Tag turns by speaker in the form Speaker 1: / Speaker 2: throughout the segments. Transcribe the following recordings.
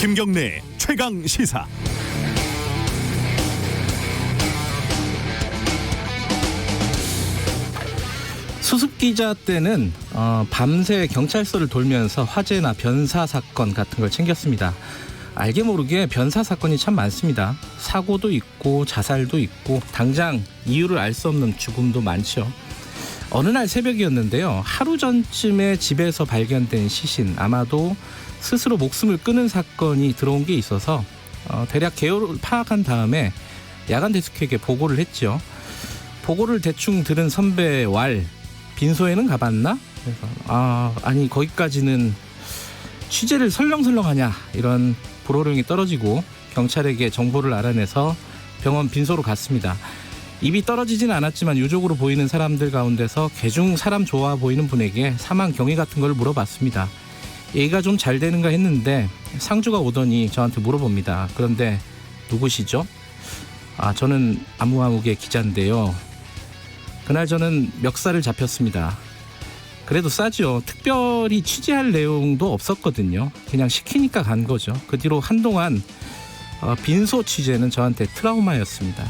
Speaker 1: 김경래 최강 시사.
Speaker 2: 수습기자 때는 밤새 경찰서를 돌면서 화재나 변사 사건 같은 걸 챙겼습니다. 알게 모르게 변사 사건이 참 많습니다. 사고도 있고 자살도 있고 당장 이유를 알 수 없는 죽음도 많죠. 어느 날 새벽이었는데요. 하루 전쯤에 집에서 발견된 시신, 아마도 스스로 목숨을 끊은 사건이 들어온 게 있어서 대략 개요를 파악한 다음에 야간 데스크에게 보고를 했죠. 보고를 대충 들은 선배 왈, 빈소에는 가봤나? 그래서 아니 거기까지는 취재를 설렁설렁하냐, 이런 불호령이 떨어지고 경찰에게 정보를 알아내서 병원 빈소로 갔습니다. 입이 떨어지진 않았지만 유족으로 보이는 사람들 가운데서 개중 사람 좋아 보이는 분에게 사망 경위 같은 걸 물어봤습니다. 얘기가 좀 잘 되는가 했는데 상주가 오더니 저한테 물어봅니다. 그런데 누구시죠? 저는 아무개 기자인데요. 그날 저는 멱살을 잡혔습니다. 그래도 싸죠. 특별히 취재할 내용도 없었거든요. 그냥 시키니까 간 거죠. 그 뒤로 한동안 빈소 취재는 저한테 트라우마였습니다.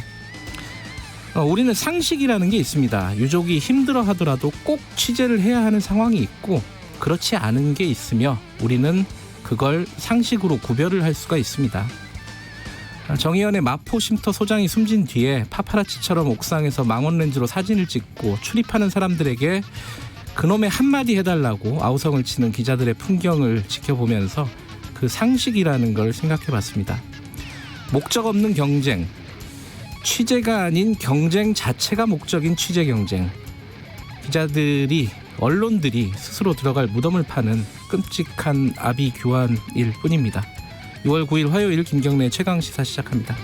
Speaker 2: 우리는 상식이라는 게 있습니다. 유족이 힘들어 하더라도 꼭 취재를 해야 하는 상황이 있고, 그렇지 않은 게 있으며 우리는 그걸 상식으로 구별을 할 수가 있습니다. 정의연의 마포 쉼터 소장이 숨진 뒤에 파파라치처럼 옥상에서 망원렌즈로 사진을 찍고 출입하는 사람들에게 그놈의 한마디 해달라고 아우성을 치는 기자들의 풍경을 지켜보면서 그 상식이라는 걸 생각해봤습니다. 목적 없는 경쟁, 취재가 아닌 경쟁 자체가 목적인 취재 경쟁. 기자들이, 언론들이 스스로 들어갈 무덤을 파는 끔찍한 아비규환일 뿐입니다. 6월 9일 화요일 김경래 최강시사 시작합니다.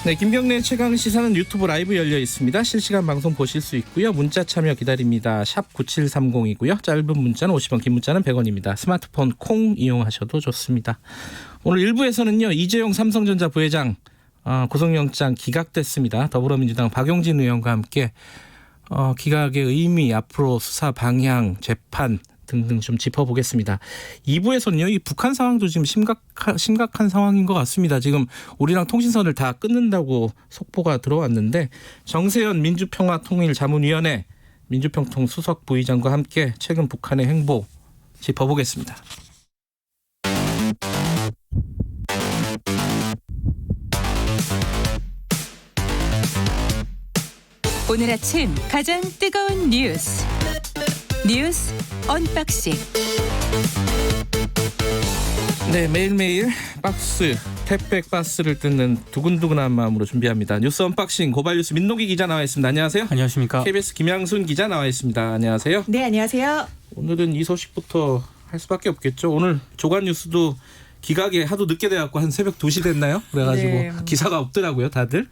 Speaker 2: 네, 김경래 최강시사는 유튜브 라이브 열려 있습니다. 실시간 방송 보실 수 있고요. 문자 참여 기다립니다. 샵 9730이고요. 짧은 문자는 50원, 긴 문자는 100원입니다. 스마트폰 콩 이용하셔도 좋습니다. 오늘 1부에서는요. 이재용 삼성전자 부회장 구속영장 기각됐습니다. 더불어민주당 박용진 의원과 함께 기각의 의미, 앞으로 수사 방향, 재판 등등 좀 짚어보겠습니다. 2부에서는요, 이 북한 상황도 지금 심각한 상황인 것 같습니다. 지금 우리랑 통신선을 다 끊는다고 속보가 들어왔는데, 정세현 민주평화통일자문위원회 민주평통 수석 부의장과 함께 최근 북한의 행보 짚어보겠습니다.
Speaker 3: 오늘 아침 가장 뜨거운 뉴스 언박싱.
Speaker 2: 네, 매일매일 택배 박스를 뜯는 두근두근한 마음으로 준비합니다. 뉴스 언박싱 고발뉴스 민노기 기자 나와 있습니다. 안녕하세요.
Speaker 4: 안녕하십니까.
Speaker 2: KBS 김양순 기자 나와 있습니다. 안녕하세요.
Speaker 5: 네, 안녕하세요.
Speaker 2: 오늘은 이 소식부터 할 수밖에 없겠죠. 오늘 조간 뉴스도 기각이 하도 늦게 돼갖고 한 새벽 2시 됐나요? 그래가지고
Speaker 5: 네.
Speaker 2: 기사가 없더라고요, 다들.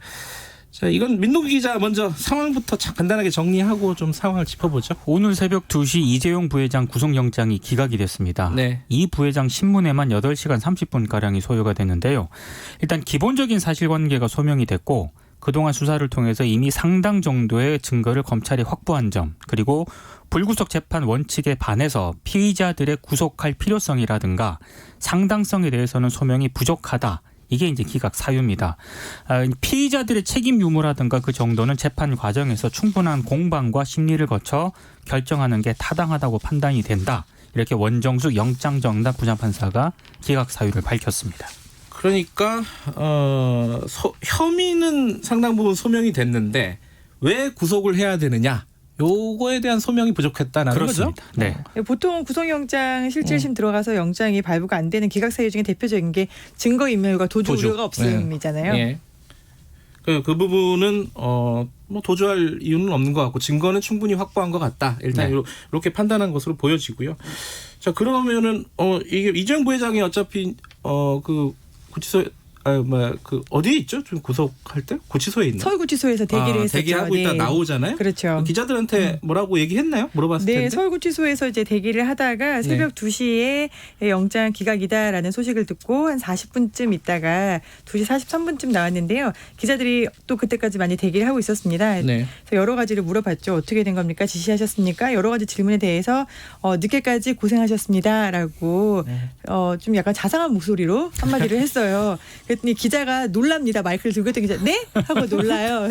Speaker 2: 자, 이건 민노기 기자 먼저 상황부터 간단하게 정리하고 좀 상황을 짚어보죠.
Speaker 4: 오늘 새벽 2시 이재용 부회장 구속영장이 기각이 됐습니다.
Speaker 2: 네.
Speaker 4: 이 부회장 신문에만 8시간 30분가량이 소요가 됐는데요. 일단 기본적인 사실관계가 소명이 됐고, 그동안 수사를 통해서 이미 상당 정도의 증거를 검찰이 확보한 점, 그리고 불구속 재판 원칙에 반해서 피의자들의 구속할 필요성이라든가 상당성에 대해서는 소명이 부족하다. 이게 이제 기각 사유입니다. 피의자들의 책임 유무라든가 그 정도는 재판 과정에서 충분한 공방과 심리를 거쳐 결정하는 게 타당하다고 판단이 된다. 이렇게 원정숙 영장정답 부장판사가 기각 사유를 밝혔습니다.
Speaker 2: 그러니까 혐의는 상당 부분 소명이 됐는데 왜 구속을 해야 되느냐? 요거에 대한 소명이 부족했다는 거죠?
Speaker 4: 네.
Speaker 5: 보통 구속영장 실질심 들어가서 영장이 발부가 안 되는 기각 사유 중에 대표적인 게 증거인멸과 도주 우려가 없음이잖아요.
Speaker 2: 네. 그 부분은 뭐 도주할 이유는 없는 것 같고 증거는 충분히 확보한 것 같다. 일단
Speaker 4: 네.
Speaker 2: 이렇게 판단한 것으로 보여지고요. 자, 그러면은 이게 이재용 부회장이 어차피 그 구치소 그 어디에 있죠? 좀 구속할 때 구치소에 있나?
Speaker 5: 서울구치소에서 대기를 했었죠.
Speaker 2: 대기하고 있다
Speaker 5: 네.
Speaker 2: 나오잖아요.
Speaker 5: 그렇죠.
Speaker 2: 기자들한테 뭐라고 얘기했나요? 물어봤을
Speaker 5: 네,
Speaker 2: 텐데.
Speaker 5: 서울구치소에서 이제 대기를 하다가 새벽 2시에 영장 기각이다라는 소식을 듣고 한 40분쯤 있다가 2시 43분쯤 나왔는데요. 기자들이 또 그때까지 많이 대기를 하고 있었습니다.
Speaker 2: 네.
Speaker 5: 그래서 여러 가지를 물어봤죠. 어떻게 된 겁니까? 지시하셨습니까? 여러 가지 질문에 대해서 늦게까지 고생하셨습니다라고 좀 약간 자상한 목소리로 한마디를 했어요. 그랬더니 기자가 놀랍니다. 마이크를 들고 있던 기자 네? 하고 놀라요.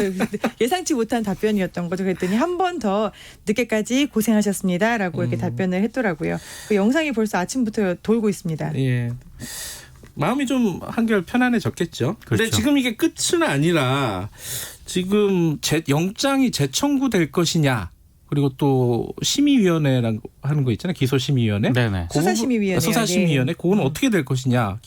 Speaker 5: 예상치 못한 답변이었던 거죠. 그랬더니 한 번 더 늦게까지 고생하셨습니다라고 이렇게 답변을 했더라고요. 그 영상이 벌써 아침부터 돌고 있습니다.
Speaker 2: 예. 마음이 좀 한결 편안해졌겠죠. 근데
Speaker 4: 그렇죠.
Speaker 2: 지금 이게 끝은 아니라 지금 영장이 재청구될 것이냐. 그리고 또 심의위원회라는 하는 거 있잖아요. 기소심의위원회.
Speaker 4: 네네.
Speaker 5: 수사심의위원회.
Speaker 2: 수사심의위원회. 그건 어떻게 될 것이냐.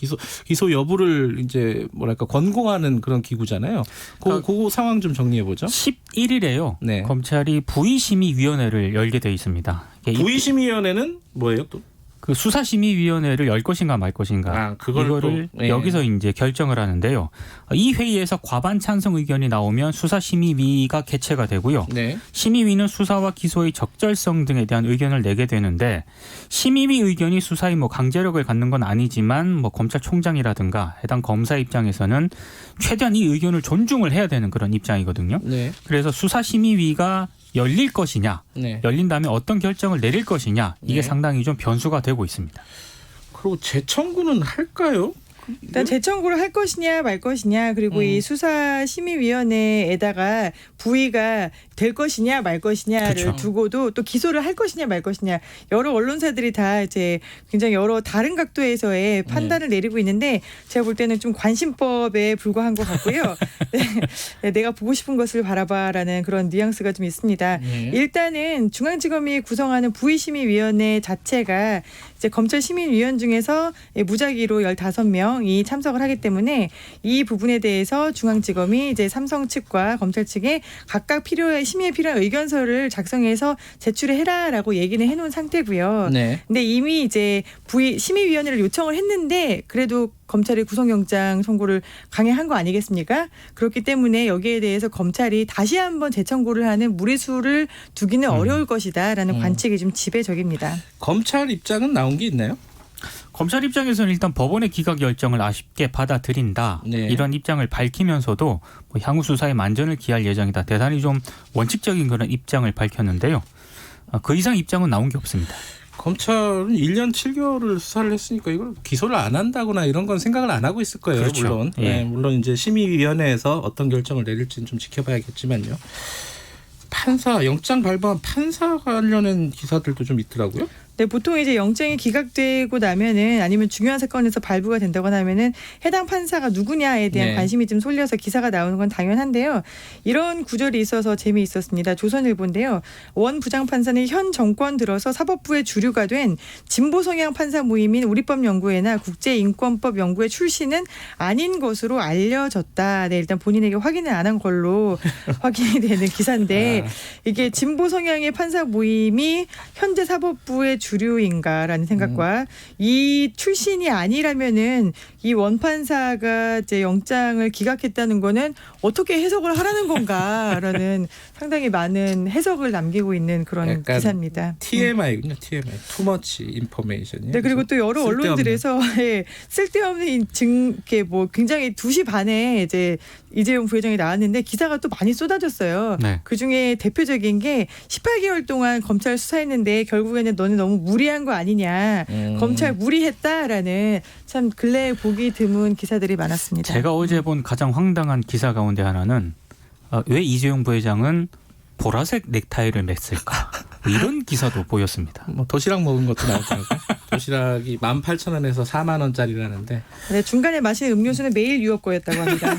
Speaker 2: 기소 여부를 이제 뭐랄까 권고하는 그런 기구잖아요. 그 상황 좀 정리해 보죠.
Speaker 4: 11일에요.
Speaker 2: 네.
Speaker 4: 검찰이 부의심의위원회를 열게 돼 있습니다.
Speaker 2: 부의심의위원회는 뭐예요 또?
Speaker 4: 그 수사심의위원회를 열 것인가 말 것인가 이거를
Speaker 2: 또, 예.
Speaker 4: 여기서 이제 결정을 하는데요. 이 회의에서 과반 찬성 의견이 나오면 수사심의위가 개최가 되고요.
Speaker 2: 네.
Speaker 4: 심의위는 수사와 기소의 적절성 등에 대한 의견을 내게 되는데 심의위 의견이 수사에 강제력을 갖는 건 아니지만 검찰총장이라든가 해당 검사 입장에서는 최대한 이 의견을 존중을 해야 되는 그런 입장이거든요.
Speaker 2: 네.
Speaker 4: 그래서 수사심의위가 열릴 것이냐,
Speaker 2: 네.
Speaker 4: 열린 다음에 어떤 결정을 내릴 것이냐 이게
Speaker 2: 네.
Speaker 4: 상당히 좀 변수가 되고 있습니다.
Speaker 2: 그리고 재청구는 할까요?
Speaker 5: 일단 재청구를 할 것이냐 말 것이냐 그리고 이 수사심의위원회에다가 부의가 될 것이냐 말 것이냐를
Speaker 4: 그렇죠.
Speaker 5: 두고도 또 기소를 할 것이냐 말 것이냐 여러 언론사들이 다 이제 굉장히 여러 다른 각도에서의 판단을 내리고 있는데 제가 볼 때는 좀 관심법에 불과한 것 같고요. 네, 내가 보고 싶은 것을 바라봐라는 그런 뉘앙스가 좀 있습니다.
Speaker 2: 네.
Speaker 5: 일단은 중앙지검이 구성하는 부의심의위원회 자체가 이제 검찰심의위원 중에서 무작위로 15명이 참석을 하기 때문에 이 부분에 대해서 중앙지검이 이제 삼성 측과 검찰 측에 각각 심의에 필요한 의견서를 작성해서 제출을 해라라고 얘기는 해놓은 상태고요.
Speaker 2: 네.
Speaker 5: 근데 이미 이제 심의위원회를 요청을 했는데 그래도 검찰이 구속영장 선고를 강행한 거 아니겠습니까? 그렇기 때문에 여기에 대해서 검찰이 다시 한번 재청구를 하는 무리수를 두기는 어려울 것이다라는 관측이 좀 지배적입니다.
Speaker 2: 검찰 입장은 나온 게 있나요?
Speaker 4: 검찰 입장에서는 일단 법원의 기각 결정을 아쉽게 받아들인다.
Speaker 2: 네.
Speaker 4: 이런 입장을 밝히면서도 향후 수사에 만전을 기할 예정이다. 대단히 좀 원칙적인 그런 입장을 밝혔는데요. 그 이상 입장은 나온 게 없습니다.
Speaker 2: 검찰은 1년 7개월을 수사를 했으니까 이걸 기소를 안 한다거나 이런 건 생각을 안 하고 있을 거예요.
Speaker 4: 그렇죠.
Speaker 2: 물론.
Speaker 4: 예.
Speaker 2: 네, 물론 이제 심의위원회에서 어떤 결정을 내릴지는 좀 지켜봐야겠지만요. 영장 발부한 판사 관련된 기사들도 좀 있더라고요.
Speaker 5: 네, 보통 이제 영장이 기각되고 나면은 아니면 중요한 사건에서 발부가 된다거나 하면은 해당 판사가 누구냐에 대한
Speaker 2: 네.
Speaker 5: 관심이 좀 쏠려서 기사가 나오는 건 당연한데요. 이런 구절이 있어서 재미있었습니다. 조선일보인데요. 원 부장판사는 현 정권 들어서 사법부의 주류가 된 진보 성향 판사 모임인 우리법연구회나 국제인권법연구회 출신은 아닌 것으로 알려졌다. 네, 일단 본인에게 확인을 안 한 걸로 확인이 되는 기사인데 이게 진보 성향의 판사 모임이 현재 사법부의 주류인가라는 생각과 이 출신이 아니라면은 이 원판사가 이제 영장을 기각했다는 거는 어떻게 해석을 하라는 건가라는 상당히 많은 해석을 남기고 있는 그런 기사입니다.
Speaker 2: TMI군요. TMI. Too much information.
Speaker 5: 네, 그리고 또 여러 언론들에서 쓸데없는 이렇게 굉장히 2시 반에 이제 이재용 부회장이 나왔는데 기사가 또 많이 쏟아졌어요.
Speaker 4: 네.
Speaker 5: 그중에 대표적인 게 18개월 동안 검찰 수사했는데 결국에는 너는 너무 무리한 거 아니냐. 검찰 무리했다라는 참 근래에 보기 드문 기사들이 많았습니다.
Speaker 4: 제가 어제 본 가장 황당한 기사 가운데 하나는 왜 이재용 부회장은 보라색 넥타이를 맸을까? 이런 기사도 보였습니다.
Speaker 2: 도시락 먹은 것도 나오더라고요. 도시락이 18,000원에서 4만 원짜리라는데.
Speaker 5: 네, 중간에 마시는 음료수는 매일 유업 거였다고 합니다.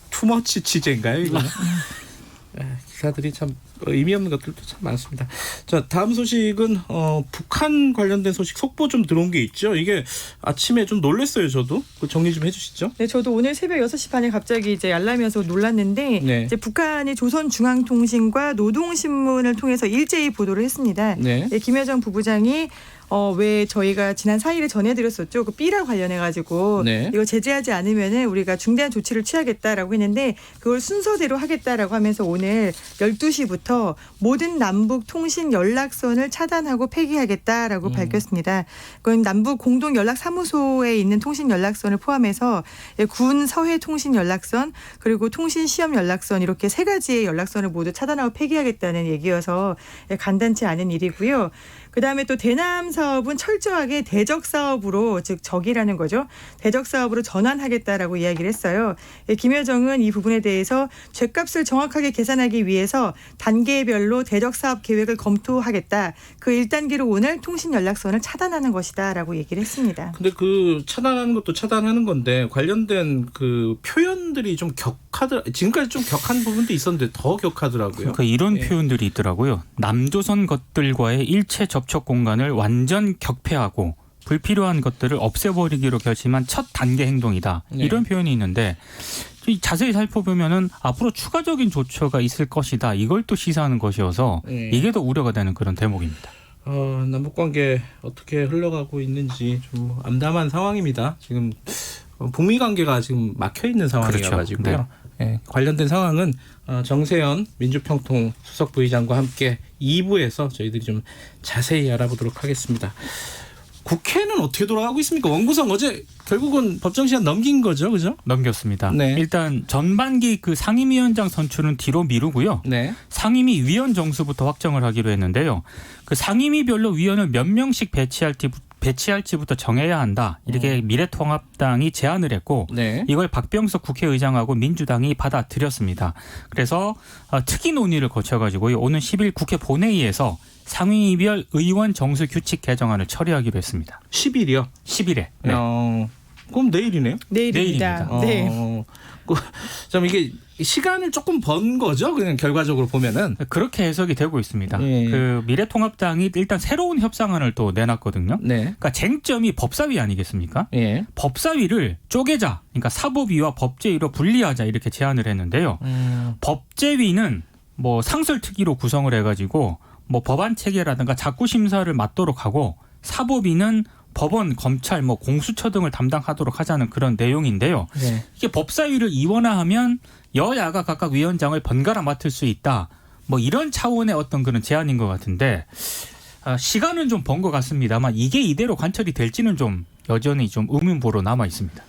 Speaker 2: 투머치 취재인가요, 이거는? 기사들이 참 의미 없는 것들도 참 많습니다. 자, 다음 소식은 북한 관련된 소식 속보 좀 들어온 게 있죠. 이게 아침에 좀 놀랐어요, 저도. 그 정리 좀 해주시죠.
Speaker 5: 네, 저도 오늘 새벽 6시 반에 갑자기 이제 알람이어서 놀랐는데
Speaker 2: 네.
Speaker 5: 이제 북한이 조선중앙통신과 노동신문을 통해서 일제히 보도를 했습니다.
Speaker 2: 네.
Speaker 5: 네, 김여정 부부장이 왜 저희가 지난 4일에 전해드렸었죠. 그 삐라 관련해가지고
Speaker 2: 네.
Speaker 5: 이거 제재하지 않으면은 우리가 중대한 조치를 취하겠다라고 했는데 그걸 순서대로 하겠다라고 하면서 오늘 12시부터 모든 남북 통신 연락선을 차단하고 폐기하겠다라고 밝혔습니다. 그건 남북 공동 연락 사무소에 있는 통신 연락선을 포함해서 군 서해 통신 연락선 그리고 통신 시험 연락선 이렇게 세 가지의 연락선을 모두 차단하고 폐기하겠다는 얘기여서 간단치 않은 일이고요. 그다음에 또 대남 사업은 철저하게 대적 사업으로 즉 적이라는 거죠. 대적 사업으로 전환하겠다라고 이야기를 했어요. 김여정은 이 부분에 대해서 죗값을 정확하게 계산하기 위해서 단계별로 대적 사업 계획을 검토하겠다. 그 1단계로 오늘 통신 연락선을 차단하는 것이다라고 얘기를 했습니다.
Speaker 2: 근데 그 차단하는 것도 차단하는 건데 관련된 그 표현들이 좀 지금까지 좀 격한 부분도 있었는데 더 격하더라고요.
Speaker 4: 그러니까 이런
Speaker 2: 예.
Speaker 4: 표현들이 있더라고요. 남조선 것들과의 일체 접촉 공간을 완전 격폐하고 불필요한 것들을 없애버리기로 결심한 첫 단계 행동이다.
Speaker 2: 네.
Speaker 4: 이런 표현이 있는데 자세히 살펴보면은 앞으로 추가적인 조처가 있을 것이다. 이걸 또 시사하는 것이어서
Speaker 2: 네.
Speaker 4: 이게 더 우려가 되는 그런 대목입니다.
Speaker 2: 남북관계 어떻게 흘러가고 있는지 좀 암담한 상황입니다. 지금 북미 관계가 지금 막혀 있는 상황이어가지고요.
Speaker 4: 그렇죠.
Speaker 2: 예, 관련된 상황은 정세현 민주평통 수석 부의장과 함께 2부에서 저희들이 좀 자세히 알아보도록 하겠습니다. 국회는 어떻게 돌아가고 있습니까? 원구성 어제 결국은 법정 시한 넘긴 거죠, 그죠?
Speaker 4: 넘겼습니다.
Speaker 2: 네.
Speaker 4: 일단 전반기 그 상임위원장 선출은 뒤로 미루고요.
Speaker 2: 네.
Speaker 4: 상임위 위원 정수부터 확정을 하기로 했는데요. 그 상임위별로 위원을 몇 명씩 배치할지부터 정해야 한다. 이렇게 미래통합당이 제안을 했고
Speaker 2: 네.
Speaker 4: 이걸 박병석 국회의장하고 민주당이 받아들였습니다. 그래서 특위 논의를 거쳐가지고 오는 10일 국회 본회의에서 상임위별 의원 정수 규칙 개정안을 처리하기로 했습니다.
Speaker 2: 10일이요?
Speaker 4: 10일에. 네.
Speaker 2: 그럼 내일이네요?
Speaker 5: 내일입니다. 네.
Speaker 2: 좀 이게 시간을 조금 번 거죠? 그냥 결과적으로 보면은.
Speaker 4: 그렇게 해석이 되고 있습니다.
Speaker 2: 예.
Speaker 4: 그 미래통합당이 일단 새로운 협상안을 또 내놨거든요.
Speaker 2: 네.
Speaker 4: 그러니까 쟁점이 법사위 아니겠습니까?
Speaker 2: 예.
Speaker 4: 법사위를 쪼개자, 그러니까 사법위와 법제위로 분리하자 이렇게 제안을 했는데요. 법제위는 뭐 상설특위로 구성을 해가지고 뭐 법안 체계라든가 작구 심사를 맡도록 하고 사법위는 법원, 검찰, 뭐 공수처 등을 담당하도록 하자는 그런 내용인데요.
Speaker 2: 네.
Speaker 4: 이게 법사위를 이원화하면 여야가 각각 위원장을 번갈아 맡을 수 있다. 뭐 이런 차원의 어떤 그런 제안인 것 같은데 시간은 좀 번 것 같습니다만 이게 이대로 관철이 될지는 좀 여전히 좀 의문부로 남아 있습니다.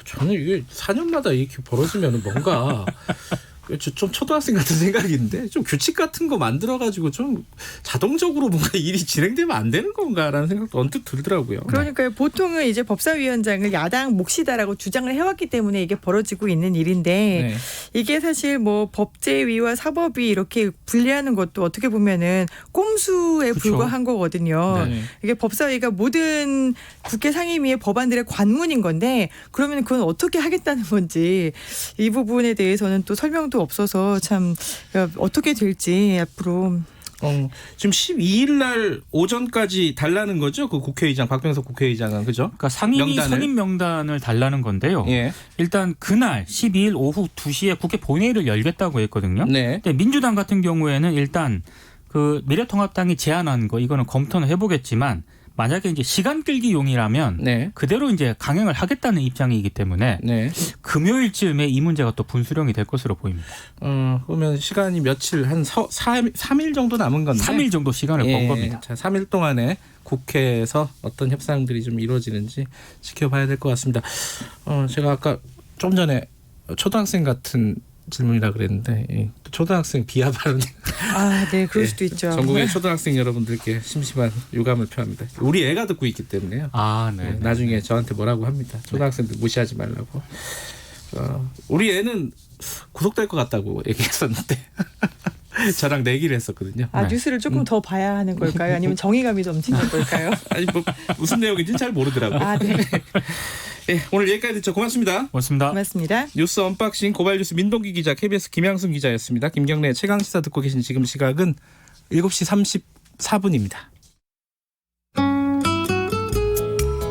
Speaker 2: 저는 이게 4년마다 이렇게 벌어지면 뭔가 좀 초등학생 같은 생각인데 좀 규칙 같은 거 만들어가지고 좀 자동적으로 뭔가 일이 진행되면 안 되는 건가라는 생각도 언뜻 들더라고요.
Speaker 5: 그러니까 보통은 이제 법사위원장을 야당 몫이다라고 주장을 해왔기 때문에 이게 벌어지고 있는 일인데
Speaker 2: 네.
Speaker 5: 이게 사실 뭐 법제위와 사법위 이렇게 분리하는 것도 어떻게 보면은 꼼수에
Speaker 4: 그렇죠.
Speaker 5: 불과한 거거든요.
Speaker 2: 네.
Speaker 5: 이게 법사위가 모든 국회 상임위의 법안들의 관문인 건데 그러면 그건 어떻게 하겠다는 건지 이 부분에 대해서는 또 설명도 없어서 참 어떻게 될지 앞으로.
Speaker 2: 지금 12일 날 오전까지 달라는 거죠? 그 국회의장 박병석 국회의장은 그죠?
Speaker 4: 그러니까 상임위
Speaker 2: 명단을?
Speaker 4: 선임 명단을 달라는 건데요.
Speaker 2: 예.
Speaker 4: 일단 그날 12일 오후 2시에 국회 본회의를 열겠다고 했거든요.
Speaker 2: 네.
Speaker 4: 근데 민주당 같은 경우에는 일단 그 미래통합당이 제안한 거 이거는 검토는 해보겠지만 만약에 이제 시간 끌기용이라면
Speaker 2: 네. 그대로
Speaker 4: 이제 강행을 하겠다는 입장이기 때문에
Speaker 2: 네.
Speaker 4: 금요일쯤에 이 문제가 또 분수령이 될 것으로 보입니다.
Speaker 2: 그러면 시간이 며칠 한 3일 정도 남은 건데.
Speaker 4: 3일 정도 시간을 번 겁니다.
Speaker 2: 자, 3일 동안에 국회에서 어떤 협상들이 좀 이루어지는지 지켜봐야 될 것 같습니다. 제가 아까 좀 전에 초등학생 같은 질문이라 그랬는데 초등학생 비하 발언.
Speaker 5: 네, 그럴 수도 있죠.
Speaker 2: 전국의 초등학생 여러분들께 심심한 유감을 표합니다. 우리 애가 듣고 있기 때문에요.
Speaker 4: 네.
Speaker 2: 나중에 저한테 뭐라고 합니다. 초등학생들 무시하지 말라고. 우리 애는 구속될 것 같다고 얘기했었는데 저랑 내기를 했었거든요.
Speaker 5: 뉴스를 조금 더 봐야 하는 걸까요? 아니면 정의감이 넘치는 걸까요?
Speaker 2: 아니 뭐 무슨 내용인지는 잘 모르더라고요.
Speaker 5: 네.
Speaker 2: 네, 오늘 여기까지 듣죠. 고맙습니다.
Speaker 4: 고맙습니다.
Speaker 5: 고맙습니다.
Speaker 2: 뉴스 언박싱 고발뉴스 민동기 기자, KBS 김양순 기자였습니다. 김경래 최강시사 듣고 계신 지금 시각은 7시 34분입니다.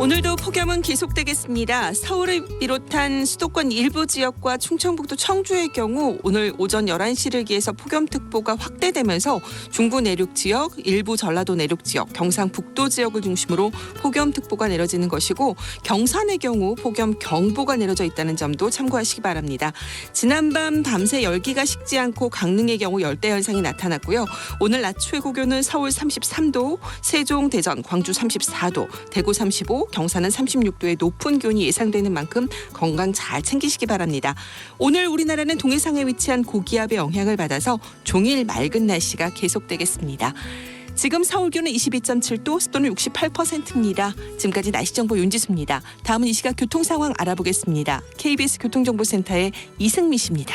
Speaker 6: 오늘도 폭염은 계속되겠습니다. 서울을 비롯한 수도권 일부 지역과 충청북도 청주의 경우 오늘 오전 11시를 기해서 폭염특보가 확대되면서 중부 내륙 지역, 일부 전라도 내륙 지역, 경상북도 지역을 중심으로 폭염특보가 내려지는 것이고 경산의 경우 폭염 경보가 내려져 있다는 점도 참고하시기 바랍니다. 지난밤 밤새 열기가 식지 않고 강릉의 경우 열대 현상이 나타났고요. 오늘 낮 최고 기온은 서울 33도, 세종, 대전, 광주 34도, 대구 35, 경산은 36도의 높은 기온이 예상되는 만큼 건강 잘 챙기시기 바랍니다. 오늘 우리나라는 동해상에 위치한 고기압의 영향을 받아서 종일 맑은 날씨가 계속되겠습니다. 지금 서울 기온은 22.7도, 습도는 68%입니다. 지금까지 날씨 정보 윤지수입니다. 다음은 이 시각 교통 상황 알아보겠습니다. KBS 교통정보센터의 이승미 씨입니다.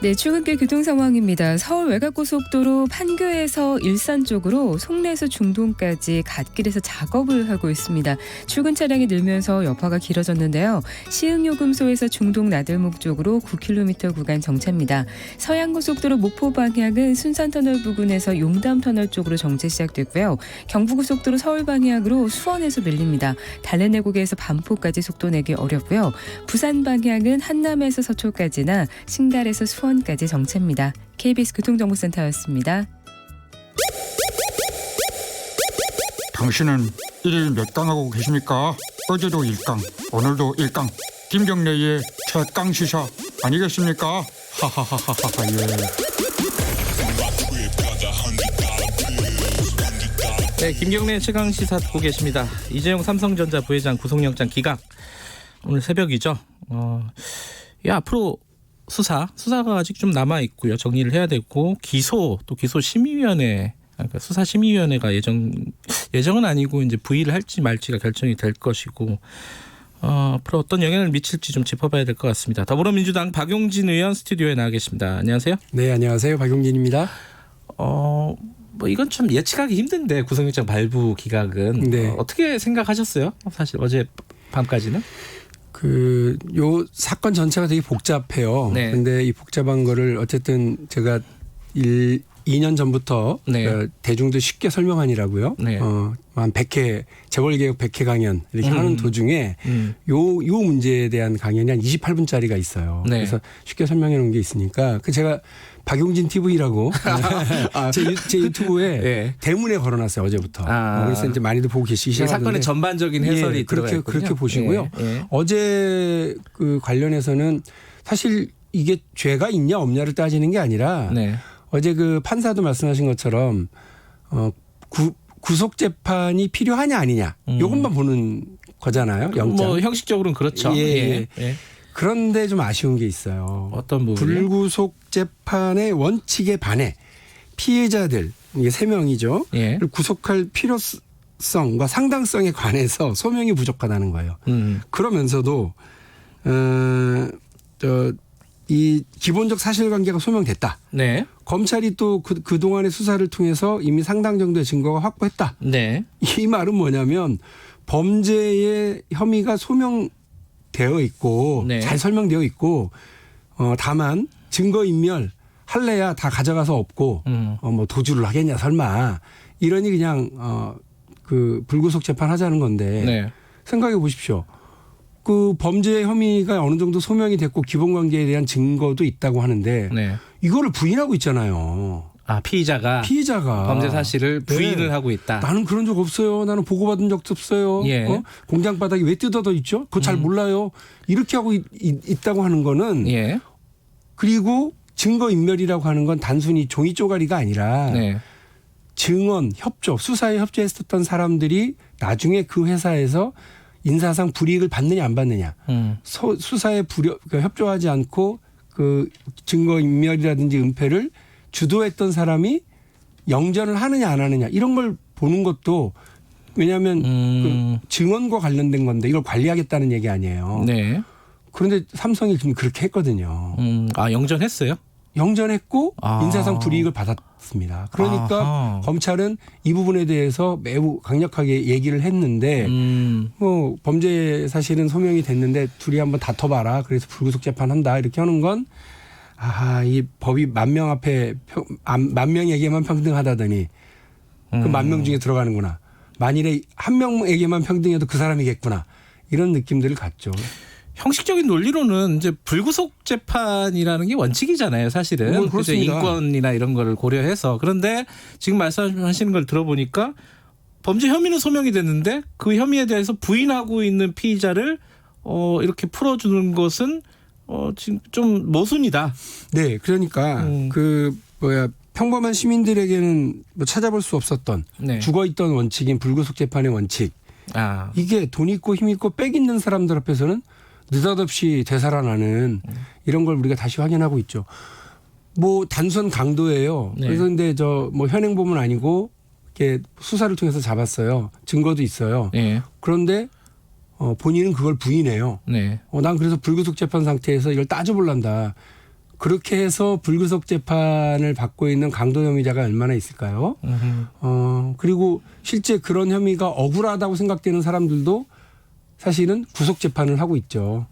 Speaker 7: 네, 출근길 교통 상황입니다. 서울 외곽고속도로 판교에서 일산 쪽으로 송내에서 중동까지 갓길에서 작업을 하고 있습니다. 출근 차량이 늘면서 여파가 길어졌는데요. 시흥요금소에서 중동 나들목 쪽으로 9km 구간 정체입니다. 서양고속도로 목포 방향은 순산터널 부근에서 용담터널 쪽으로 정체 시작됐고요. 경부고속도로 서울 방향으로 수원에서 밀립니다. 달래내곡에서 반포까지 속도 내기 어렵고요. 부산 방향은 한남에서 서초까지나 신갈에서 수원까지 정체입니다. KBS 교통정보센터였습니다.
Speaker 8: 당신은 일일 몇 강 하고 계십니까? 어제도 1강, 오늘도 1강. 김경래의 최강 시사 아니겠습니까? 하하하하하 예.
Speaker 2: 네, 김경래 최강 시사 듣고 계십니다. 이재용 삼성전자 부회장 구속영장 기각. 오늘 새벽이죠. 앞으로 수사가 아직 좀 남아 있고요. 정리를 해야 되고 또 기소심의위원회, 그러니까 수사심의위원회가 예정은 아니고 이제 부의를 할지 말지가 결정이 될 것이고 앞으로 어떤 영향을 미칠지 좀 짚어봐야 될 것 같습니다. 더불어민주당 박용진 의원 스튜디오에 나와 계십니다. 안녕하세요.
Speaker 9: 네, 안녕하세요. 박용진입니다.
Speaker 2: 이건 좀 예측하기 힘든데 구속영장 발부 기각은
Speaker 9: 네.
Speaker 2: 어떻게 생각하셨어요? 사실 어제 밤까지는?
Speaker 9: 요 사건 전체가 되게 복잡해요.
Speaker 2: 네.
Speaker 9: 근데 이 복잡한 거를 어쨌든 제가 2년 전부터
Speaker 2: 네.
Speaker 9: 대중도 쉽게 설명하니라고요.
Speaker 2: 네.
Speaker 9: 한 100회 재벌개혁 100회 강연 이렇게 하는 도중에 요 문제에 대한 강연이 한 28분짜리가 있어요.
Speaker 2: 네.
Speaker 9: 그래서 쉽게 설명해 놓은 게 있으니까 제가 박용진 TV라고 제 유튜브에
Speaker 2: 네.
Speaker 9: 대문에 걸어놨어요 어제부터. 그래서 이제 많이들 보고 계시기 시작하는데
Speaker 2: 사건의 전반적인 해설이
Speaker 9: 그렇게 보시고요.
Speaker 2: 예.
Speaker 9: 어제 그 관련해서는 사실 이게 죄가 있냐 없냐를 따지는 게 아니라
Speaker 2: 네.
Speaker 9: 어제 그 판사도 말씀하신 것처럼 구속 재판이 필요하냐 아니냐 이것만 보는 거잖아요. 영장.
Speaker 2: 형식적으로는 그렇죠.
Speaker 9: 예. 그런데 좀 아쉬운 게 있어요.
Speaker 2: 어떤 부분이요?
Speaker 9: 불구속 재판의 원칙에 반해 피해자들 이게 3명이죠.
Speaker 2: 예.
Speaker 9: 구속할 필요성과 상당성에 관해서 소명이 부족하다는 거예요. 그러면서도 이 기본적 사실관계가 소명됐다.
Speaker 2: 네.
Speaker 9: 검찰이 또 그동안의 수사를 통해서 이미 상당 정도의 증거가 확보했다.
Speaker 2: 네.
Speaker 9: 이 말은 뭐냐면 범죄의 혐의가 소명되어 있고
Speaker 2: 네.
Speaker 9: 잘 설명되어 있고 다만 증거인멸 할래야 다 가져가서 없고 뭐 도주를 하겠냐 설마 이러니 그냥 그 불구속 재판 하자는 건데
Speaker 2: 네. 생각해
Speaker 9: 보십시오. 그 범죄 혐의가 어느 정도 소명이 됐고 기본관계에 대한 증거도 있다고 하는데
Speaker 2: 네.
Speaker 9: 이거를 부인하고 있잖아요.
Speaker 2: 피의자가 범죄 사실을 부인을 하고 있다.
Speaker 9: 나는 그런 적 없어요. 나는 보고받은 적도 없어요.
Speaker 2: 예.
Speaker 9: 공장 바닥이 왜 뜯어져 있죠? 그거 잘 몰라요. 이렇게 하고 있다고 하는 거는
Speaker 2: 예.
Speaker 9: 그리고 증거인멸이라고 하는 건 단순히 종이 쪼가리가 아니라
Speaker 2: 네.
Speaker 9: 증언, 협조, 수사에 협조했었던 사람들이 나중에 그 회사에서 인사상 불이익을 받느냐 안 받느냐. 수사에 협조하지 않고 그 증거인멸이라든지 은폐를 주도했던 사람이 영전을 하느냐 안 하느냐 이런 걸 보는 것도 왜냐하면 그 증언과 관련된 건데 이걸 관리하겠다는 얘기 아니에요.
Speaker 2: 네.
Speaker 9: 그런데 삼성이 지금 그렇게 했거든요.
Speaker 2: 영전했어요?
Speaker 9: 영전했고 인사상 불이익을 받았습니다. 그러니까 검찰은 이 부분에 대해서 매우 강력하게 얘기를 했는데 뭐 범죄 사실은 소명이 됐는데 둘이 한번 다퉈봐라. 그래서 불구속 재판한다 이렇게 하는 건 이 법이 10,000명 앞에 10,000명에게만 평등하다더니 그 10,000명 중에 들어가는구나. 만일에 1명에게만 평등해도 그 사람이겠구나. 이런 느낌들을 갖죠.
Speaker 2: 형식적인 논리로는 이제 불구속 재판이라는 게 원칙이잖아요, 사실은.
Speaker 9: 그렇습니다.
Speaker 2: 인권이나 이런 거를 고려해서. 그런데 지금 말씀하시는 걸 들어보니까 범죄 혐의는 소명이 됐는데 그 혐의에 대해서 부인하고 있는 피의자를 이렇게 풀어주는 것은 지금 좀 모순이다.
Speaker 9: 네, 그러니까 평범한 시민들에게는 뭐 찾아볼 수 없었던
Speaker 2: 네.
Speaker 9: 죽어있던 원칙인 불구속 재판의 원칙. 이게 돈 있고 힘 있고 빽 있는 사람들 앞에서는 느닷없이 되살아나는 이런 걸 우리가 다시 확인하고 있죠. 뭐 단순 강도예요.
Speaker 2: 네.
Speaker 9: 그래서 근데 뭐 현행범은 아니고 이렇게 수사를 통해서 잡았어요. 증거도 있어요.
Speaker 2: 네.
Speaker 9: 그런데 본인은 그걸 부인해요.
Speaker 2: 네.
Speaker 9: 난 그래서 불구속 재판 상태에서 이걸 따져볼란다. 그렇게 해서 불구속 재판을 받고 있는 강도 혐의자가 얼마나 있을까요? 그리고 실제 그런 혐의가 억울하다고 생각되는 사람들도 사실은 구속 재판을 하고 있죠.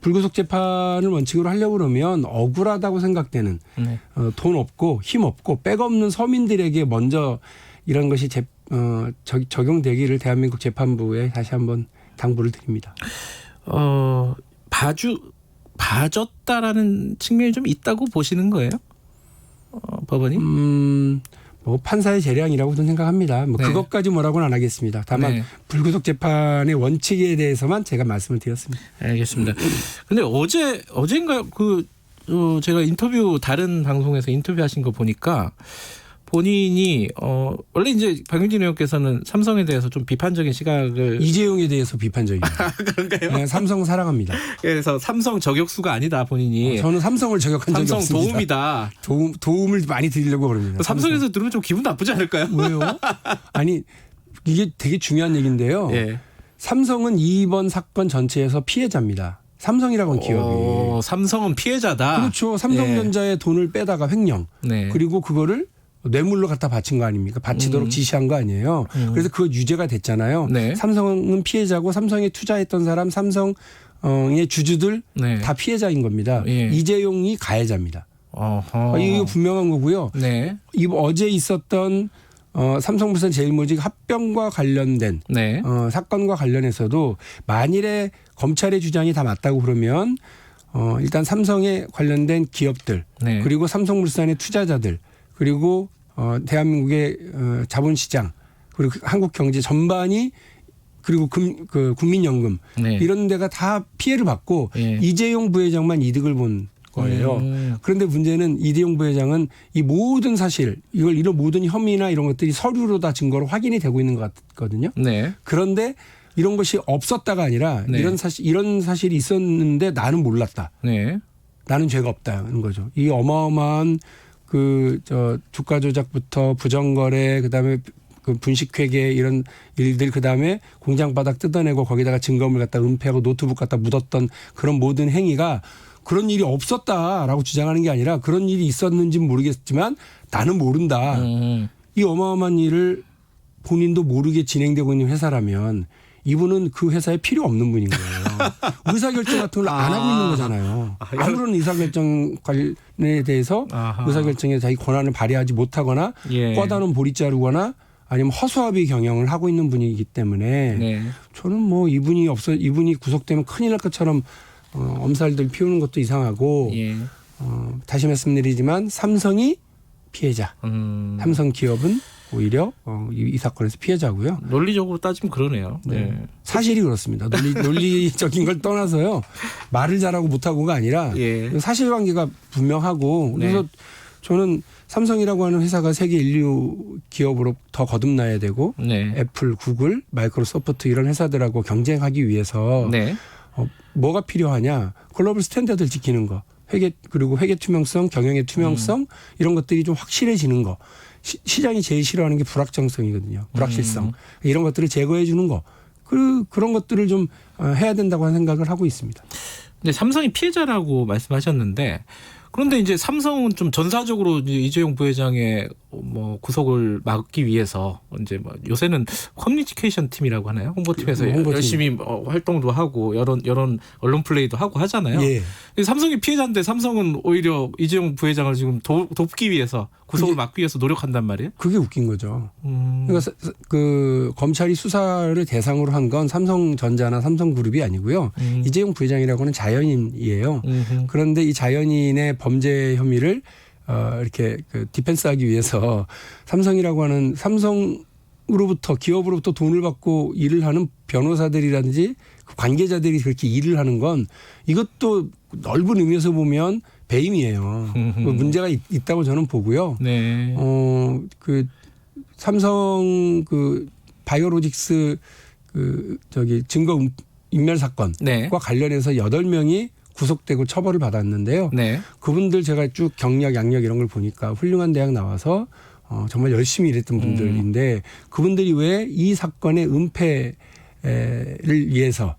Speaker 9: 불구속 재판을 원칙으로 하려고 그러면 억울하다고 생각되는
Speaker 2: 네.
Speaker 9: 돈 없고 힘 없고 백 없는 서민들에게 먼저 이런 것이 적용되기를 대한민국 재판부에 다시 한번 당부를 드립니다.
Speaker 2: 봐줬다라는 측면이 좀 있다고 보시는 거예요? 법원이?
Speaker 9: 뭐 판사의 재량이라고 저는 생각합니다. 뭐
Speaker 2: 네.
Speaker 9: 그것까지 뭐라고는 안 하겠습니다. 다만
Speaker 2: 네.
Speaker 9: 불구속 재판의 원칙에 대해서만 제가 말씀을 드렸습니다.
Speaker 2: 알겠습니다. 근데 어제인가 제가 다른 방송에서 인터뷰하신 거 보니까 본인이 원래 이제 박용진 의원께서는 삼성에 대해서 좀 비판적인 시각을
Speaker 9: 이재용에 대해서 비판적입니다.
Speaker 2: 그런가요?
Speaker 9: 네, 삼성 사랑합니다.
Speaker 2: 그래서 삼성 저격수가 아니다 본인이.
Speaker 9: 저는 삼성을 저격한 적이
Speaker 2: 삼성
Speaker 9: 없습니다.
Speaker 2: 도움이다.
Speaker 9: 도움을 많이 드리려고 그럽니다.
Speaker 2: 삼성에서 들으면 좀 기분 나쁘지 않을까요?
Speaker 9: 왜요? 아니 이게 되게 중요한 얘기인데요.
Speaker 2: 예.
Speaker 9: 삼성은 이번 사건 전체에서 피해자입니다. 삼성이라고 하는 기업이.
Speaker 2: 삼성은 피해자다.
Speaker 9: 그렇죠. 삼성전자의 돈을 빼다가 횡령.
Speaker 2: 네.
Speaker 9: 그리고 그거를 뇌물로 갖다 바친 거 아닙니까? 바치도록 지시한 거 아니에요. 그래서 그거 유죄가 됐잖아요.
Speaker 2: 네.
Speaker 9: 삼성은 피해자고 삼성에 투자했던 사람, 삼성의 주주들
Speaker 2: 네.
Speaker 9: 다 피해자인 겁니다.
Speaker 2: 예.
Speaker 9: 이재용이 가해자입니다. 이거 분명한 거고요.
Speaker 2: 네.
Speaker 9: 어제 있었던 삼성물산 제일모직 합병과 관련된
Speaker 2: 네.
Speaker 9: 사건과 관련해서도 만일에 검찰의 주장이 다 맞다고 그러면 일단 삼성에 관련된 기업들
Speaker 2: 네.
Speaker 9: 그리고 삼성물산의 투자자들 그리고 대한민국의 자본시장 그리고 한국 경제 전반이 그리고 국민연금
Speaker 2: 네.
Speaker 9: 이런 데가 다 피해를 받고
Speaker 2: 예.
Speaker 9: 이재용 부회장만 이득을 본 거예요. 그런데 문제는 이재용 부회장은 이 모든 사실 이런 모든 혐의나 이런 것들이 서류로 다 증거로 확인이 되고 있는 것 같거든요.
Speaker 2: 네.
Speaker 9: 그런데 이런 것이 없었다가 아니라
Speaker 2: 네.
Speaker 9: 이런 사실이 있었는데 나는 몰랐다.
Speaker 2: 네.
Speaker 9: 나는 죄가 없다는 거죠. 이 어마어마한 주가 조작부터 부정거래 그다음에 분식회계 이런 일들 그다음에 공장 바닥 뜯어내고 거기다가 증거물 갖다 은폐하고 노트북 갖다 묻었던 그런 모든 행위가 그런 일이 없었다라고 주장하는 게 아니라 그런 일이 있었는지는 모르겠지만 나는 모른다. 이 어마어마한 일을 본인도 모르게 진행되고 있는 회사라면 이분은 그 회사에 필요 없는 분인 거예요. 의사결정 같은 걸 안 하고 있는 거잖아요. 아무런 의사결정 관련에 대해서 의사결정에 자기 권한을 발휘하지 못하거나
Speaker 2: 예.
Speaker 9: 꿔다놓은 보리 자르거나 아니면 허수아비 경영을 하고 있는 분이기 때문에
Speaker 2: 네.
Speaker 9: 저는 뭐 이분이 구속되면 큰일 날 것처럼 엄살들 피우는 것도 이상하고
Speaker 2: 예.
Speaker 9: 다시 말씀드리지만 삼성이 피해자. 삼성 기업은 오히려 이 사건에서 피해자고요.
Speaker 2: 논리적으로 따지면 그러네요. 네.
Speaker 9: 사실이 그렇습니다. 논리적인 걸 떠나서요. 말을 잘하고 못하고가 아니라
Speaker 2: 예.
Speaker 9: 사실관계가 분명하고 그래서
Speaker 2: 네.
Speaker 9: 저는 삼성이라고 하는 회사가 세계 인류 기업으로 더 거듭나야 되고
Speaker 2: 네.
Speaker 9: 애플, 구글, 마이크로소프트 이런 회사들하고 경쟁하기 위해서
Speaker 2: 네.
Speaker 9: 뭐가 필요하냐. 글로벌 스탠다드를 지키는 거. 그리고 회계 투명성, 경영의 투명성 이런 것들이 좀 확실해지는 거. 시장이 제일 싫어하는 게 불확정성이거든요. 불확실성. 이런 것들을 제거해 주는 거. 그런 것들을 좀 해야 된다고 하는 생각을 하고 있습니다.
Speaker 2: 근데 삼성이 피해자라고 말씀하셨는데 그런데 이제 삼성은 좀 전사적으로 이재용 부회장의 뭐 구속을 막기 위해서 이제 뭐 요새는 커뮤니케이션 팀이라고 하나요? 홍보팀에서
Speaker 9: 홍보팀.
Speaker 2: 열심히 활동도 하고 여론 언론 플레이도 하고 하잖아요.
Speaker 9: 예.
Speaker 2: 삼성이 피해자인데 삼성은 오히려 이재용 부회장을 지금 돕기 위해서 구속을 막기 위해서 노력한단 말이에요.
Speaker 9: 그게 웃긴 거죠. 그러니까 그 검찰이 수사를 대상으로 한 건 삼성전자나 삼성그룹이 아니고요. 이재용 부회장이라고 하는 자연인이에요. 그런데 이 자연인의 범죄 혐의를 이렇게 그 디펜스하기 위해서 삼성이라고 하는 삼성으로부터 기업으로부터 돈을 받고 일을 하는 변호사들이라든지 관계자들이 그렇게 일을 하는 건 이것도 넓은 의미에서 보면 배임이에요. 문제가 있다고 저는 보고요.
Speaker 2: 네.
Speaker 9: 그 삼성 그 바이오로직스 그 저기 증거 인멸 사건과
Speaker 2: 네.
Speaker 9: 관련해서 8명이 구속되고 처벌을 받았는데요.
Speaker 2: 네.
Speaker 9: 그분들 제가 쭉 경력, 양력 이런 걸 보니까 훌륭한 대학 나와서 정말 열심히 일했던 분들인데 그분들이 왜 이 사건의 은폐를 위해서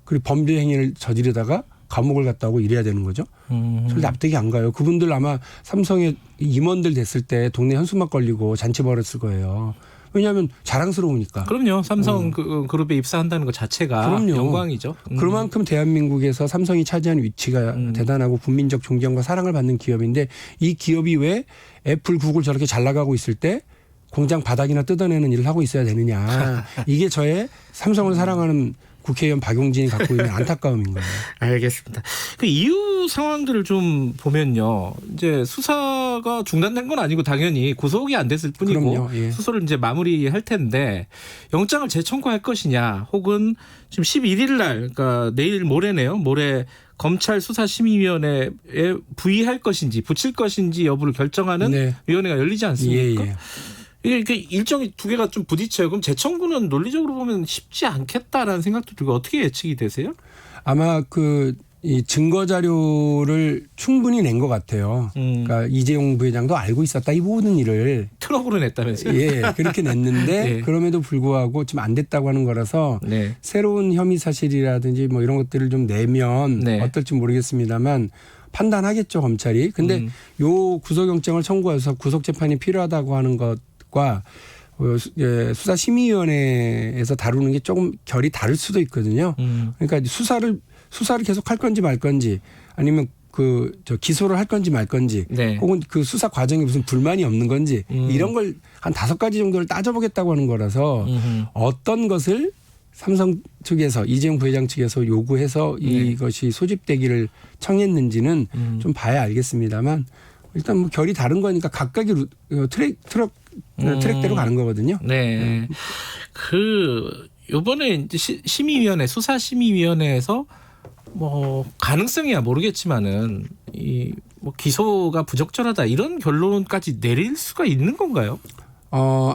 Speaker 9: 그리고 범죄 행위를 저지르다가 감옥을 갔다 오고 이래야 되는 거죠. 별 납득이 안 가요. 그분들 아마 삼성의 임원들 됐을 때 동네 현수막 걸리고 잔치 벌였을 거예요. 왜냐하면 자랑스러우니까.
Speaker 2: 그럼요. 삼성 그룹에 입사한다는 것 자체가
Speaker 9: 그럼요.
Speaker 2: 영광이죠.
Speaker 9: 그만큼 대한민국에서 삼성이 차지하는 위치가 대단하고 국민적 존경과 사랑을 받는 기업인데 이 기업이 왜 애플, 구글 저렇게 잘 나가고 있을 때 공장 바닥이나 뜯어내는 일을 하고 있어야 되느냐. 이게 저의 삼성을 사랑하는 국회의원 박용진이 갖고 있는 안타까움인 거예요.
Speaker 2: 알겠습니다. 그 이후 상황들을 좀 보면요. 이제 수사가 중단된 건 아니고 당연히 구속이 안 됐을 뿐이고
Speaker 9: 그럼요. 예.
Speaker 2: 수사를 이제 마무리할 텐데 영장을 재청구할 것이냐 혹은 지금 11일 날 그러니까 내일 모레네요. 모레 검찰 수사심의위원회에 부의할 것인지 붙일 것인지 여부를 결정하는
Speaker 9: 네.
Speaker 2: 위원회가 열리지 않습니까?
Speaker 9: 예.
Speaker 2: 이게 일정이 두 개가 좀 부딪혀요. 그럼 재청구는 논리적으로 보면 쉽지 않겠다라는 생각도 들고 어떻게 예측이 되세요?
Speaker 9: 아마 이 증거 자료를 충분히 낸 것 같아요. 그러니까 이재용 부회장도 알고 있었다 이 모든 일을
Speaker 2: 트럭으로 냈다면서요?
Speaker 9: 예, 그렇게 냈는데
Speaker 2: 네.
Speaker 9: 그럼에도 불구하고 지금 안 됐다고 하는 거라서
Speaker 2: 네.
Speaker 9: 새로운 혐의 사실이라든지 뭐 이런 것들을 좀 내면
Speaker 2: 네.
Speaker 9: 어떨지 모르겠습니다만 판단하겠죠 검찰이. 근데 요 구속영장을 청구해서 구속재판이 필요하다고 하는 것과 수사심의위원회에서 다루는 게 조금 결이 다를 수도 있거든요. 그러니까 수사를 계속 할 건지 말 건지 아니면 기소를 할 건지 말 건지
Speaker 2: 네.
Speaker 9: 혹은 그 수사 과정에 무슨 불만이 없는 건지 이런 걸 한 5가지 정도를 따져보겠다고 하는 거라서 어떤 것을 삼성 측에서 이재용 부회장 측에서 요구해서 이것이 소집되기를 청했는지는 좀 봐야 알겠습니다만 일단 뭐 결이 다른 거니까 각각의 트랙대로 가는 거거든요.
Speaker 2: 네. 요번에 이제 심의위원회, 수사심의위원회에서 뭐 가능성이야 모르겠지만은 뭐 기소가 부적절하다 이런 결론까지 내릴 수가 있는 건가요?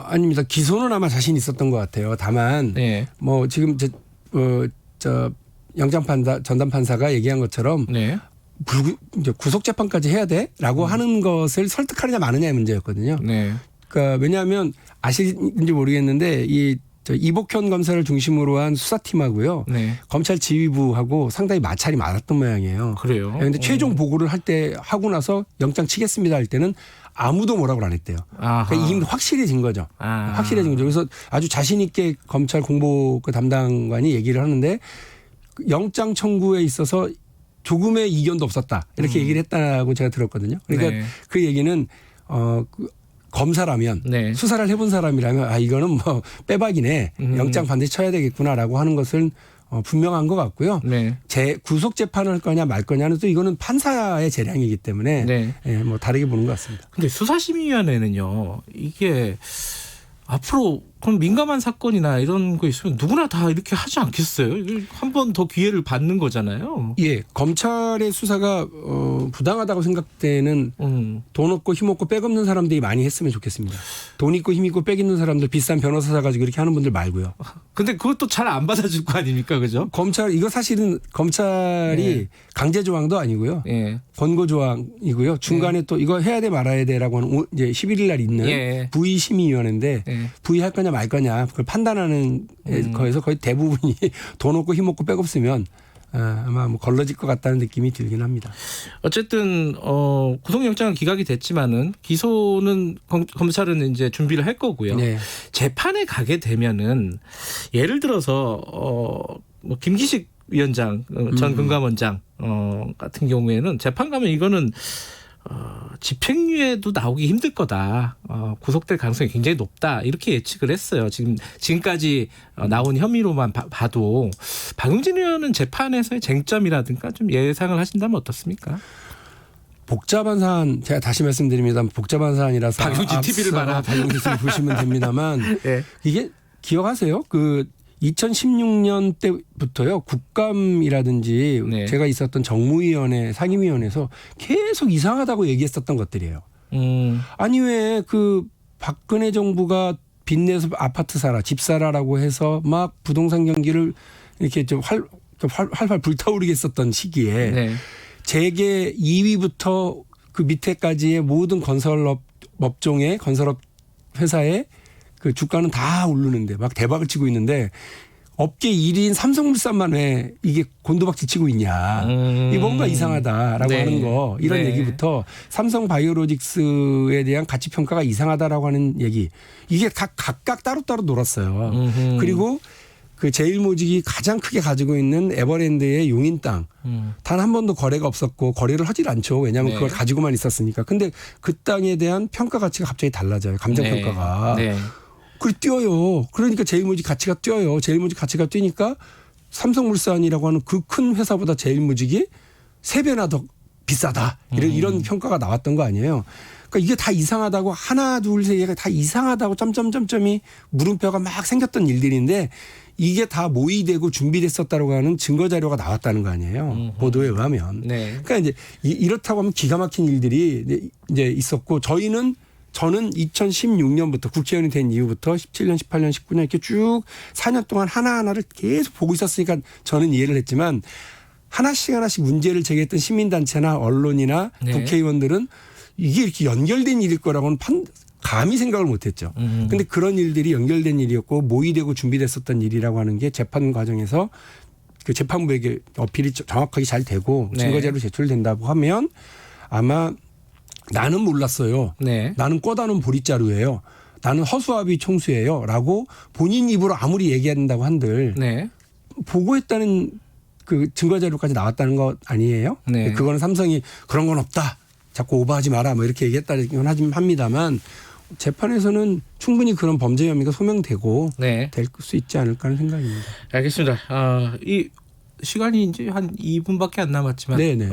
Speaker 9: 아닙니다. 기소는 아마 자신 있었던 것 같아요. 다만
Speaker 2: 네.
Speaker 9: 뭐 지금 전담 판사가 얘기한 것처럼
Speaker 2: 네.
Speaker 9: 이제 구속 재판까지 해야 돼라고 하는 것을 설득하느냐 마느냐의 문제였거든요.
Speaker 2: 네.
Speaker 9: 그러니까 왜냐하면 아시는지 모르겠는데 이복현 검사를 중심으로 한 수사팀하고요.
Speaker 2: 네. 검찰
Speaker 9: 지휘부하고 상당히 마찰이 많았던 모양이에요.
Speaker 2: 그래요.
Speaker 9: 그런데 최종 보고를 할 때 하고 나서 영장 치겠습니다 할 때는 아무도 뭐라고 안 했대요. 그러니까 이미 확실해진 거죠. 확실해진 거죠. 그래서 아주 자신 있게 검찰 공보 담당관이 얘기를 하는데 영장 청구에 있어서 조금의 이견도 없었다. 이렇게 얘기를 했다고 제가 들었거든요. 그러니까
Speaker 2: 네.
Speaker 9: 그 얘기는 검사라면
Speaker 2: 네.
Speaker 9: 수사를 해본 사람이라면 이거는 뭐 빼박이네. 영장 반드시 쳐야 되겠구나라고 하는 것은 분명한 것 같고요.
Speaker 2: 네.
Speaker 9: 구속 재판을 할 거냐 말 거냐는 또 이거는 판사의 재량이기 때문에
Speaker 2: 네.
Speaker 9: 뭐 다르게 보는 것 같습니다.
Speaker 2: 근데 수사심의위원회는요. 이게 앞으로 그럼 민감한 사건이나 이런 거 있으면 누구나 다 이렇게 하지 않겠어요? 한 번 더 기회를 받는 거잖아요.
Speaker 9: 예, 검찰의 수사가 부당하다고 생각되는 돈 없고 힘 없고 빽 없는 사람들이 많이 했으면 좋겠습니다. 돈 있고 힘 있고 빽 있는 사람들 비싼 변호사 사가지고 이렇게 하는 분들 말고요.
Speaker 2: 근데 그것도 잘 안 받아줄 거 아닙니까, 그죠?
Speaker 9: 이거 사실은 검찰이
Speaker 2: 네.
Speaker 9: 강제 조항도 아니고요.
Speaker 2: 예.
Speaker 9: 권고 조항이고요. 중간에 또 이거 해야 돼 말아야 돼라고 하는 이제 11일 날 있는
Speaker 2: 예.
Speaker 9: 부의심의위원회인데
Speaker 2: 예.
Speaker 9: 부의할 거냐 말 거냐 그걸 판단하는 거에서 거의 대부분이 돈 없고 힘 없고 빽 없으면 아마 뭐 걸러질 것 같다는 느낌이 들긴 합니다.
Speaker 2: 어쨌든 구속영장은 기각이 됐지만은 기소는 검찰은 이제 준비를 할 거고요.
Speaker 9: 네.
Speaker 2: 재판에 가게 되면은 예를 들어서 뭐 김기식 위원장 전 금감원장 같은 경우에는 재판 가면 이거는 집행유예도 나오기 힘들 거다. 구속될 가능성이 굉장히 높다. 이렇게 예측을 했어요. 지금까지 나온 혐의로만 봐도 박용진 의원은 재판에서의 쟁점이라든가 좀 예상을 하신다면 어떻습니까?
Speaker 9: 복잡한 사안 제가 다시 말씀드립니다. 복잡한 사안이라서
Speaker 2: 박용진 TV를 봐라.
Speaker 9: 박용진 TV를 보시면 됩니다만
Speaker 2: 네.
Speaker 9: 이게 기억하세요? 그 2016년 때부터요 국감이라든지
Speaker 2: 네.
Speaker 9: 제가 있었던 정무위원회 상임위원회에서 계속 이상하다고 얘기했었던 것들이에요. 아니 왜 그 박근혜 정부가 빚내서 아파트 사라 집 사라라고 해서 막 부동산 경기를 이렇게 좀 활활 불타오르게 했었던 시기에
Speaker 2: 네.
Speaker 9: 재계 2위부터 그 밑에까지의 모든 건설업 업종의 건설업 회사의 그 주가는 다 오르는데 막 대박을 치고 있는데 업계 1위인 삼성물산만 왜 이게 곤두박질 치고 있냐. 이게 뭔가 이상하다라고
Speaker 2: 네.
Speaker 9: 하는 거 이런
Speaker 2: 네.
Speaker 9: 얘기부터 삼성바이오로직스에 대한 가치평가가 이상하다라고 하는 얘기. 이게 각각 따로따로 놀았어요. 그리고 그 제일모직이 가장 크게 가지고 있는 에버랜드의 용인 땅. 단 한 번도 거래가 없었고 거래를 하질 않죠. 왜냐하면
Speaker 2: 네.
Speaker 9: 그걸 가지고만 있었으니까. 근데 그 땅에 대한 평가 가치가 갑자기 달라져요. 감정평가가.
Speaker 2: 네.
Speaker 9: 그래 뛰어요. 그러니까 제일모직 가치가 뛰어요. 제일모직 가치가 뛰니까 삼성물산이라고 하는 그 큰 회사보다 제일모직이 3배나 더 비싸다. 이런 평가가 나왔던 거 아니에요. 그러니까 이게 다 이상하다고 하나 둘 세 개가 다 이상하다고 점점점점이 물음표가 막 생겼던 일들인데 이게 다 모의되고 준비됐었다고 하는 증거 자료가 나왔다는 거 아니에요. 보도에 의하면.
Speaker 2: 네.
Speaker 9: 그러니까 이제 이렇다고 하면 기가 막힌 일들이 이제 있었고 저는 2016년부터 국회의원이 된 이후부터 17년, 18년, 19년 이렇게 쭉 4년 동안 하나하나를 계속 보고 있었으니까 저는 이해를 했지만 하나씩 문제를 제기했던 시민단체나 언론이나
Speaker 2: 네.
Speaker 9: 국회의원들은 이게 이렇게 연결된 일일 거라고는 감히 생각을 못했죠. 그런데 그런 일들이 연결된 일이었고 모의되고 준비됐었던 일이라고 하는 게 재판 과정에서 그 재판부에게 어필이 정확하게 잘 되고
Speaker 2: 네.
Speaker 9: 증거자료 제출된다고 하면 아마 나는 몰랐어요.
Speaker 2: 네.
Speaker 9: 나는 꿔다놓은 보릿자루예요. 나는 허수아비 총수예요. 라고 본인 입으로 아무리 얘기한다고 한들
Speaker 2: 네.
Speaker 9: 보고했다는 그 증거자료까지 나왔다는 것 아니에요?
Speaker 2: 네.
Speaker 9: 그거는 삼성이 그런 건 없다. 자꾸 오버하지 마라. 뭐 이렇게 얘기했다는 건 합니다만 재판에서는 충분히 그런 범죄 혐의가 소명되고
Speaker 2: 네.
Speaker 9: 될 수 있지 않을까 하는 생각입니다.
Speaker 2: 알겠습니다. 이 시간이 이제 한 2분밖에 안 남았지만
Speaker 9: 네네.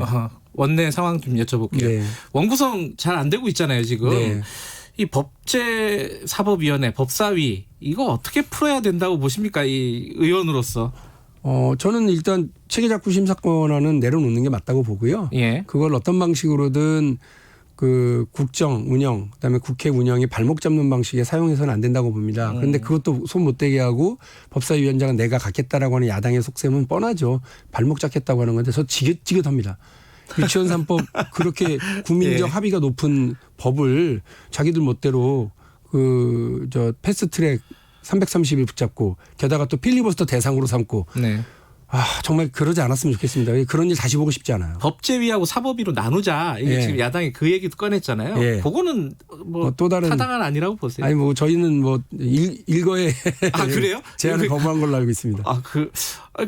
Speaker 2: 원내 상황 좀 여쭤볼게요.
Speaker 9: 네.
Speaker 2: 원구성 잘 안 되고 있잖아요 지금.
Speaker 9: 네.
Speaker 2: 이 법제사법위원회 법사위 이거 어떻게 풀어야 된다고 보십니까 이 의원으로서?
Speaker 9: 저는 일단 체계작구 심사권은 내려놓는 게 맞다고 보고요.
Speaker 2: 예.
Speaker 9: 그걸 어떤 방식으로든 그 국정 운영 그다음에 국회 운영이 발목 잡는 방식에 사용해서는 안 된다고 봅니다. 그런데 그것도 손 못 대게 하고 법사위원장은 내가 갖겠다라고 하는 야당의 속셈은 뻔하죠. 발목 잡겠다고 하는 건데 저 지긋지긋합니다. 유치원 3법 그렇게 국민적
Speaker 2: 예.
Speaker 9: 합의가 높은 법을 자기들 멋대로 그 패스트트랙 330일 붙잡고 게다가 또 필리버스터 대상으로 삼고
Speaker 2: 네.
Speaker 9: 정말 그러지 않았으면 좋겠습니다. 그런 일 다시 보고 싶지 않아요.
Speaker 2: 법제위하고 사법위로 나누자. 이게
Speaker 9: 예.
Speaker 2: 지금 야당이 그 얘기도 꺼냈잖아요.
Speaker 9: 예.
Speaker 2: 그거는 뭐
Speaker 9: 또 다른
Speaker 2: 타당한 아니라고 보세요.
Speaker 9: 아니 뭐 저희는 뭐 일거에
Speaker 2: 그래요?
Speaker 9: 제안을 거부한 걸로 알고 있습니다.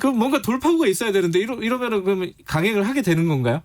Speaker 2: 그럼 뭔가 돌파구가 있어야 되는데 이러면은 그러면 강행을 하게 되는 건가요?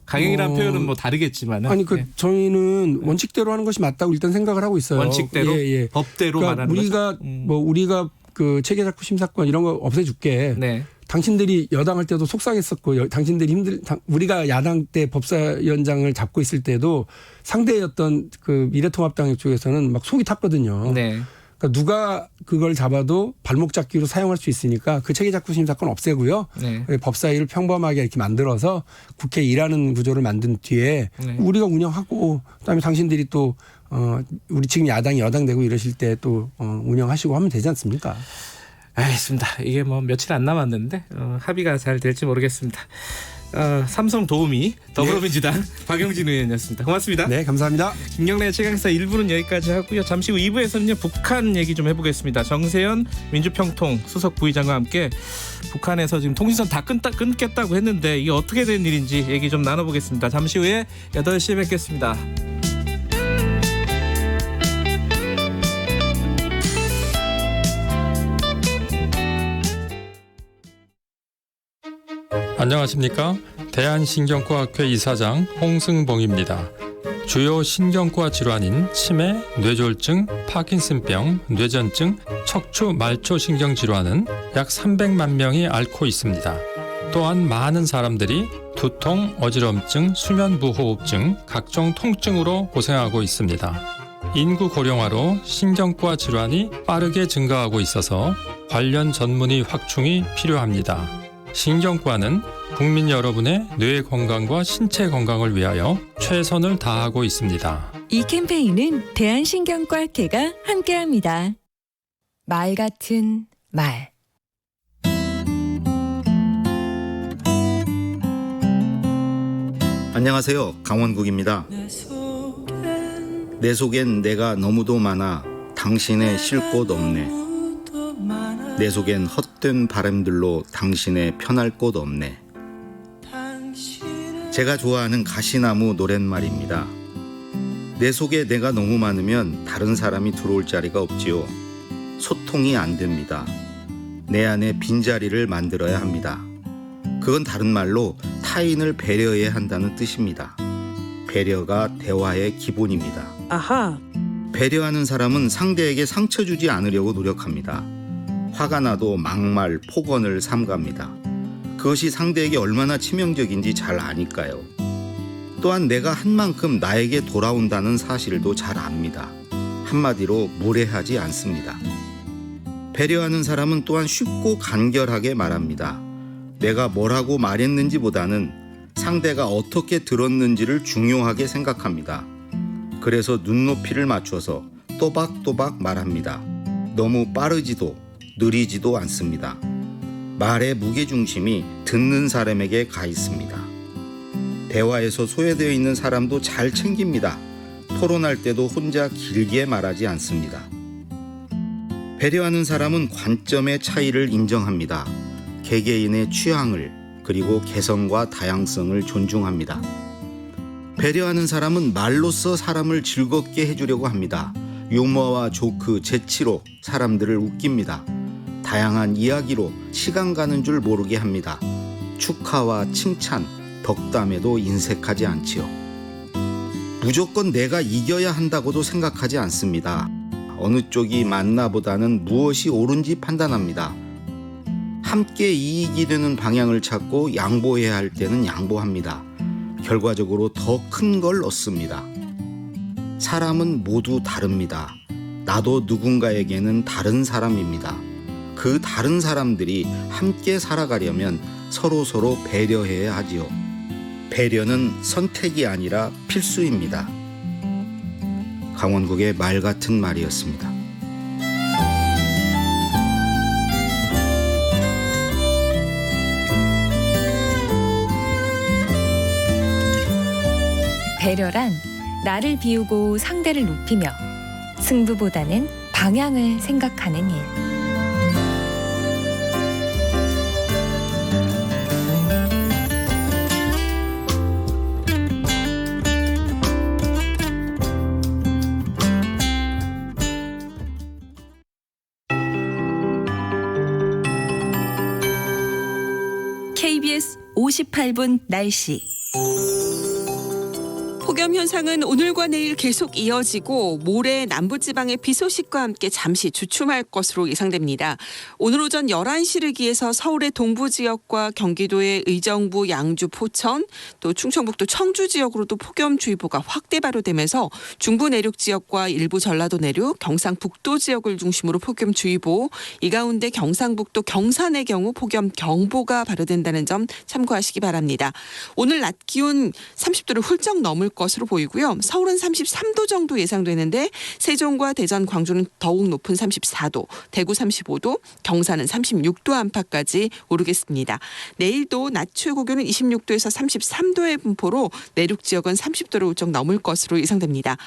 Speaker 2: 강행이라는 표현은 뭐 다르겠지만
Speaker 9: 아니 저희는 원칙대로 하는 것이 맞다고 일단 생각을 하고 있어요.
Speaker 2: 원칙대로
Speaker 9: 예.
Speaker 2: 법대로
Speaker 9: 그러니까
Speaker 2: 말하는
Speaker 9: 우리가
Speaker 2: 거죠?
Speaker 9: 우리가 그 체계작구 심사권 이런 거 없애줄게.
Speaker 2: 네.
Speaker 9: 당신들이 여당할 때도 속상했었고 당신들이 우리가 야당 때 법사위원장을 잡고 있을 때도 상대였던 그 미래통합당 쪽에서는 막 속이 탔거든요.
Speaker 2: 네.
Speaker 9: 그러니까 누가 그걸 잡아도 발목 잡기로 사용할 수 있으니까 그 체계작구 심사권 없애고요.
Speaker 2: 네.
Speaker 9: 법사위를 평범하게 이렇게 만들어서 국회 일하는 구조를 만든 뒤에
Speaker 2: 네.
Speaker 9: 우리가 운영하고 그다음에 당신들이 또 우리 지금 야당이 여당 되고 이러실 때 또 운영하시고 하면 되지 않습니까?
Speaker 2: 알겠습니다. 이게 뭐 며칠 안 남았는데 합의가 잘 될지 모르겠습니다. 삼성 도우미 더불어민주당 박용진 의원이었습니다. 고맙습니다.
Speaker 9: 네, 감사합니다.
Speaker 2: 김경래 최강시사 1부는 여기까지 하고요. 잠시 후 2부에서는요. 북한 얘기 좀 해보겠습니다. 정세현 민주평통 수석 부의장과 함께 북한에서 지금 통신선 다 끊겠다고 했는데 이게 어떻게 된 일인지 얘기 좀 나눠보겠습니다. 잠시 후에 8시에 뵙겠습니다.
Speaker 10: 안녕하십니까? 대한신경과학회 이사장 홍승봉입니다. 주요 신경과 질환인 치매, 뇌졸중, 파킨슨병, 뇌전증, 척추 말초신경 질환은 약 300만 명이 앓고 있습니다. 또한 많은 사람들이 두통, 어지럼증, 수면무호흡증, 각종 통증으로 고생하고 있습니다. 인구 고령화로 신경과 질환이 빠르게 증가하고 있어서 관련 전문의 확충이 필요합니다. 신경과는 국민 여러분의 뇌 건강과 신체 건강을 위하여 최선을 다하고 있습니다.
Speaker 11: 이 캠페인은 대한신경과학회가 함께합니다. 말 같은 말.
Speaker 12: 안녕하세요. 강원국입니다. 내 속엔 내가 너무도 많아 당신의 쉴 곳 없네. 내 속엔 헛된 바람들로 당신의 편할 곳 없네. 제가 좋아하는 가시나무 노랫말입니다. 내 속에 내가 너무 많으면 다른 사람이 들어올 자리가 없지요. 소통이 안 됩니다. 내 안에 빈자리를 만들어야 합니다. 그건 다른 말로 타인을 배려해야 한다는 뜻입니다. 배려가 대화의 기본입니다.
Speaker 13: 아하.
Speaker 12: 배려하는 사람은 상대에게 상처 주지 않으려고 노력합니다. 화가 나도 막말, 폭언을 삼갑니다. 그것이 상대에게 얼마나 치명적인지 잘 아니까요. 또한 내가 한 만큼 나에게 돌아온다는 사실도 잘 압니다. 한마디로 무례하지 않습니다. 배려하는 사람은 또한 쉽고 간결하게 말합니다. 내가 뭐라고 말했는지보다는 상대가 어떻게 들었는지를 중요하게 생각합니다. 그래서 눈높이를 맞춰서 또박또박 말합니다. 너무 빠르지도 느리지도 않습니다. 말의 무게중심이 듣는 사람에게 가 있습니다. 대화에서 소외되어 있는 사람도 잘 챙깁니다. 토론할 때도 혼자 길게 말하지 않습니다. 배려하는 사람은 관점의 차이를 인정합니다. 개개인의 취향을 그리고 개성과 다양성을 존중합니다. 배려하는 사람은 말로써 사람을 즐겁게 해주려고 합니다. 유머와 조크, 재치로 사람들을 웃깁니다. 다양한 이야기로 시간 가는 줄 모르게 합니다. 축하와 칭찬, 덕담에도 인색하지 않지요. 무조건 내가 이겨야 한다고도 생각하지 않습니다. 어느 쪽이 맞나보다는 무엇이 옳은지 판단합니다. 함께 이익이 되는 방향을 찾고 양보해야 할 때는 양보합니다. 결과적으로 더 큰 걸 얻습니다. 사람은 모두 다릅니다. 나도 누군가에게는 다른 사람입니다. 그 다른 사람들이 함께 살아가려면 서로 배려해야 하지요. 배려는 선택이 아니라 필수입니다. 강원국의 말 같은 말이었습니다.
Speaker 11: 배려란 나를 비우고 상대를 높이며 승부보다는 방향을 생각하는 일.
Speaker 14: KBS 58분 날씨.
Speaker 6: 폭염 현상은 오늘과 내일 계속 이어지고 모레 남부지방의 비 소식과 함께 잠시 주춤할 것으로 예상됩니다. 오늘 오전 11시를 기해서 서울의 동부 지역과 경기도의 의정부, 양주, 포천, 또 충청북도 청주 지역으로도 폭염주의보가 확대 발효되면서 중부 내륙 지역과 일부 전라도 내륙, 경상북도 지역을 중심으로 폭염주의보, 이 가운데 경상북도 경산의 경우 폭염 경보가 발효된다는 점 참고하시기 바랍니다. 오늘 낮 기온 30도를 훌쩍 넘을 것으로 보이고요. 서울은 33도 정도 예상되는데 세종과 대전, 광주는 더욱 높은 34도, 대구 35도, 경산은 36도 안팎까지 오르겠습니다. 내일도 낮 최고 기온은 26도에서 33도의 분포로 내륙 지역은 30도를 훌쩍 넘을 것으로 예상됩니다.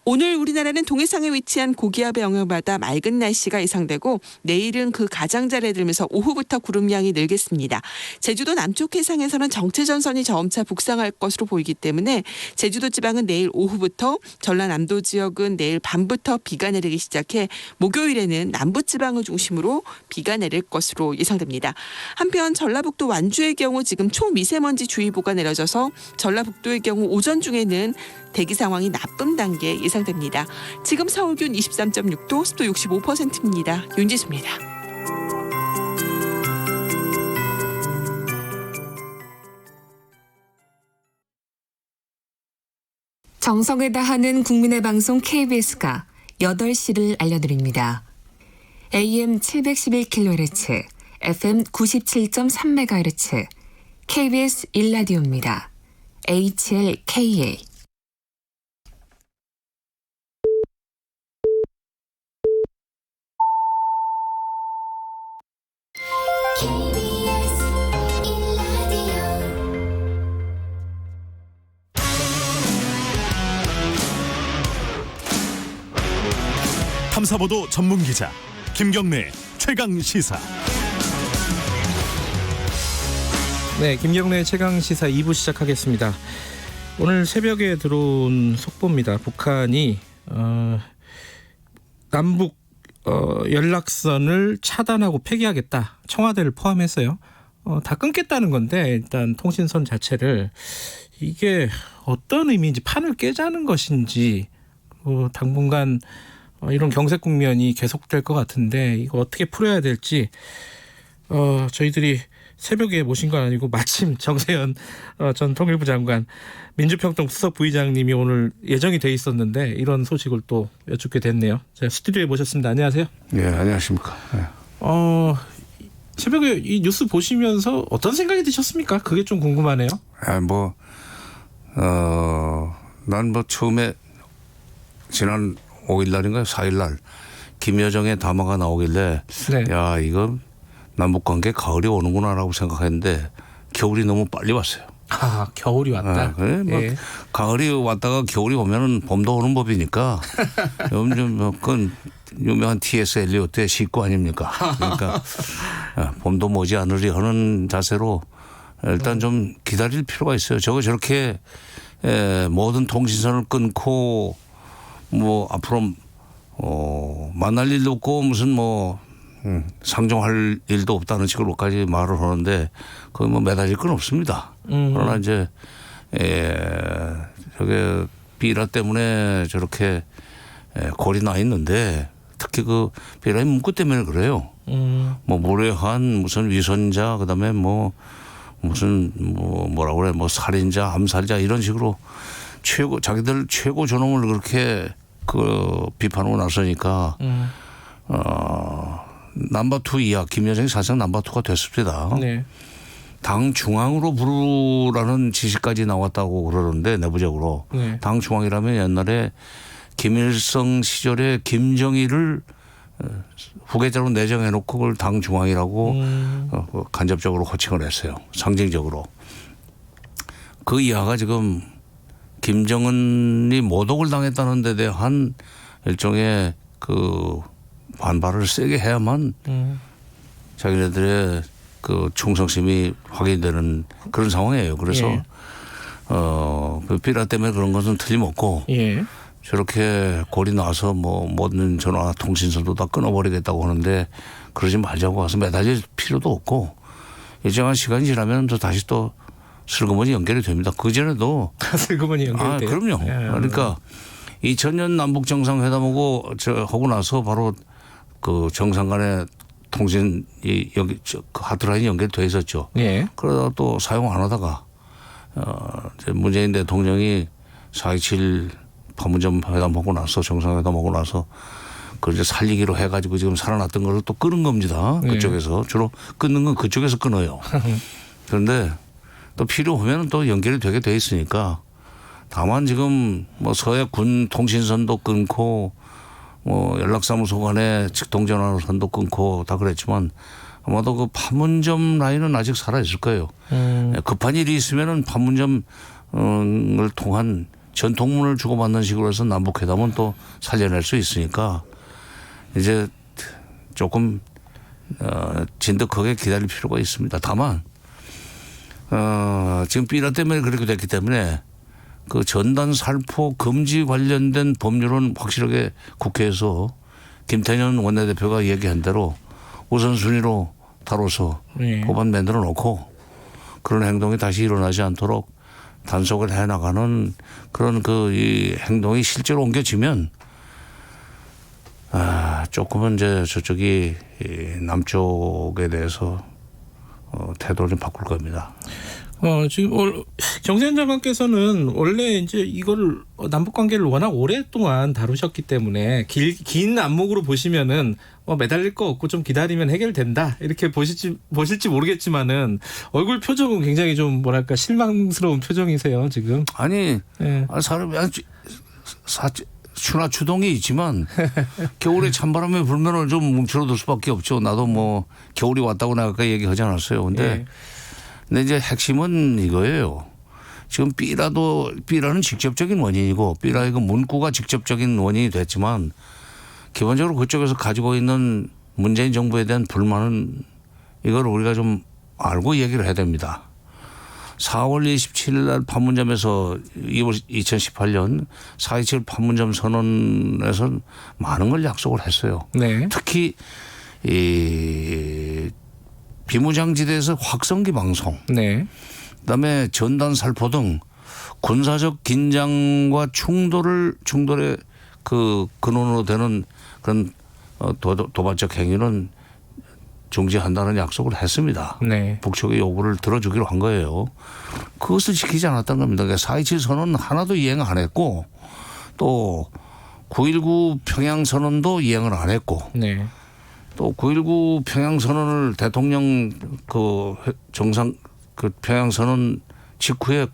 Speaker 6: 오늘 우리나라는 동해상에 위치한 고기압의 영향을 받아 맑은 날씨가 예상되고 내일은 그 가장자리에 들면서 오후부터 구름량이 늘겠습니다. 제주도 남쪽 해상에서는 정체전선이 점차 북상할 것으로 보이기 때문에 제주도 지방은 내일 오후부터, 전라남도 지역은 내일 밤부터 비가 내리기 시작해 목요일에는 남부지방을 중심으로 비가 내릴 것으로 예상됩니다. 한편 전라북도 완주의 경우 지금 초미세먼지 주의보가 내려져서 전라북도의 경우 오전 중에는 대기 상황이 나쁨 단계 예상됩니다. 지금 서울 기온 23.6도, 습도 65%입니다. 윤지수입니다.
Speaker 13: 정성을 다하는 국민의 방송 KBS가 8시를 알려드립니다. AM 711kHz, FM 97.3MHz, KBS 1라디오입니다. HLKA.
Speaker 1: 탐사보도 전문 기자 김경래 최강 시사.
Speaker 2: 네, 김경래 최강 시사 2부 시작하겠습니다. 오늘 새벽에 들어온 속보입니다. 북한이 남북 연락선을 차단하고 폐기하겠다. 청와대를 포함해서요. 다 끊겠다는 건데 일단 통신선 자체를 이게 어떤 의미인지 판을 깨자는 것인지 당분간 이런 경색 국면이 계속될 것 같은데 이거 어떻게 풀어야 될지 저희들이 새벽에 모신 건 아니고 마침 정세현 전 통일부 장관 민주평통 수석 부의장님이 오늘 예정이 돼 있었는데 이런 소식을 또 여쭙게 됐네요. 제가 스튜디오에 모셨습니다. 안녕하세요.
Speaker 15: 네, 안녕하십니까. 네.
Speaker 2: 새벽에 이 뉴스 보시면서 어떤 생각이 드셨습니까? 그게 좀 궁금하네요.
Speaker 15: 난 처음에 지난 5일 날인가요? 4일 날 김여정의 담화가 나오길래
Speaker 2: 네.
Speaker 15: 야, 이거 남북관계 가을이 오는구나라고 생각했는데 겨울이 너무 빨리 왔어요.
Speaker 2: 아, 겨울이 왔다.
Speaker 15: 그래,
Speaker 2: 예.
Speaker 15: 가을이 왔다가 겨울이 오면은 봄도 오는 법이니까 그건 유명한 T.S. 엘리오트의 시구 아닙니까? 그러니까 봄도 머지 않으리 하는 자세로 일단 좀 기다릴 필요가 있어요. 저렇게 모든 통신선을 끊고 앞으로 만날 일도 없고 무슨 상종할 일도 없다는 식으로까지 말을 하는데 그거 매달릴 건 없습니다. 그러나 이제 저게 비라 때문에 저렇게 골이 나 있는데 특히 그 비라의 문구 때문에 그래요. 무례한 무슨 위선자 그다음에 무슨 뭐라고 그래 살인자 암살자 이런 식으로 자기들 최고 존엄을 그렇게 비판하고 나서니까 넘버2 이하 김여정이 사실상 넘버2가 됐습니다.
Speaker 2: 네.
Speaker 15: 당 중앙으로 부르라는 지시까지 나왔다고 그러는데 내부적으로
Speaker 2: 네.
Speaker 15: 당 중앙이라면 옛날에 김일성 시절에 김정일을 후계자로 내정해놓고 그걸 당 중앙이라고 간접적으로 호칭을 했어요. 상징적으로. 그 이하가 지금 김정은이 모독을 당했다는 데 대한 일종의 반발을 세게 해야만 자기네들의 충성심이 확인되는 그런 상황이에요. 그래서
Speaker 2: 예.
Speaker 15: 비라 때문에 그런 것은 틀림없고
Speaker 2: 예.
Speaker 15: 저렇게 골이 나서 모든 전화 통신선도 다 끊어버리겠다고 하는데 그러지 말자고 와서 매달릴 필요도 없고 일정한 시간이 지나면 또 다시 또 슬그머니 연결이 됩니다. 그전에도
Speaker 2: 슬그머니 연결돼요?
Speaker 15: 그럼요.
Speaker 2: 예.
Speaker 15: 그러니까 2000년 남북 정상회담하고 하고 나서 바로 그 정상 간의 통신이 하드라인이 연결돼 있었죠.
Speaker 2: 예.
Speaker 15: 그러다가 또 사용 안 하다가 문재인 대통령이 4.27 판문점 회담하고 나서 정상회담하고 나서 그걸 이제 살리기로 해가지고 지금 살아났던 걸 또 끊은 겁니다. 그쪽에서. 주로 끊는 건 그쪽에서 끊어요. 그런데 또 필요하면 또 연결이 되게 돼 있으니까 다만 지금 뭐 서해 군 통신선도 끊고 뭐 연락사무소 간에 직통전화선도 끊고 다 그랬지만 아마도 그 판문점 라인은 아직 살아 있을 거예요. 급한 일이 있으면은 판문점을 통한 전통문을 주고받는 식으로 해서 남북회담은 또 살려낼 수 있으니까 이제 조금 진득하게 기다릴 필요가 있습니다. 다만 지금 삐라 때문에 그렇게 됐기 때문에 그 전단 살포 금지 관련된 법률은 확실하게 국회에서 김태년 원내대표가 얘기한 대로 우선순위로 다뤄서 법안 만들어 놓고 그런 행동이 다시 일어나지 않도록 단속을 해나가는 그런 이 행동이 실제로 옮겨지면 조금은 이제 저쪽이 남쪽에 대해서 태도를 좀 바꿀 겁니다.
Speaker 2: 지금 정세현 장관께서는 원래 이제 이걸 남북 관계를 워낙 오랫동안 다루셨기 때문에 긴 안목으로 보시면은 매달릴 거 없고 좀 기다리면 해결된다 이렇게 보실지 모르겠지만은 얼굴 표정은 굉장히 좀 뭐랄까 실망스러운 표정이세요 지금.
Speaker 15: 아니 사람이 추나 추동이 있지만 겨울에 찬바람이 불면은 좀 뭉쳐들 수밖에 없죠. 나도 뭐 겨울이 왔다고 내가 아까 얘기하지 않았어요. 근데 이제 핵심은 이거예요. 지금 삐라는 직접적인 원인이고 삐라의 그 문구가 직접적인 원인이 됐지만 기본적으로 그쪽에서 가지고 있는 문재인 정부에 대한 불만은 이걸 우리가 좀 알고 얘기를 해야 됩니다. 4월 27일 날 판문점에서 2018년 4.27 판문점 선언에서 많은 걸 약속을 했어요. 특히 이 비무장지대에서 확성기 방송, 그다음에 전단 살포 등 군사적 긴장과 충돌의 그 근원으로 되는 그런 도발적 행위는 중지한다는 약속을 했습니다. 북측의 요구를 들어주기로 한 거예요. 그것을 지키지 않았던 겁니다. 4.27 선언 하나도 이행 안 했고 또 9.19 평양 선언도 이행을 안 했고 또 9.19 평양 선언을 대통령 평양 선언 직후에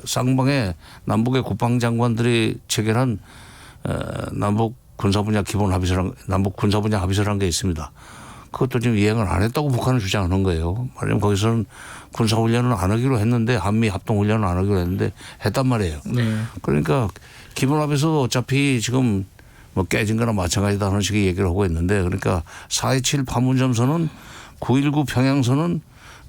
Speaker 15: 쌍방에 남북의 국방장관들이 체결한 남북 군사분야 기본 합의서란 남북 군사분야 합의서라는 게 있습니다. 그것도 지금 이행을 안 했다고 북한은 주장하는 거예요. 말하자면 거기서는 군사훈련을 안 하기로 했는데 한미 합동훈련을 안 하기로 했는데 했단 말이에요. 그러니까 기본 합의서 어차피 지금 뭐 깨진 거나 마찬가지다 하는 식의 얘기를 하고 있는데 그러니까 4.27 판문점 선언 9.19 평양 선언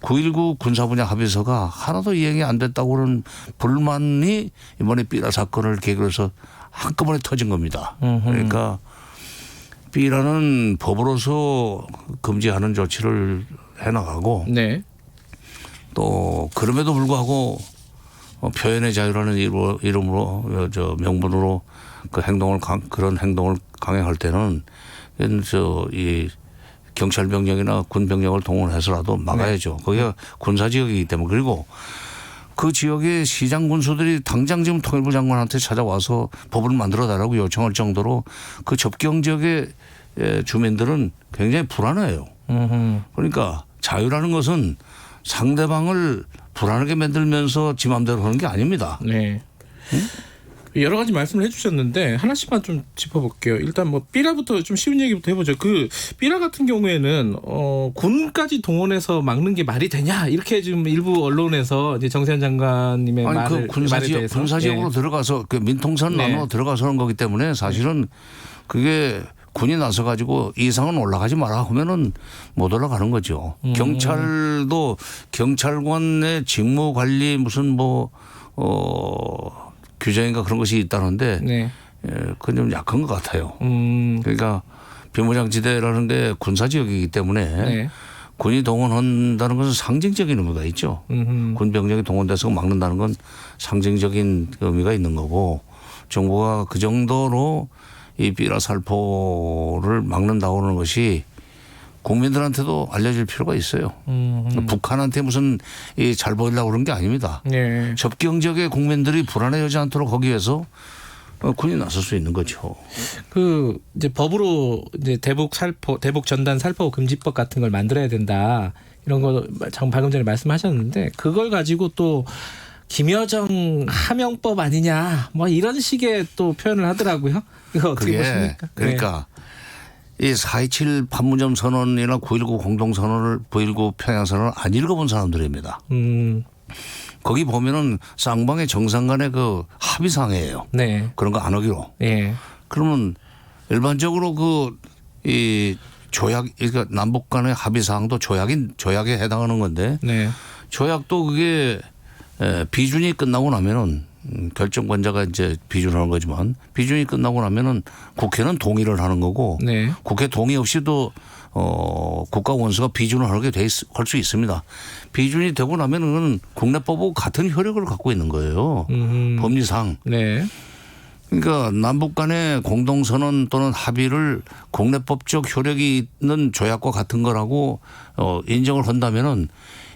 Speaker 15: 9.19 군사분야 합의서가 하나도 이행이 안 됐다고 하는 불만이 이번에 삐라 사건을 계기로 해서 한꺼번에 터진 겁니다. 그러니까 삐라는 법으로서 금지하는 조치를 해나가고 또 그럼에도 불구하고 표현의 자유라는 이름으로 명분으로 그런 행동을 강행할 때는 이 경찰 병력이나 군 병력을 동원해서라도 막아야죠. 거기가 군사 지역이기 때문에 그리고 그 지역의 시장 군수들이 당장 지금 통일부 장관한테 찾아와서 법을 만들어 달라고 요청할 정도로 그 접경 지역의 주민들은 굉장히 불안해요. 그러니까 자유라는 것은 상대방을 불안하게 만들면서 지 맘대로 하는 게 아닙니다.
Speaker 2: 여러 가지 말씀을 해주셨는데 하나씩만 좀 짚어볼게요. 일단 뭐 삐라부터 좀 쉬운 얘기부터 해보죠. 그 삐라 같은 경우에는 군까지 동원해서 막는 게 말이 되냐 이렇게 지금 일부 언론에서 이제 정세현 장관님의 말에 대해서
Speaker 15: 군사지역으로 들어가서 그 민통선 안으로 들어가서 하는 거기 때문에 사실은 그게 군이 나서 가지고 이상은 올라가지 마라 하면은 못 올라가는 거죠. 경찰도 경찰관의 직무 관리 무슨 규정인가 그런 것이 있다는데 그건 좀 약한 것 같아요. 그러니까 비무장지대라는 게 군사지역이기 때문에 군이 동원한다는 것은 상징적인 의미가 있죠. 군 병력이 동원돼서 막는다는 건 상징적인 의미가 있는 거고 정부가 그 정도로 이 삐라 살포를 막는다고 하는 것이 국민들한테도 알려질 필요가 있어요. 북한한테 무슨 잘 보이려고 그런 게 아닙니다. 접경 지역의 국민들이 불안해하지 않도록 거기 위해서 군이 나설 수 있는 거죠.
Speaker 2: 그 이제 법으로 이제 대북 전단 살포 금지법 같은 걸 만들어야 된다. 이런 거 방금 전에 말씀하셨는데 그걸 가지고 또 김여정 하명법 아니냐 뭐 이런 식의 또 표현을 하더라고요. 이거 어떻게 보십니까?
Speaker 15: 그러니까 이 4.27 판문점 선언이나 9.19 공동선언을 9.19 평양선언을 안 읽어본 사람들입니다. 거기 보면은 쌍방의 정상 간의 그 합의사항이에요.
Speaker 2: 네.
Speaker 15: 그런 거 안 하기로.
Speaker 2: 네.
Speaker 15: 그러면 일반적으로 이 조약, 그러니까 남북 간의 합의사항도 조약에 해당하는 건데
Speaker 2: 네.
Speaker 15: 조약도 그게 비준이 끝나고 나면은 결정권자가 이제 비준하는 거지만 비준이 끝나고 나면은 국회는 동의를 하는 거고
Speaker 2: 네.
Speaker 15: 국회 동의 없이도 국가 원수가 비준을 하게 할 수 있습니다. 비준이 되고 나면은 국내법하고 같은 효력을 갖고 있는 거예요. 법리상.
Speaker 2: 네.
Speaker 15: 그러니까 남북 간의 공동선언 또는 합의를 국내법적 효력이 있는 조약과 같은 거라고 인정을 한다면은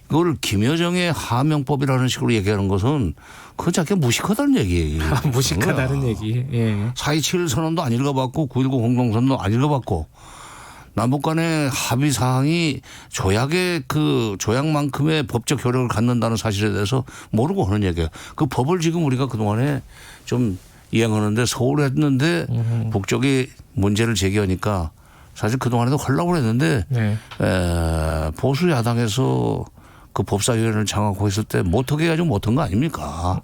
Speaker 15: 이걸 김여정의 하명법이라는 식으로 얘기하는 것은 그건 자기가 무식하다는 얘기예요.
Speaker 2: 무식하다는 얘기. 예.
Speaker 15: 4.27 선언도 안 읽어봤고 9.19 공동선언도 안 읽어봤고 남북 간의 합의 사항이 조약의 그 조약만큼의 법적 효력을 갖는다는 사실에 대해서 모르고 하는 얘기예요. 그 법을 지금 우리가 그동안에 좀 이행하는데 소홀히 했는데 북쪽이 문제를 제기하니까 사실 그동안에도 하려고 했는데
Speaker 2: 네.
Speaker 15: 보수 야당에서 그 법사위원회를 장악하고 있을 때 못하게 해가지고 못한 거 아닙니까?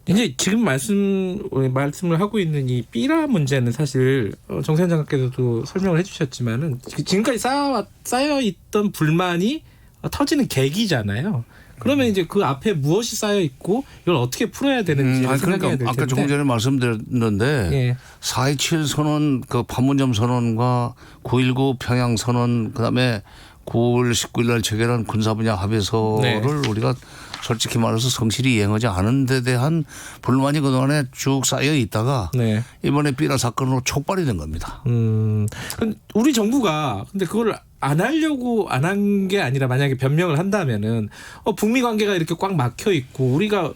Speaker 2: 이제 지금 말씀을 하고 있는 이 삐라 문제는 사실 정세현 장관께서도 설명을 해주셨지만은 지금까지 쌓여 있던 불만이 터지는 계기잖아요. 그러면 이제 그 앞에 무엇이 쌓여 있고 이걸 어떻게 풀어야 되는지 생각해야 될 텐데.
Speaker 15: 아까 조금 전에 말씀드렸는데
Speaker 2: 예.
Speaker 15: 4.27 선언, 그 판문점 선언과 9.19 평양 선언, 그다음에 9월 19일 날 체결한 군사 분야 합의서를
Speaker 2: 네.
Speaker 15: 우리가 솔직히 말해서 성실히 이행하지 않은 데 대한 불만이 그동안에 쭉 쌓여 있다가
Speaker 2: 네.
Speaker 15: 이번에 삐라 사건으로 촉발이 된 겁니다.
Speaker 2: 우리 정부가 근데 그걸 안 하려고 안 한 게 아니라 만약에 변명을 한다면은 북미 관계가 이렇게 꽉 막혀 있고 우리가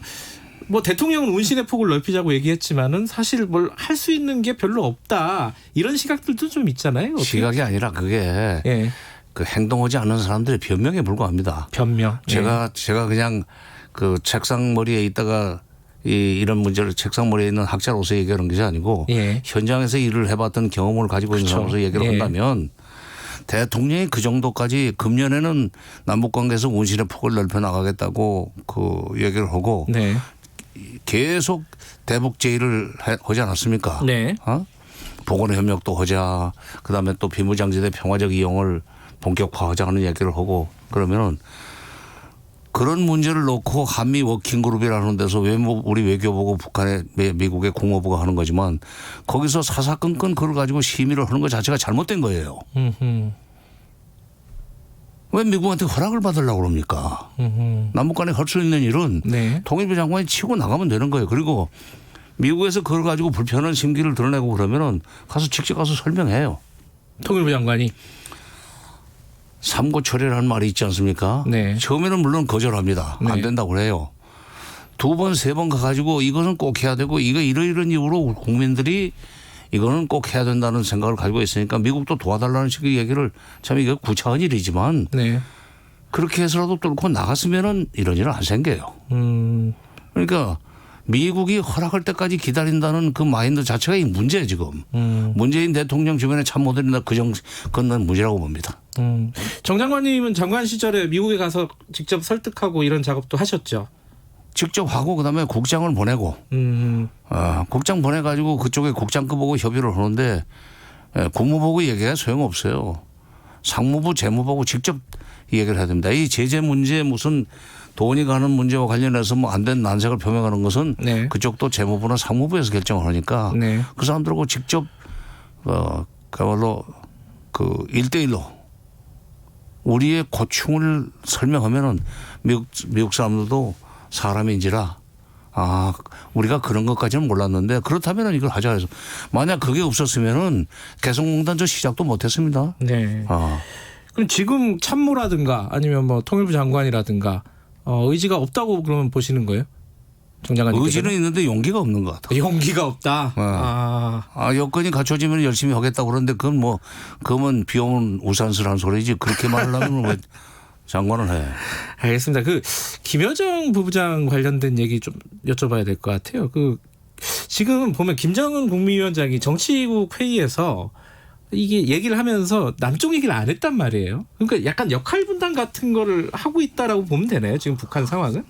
Speaker 2: 뭐 대통령은 운신의 폭을 넓히자고 얘기했지만은 사실 뭘 할 수 있는 게 별로 없다 이런 시각들도 좀 있잖아요. 어떻게?
Speaker 15: 시각이 아니라 그게
Speaker 2: 예.
Speaker 15: 그 행동하지 않는 사람들의 변명에 불과합니다.
Speaker 2: 변명.
Speaker 15: 제가 그냥 그 책상 머리에 있다가 이런 문제를 책상 머리에 있는 학자로서 얘기하는 것이 아니고
Speaker 2: 예.
Speaker 15: 현장에서 일을 해봤던 경험을 가지고 있는
Speaker 2: 그렇죠.
Speaker 15: 사람으로서 얘기를
Speaker 2: 예.
Speaker 15: 한다면 대통령이 그 정도까지 금년에는 남북관계에서 운신의 폭을 넓혀 나가겠다고 그 얘기를 하고
Speaker 2: 네.
Speaker 15: 계속 대북 제의를 하지 않았습니까?
Speaker 2: 네.
Speaker 15: 보건의 협력도 하자. 그다음에 또 비무장지대 평화적 이용을 본격화하자는 얘기를 하고 그러면은 그런 문제를 놓고 한미 워킹그룹이라는 데서 우리 외교부고 북한의 미국의 국무부가 하는 거지만 거기서 사사건건 그걸 가지고 심의를 하는 것 자체가 잘못된 거예요. 왜 미국한테 허락을 받으려고 그럽니까? 남북 간에 할 수 있는 일은
Speaker 2: 네.
Speaker 15: 통일부 장관이 치고 나가면 되는 거예요. 그리고 미국에서 그걸 가지고 불편한 심기를 드러내고 그러면은 가서 직접 가서 설명해요.
Speaker 2: 통일부 장관이.
Speaker 15: 삼고초려라는 말이 있지 않습니까?
Speaker 2: 네.
Speaker 15: 처음에는 물론 거절합니다.
Speaker 2: 네.
Speaker 15: 안 된다고 그래요. 2번, 3번 가가지고 이것은 꼭 해야 되고 이거 이런 이유로 국민들이 이거는 꼭 해야 된다는 생각을 가지고 있으니까 미국도 도와달라는 식의 얘기를 참 이거 구차한 일이지만
Speaker 2: 네.
Speaker 15: 그렇게 해서라도 뚫고 나갔으면은 이런 일은 안 생겨요. 그러니까 미국이 허락할 때까지 기다린다는 그 마인드 자체가 이 문제예요 지금. 문재인 대통령 주변에 참 못들인다 그건 난 문제라고 봅니다.
Speaker 2: 정 장관님은 장관 시절에 미국에 가서 직접 설득하고 이런 작업도 하셨죠?
Speaker 15: 직접 하고 그다음에 국장을 보내고 국장 보내가지고 그쪽에 국장급하고 협의를 하는데 국무부하고 얘기가 소용없어요. 상무부 재무부하고 직접 얘기를 해야 됩니다. 이 제재 문제 무슨 돈이 가는 문제와 관련해서 뭐 안 된 난색을 표명하는 것은
Speaker 2: 네.
Speaker 15: 그쪽도 재무부나 상무부에서 결정을 하니까
Speaker 2: 네.
Speaker 15: 그 사람들하고 직접 그야말로 그 1대1로 우리의 고충을 설명하면은 미국 사람들도 사람인지라 우리가 그런 것까지는 몰랐는데 그렇다면 이걸 하자 해서 만약 그게 없었으면은 개성공단 저 시작도 못했습니다.
Speaker 2: 네. 그럼 지금 참모라든가 아니면 뭐 통일부 장관이라든가 의지가 없다고 그러면 보시는 거예요? 정 장관님.
Speaker 15: 의지는 있는데 용기가 없는 것 같아요.
Speaker 2: 용기가 없다.
Speaker 15: 여건이 갖춰지면 열심히 하겠다고 그러는데 그건 비 오면 우산스러운 소리지 그렇게 말하려면 왜 장관은 해.
Speaker 2: 알겠습니다. 그 김여정 부부장 관련된 얘기 좀 여쭤봐야 될 것 같아요. 그 지금 보면 김정은 국무위원장이 정치국 회의에서 이게 얘기를 하면서 남쪽 얘기를 안 했단 말이에요. 그러니까 약간 역할 분담 같은 거를 하고 있다라고 보면 되나요? 지금 북한 상황은?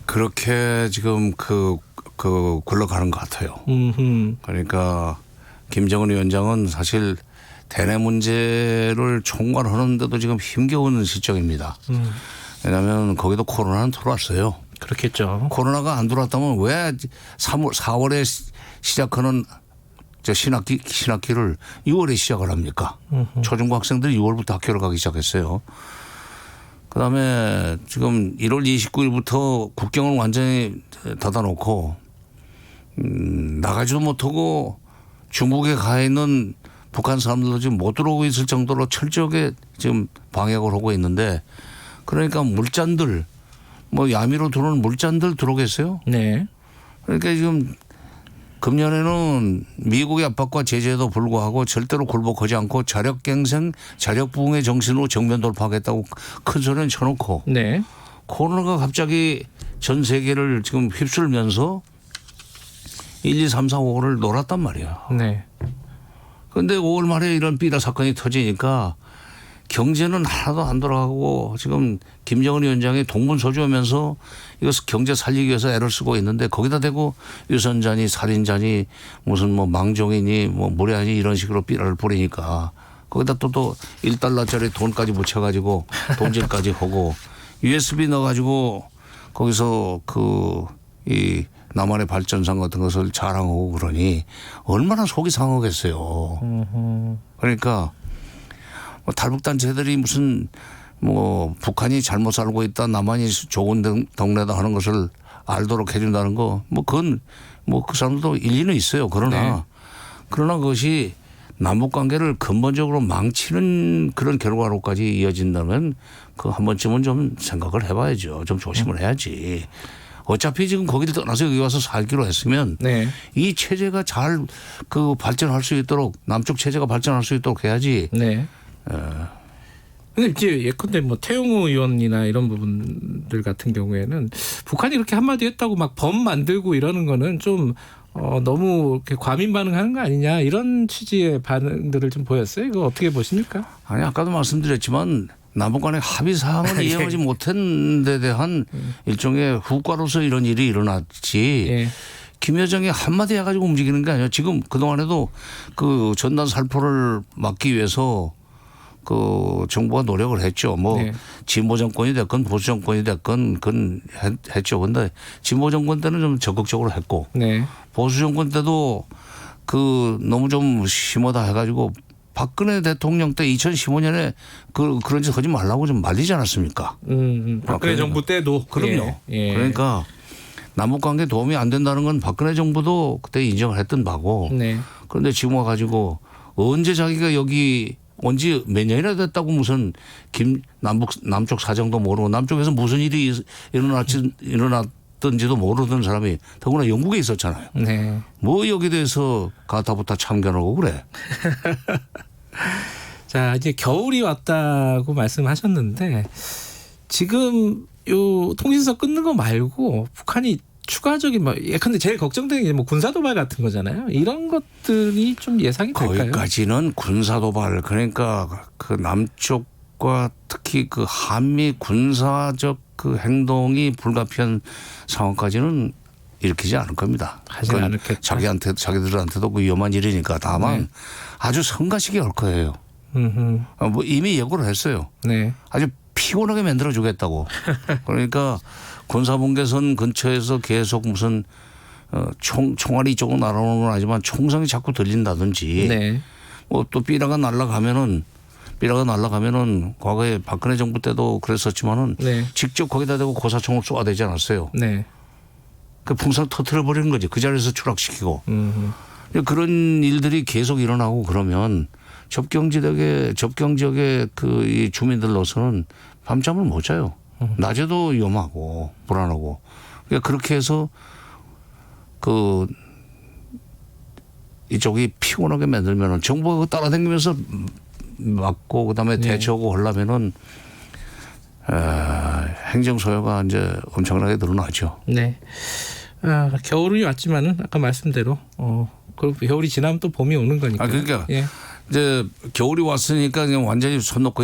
Speaker 15: 그렇게 지금 그 굴러가는 것 같아요. 그러니까 김정은 위원장은 사실 대내 문제를 총괄하는데도 지금 힘겨운 실정입니다. 왜냐하면 거기도 코로나는 들어왔어요.
Speaker 2: 그렇겠죠.
Speaker 15: 코로나가 안 들어왔다면 왜 4월에 시작하는 신학기를 6월에 시작을 합니까? 초중고 학생들이 6월부터 학교를 가기 시작했어요. 그다음에 지금 1월 29일부터 국경을 완전히 닫아놓고 나가지도 못하고 중국에 가 있는 북한 사람들도 지금 못 들어오고 있을 정도로 철저하게 지금 방역을 하고 있는데 그러니까 물잔들 뭐 야미로 들어오는 물잔들 들어오겠어요?
Speaker 2: 네.
Speaker 15: 그러니까 지금 금년에는 미국의 압박과 제재에도 불구하고 절대로 굴복하지 않고 자력갱생, 자력부흥의 정신으로 정면 돌파하겠다고 큰 소리는 쳐놓고
Speaker 2: 네.
Speaker 15: 코로나가 갑자기 전 세계를 지금 휩쓸면서 1, 2, 3, 4, 5를 놀았단 말이야.
Speaker 2: 네.
Speaker 15: 그런데 5월 말에 이런 삐라 사건이 터지니까 경제는 하나도 안 돌아가고 지금 김정은 위원장이 동분서주하면서 이것을 경제 살리기 위해서 애를 쓰고 있는데 거기다 대고 유선자니 살인자니 무슨 뭐 망종이니 뭐 무례하니 이런 식으로 삐라를 뿌리니까 거기다 또 1달러짜리 돈까지 묻혀가지고 돈질까지 하고 USB 넣어가지고 거기서 이 남한의 발전상 같은 것을 자랑하고 그러니 얼마나 속이 상하겠어요. 그러니까 뭐 탈북단체들이 무슨 뭐 북한이 잘못 살고 있다 남한이 좋은 동네다 하는 것을 알도록 해준다는 거 뭐 그건 뭐 그 사람들도 일리는 있어요. 그러나 그것이 남북 관계를 근본적으로 망치는 그런 결과로까지 이어진다면 그 한 번쯤은 좀 생각을 해봐야죠. 좀 조심을 해야지. 어차피 지금 거기를 떠나서 여기 와서 살기로 했으면 이 체제가 잘 그 발전할 수 있도록 남쪽 체제가 발전할 수 있도록 해야지.
Speaker 2: 네. 근데 이제 예컨대 뭐 태용호 의원이나 이런 부분들 같은 경우에는 북한이 그렇게 한마디 했다고 막 범 만들고 이러는 거는 좀 너무 이렇게 과민 반응하는 거 아니냐 이런 취지의 반응들을 좀 보였어요. 이거 어떻게 보십니까?
Speaker 15: 아니 아까도 말씀드렸지만 남북 간의 합의 사항을 이행하지 못한 데 대한 일종의 후과로서 이런 일이 일어났지. 김여정이 한마디 해가지고 움직이는 게 아니에요. 지금 그동안에도 그 전단 살포를 막기 위해서 그 정부가 노력을 했죠. 뭐 진보 정권이 됐건 보수 정권이 됐건 그건 했죠. 그런데 진보 정권 때는 좀 적극적으로 했고 보수 정권 때도 그 너무 좀 심하다 해가지고 박근혜 대통령 때 2015년에 그런 짓 하지 말라고 좀 말리지 않았습니까?
Speaker 2: 박근혜 정부 때도
Speaker 15: 그럼요. 그러니까 남북 관계 도움이 안 된다는 건 박근혜 정부도 그때 인정을 했던 바고. 그런데 지금 와가지고 언제 자기가 여기 온지 몇 년이나 됐다고 무슨 남쪽 사정도 모르고 남쪽에서 무슨 일이 일어났던지도 모르던 사람이 더구나 영국에 있었잖아요. 뭐 여기 대해서 가타부타 참견하고 그래.
Speaker 2: 자 이제 겨울이 왔다고 말씀하셨는데 지금 요 통신선 끊는 거 말고 북한이 추가적인 뭐 예컨대 제일 걱정되는 게 뭐 군사도발 같은 거잖아요. 이런 것들이 좀 예상이 될까요?
Speaker 15: 거기까지는 군사도발 그러니까 그 남쪽과 특히 그 한미 군사적 그 행동이 불가피한 상황까지는 일으키지 않을 겁니다.
Speaker 2: 하지 않을겠죠.
Speaker 15: 자기들한테도 그 위험한 일이니까 다만 아주 성가시게 할 거예요. 뭐 이미 예고를 했어요. 아주 피곤하게 만들어 주겠다고. 그러니까 군사분계선 근처에서 계속 무슨 총알이 이쪽으로 날아오는 건 아니지만 총성이 자꾸 들린다든지 뭐 또 삐라가 날아가면은 과거에 박근혜 정부 때도 그랬었지만은 직접 거기다 대고 고사총을 쏘아대지 않았어요. 그 풍선 터트려 버리는 거지. 그 자리에서 추락시키고. 그런 일들이 계속 일어나고 그러면 접경 지역의 그 이 주민들로서는 밤잠을 못 자요. 낮에도 위험하고 불안하고. 그러니까 그렇게 해서 그 이쪽이 피곤하게 만들면은 정부가 따라다니면서 막고 그다음에 대처하고 하려면은 행정 소요가 이제 엄청나게 늘어나죠.
Speaker 2: 네. 겨울이 왔지만은 아까 말씀대로 그리고 겨울이 지나면 또 봄이 오는 거니까.
Speaker 15: 그러니까
Speaker 2: 예.
Speaker 15: 이제 겨울이 왔으니까 그냥 완전히 손 놓고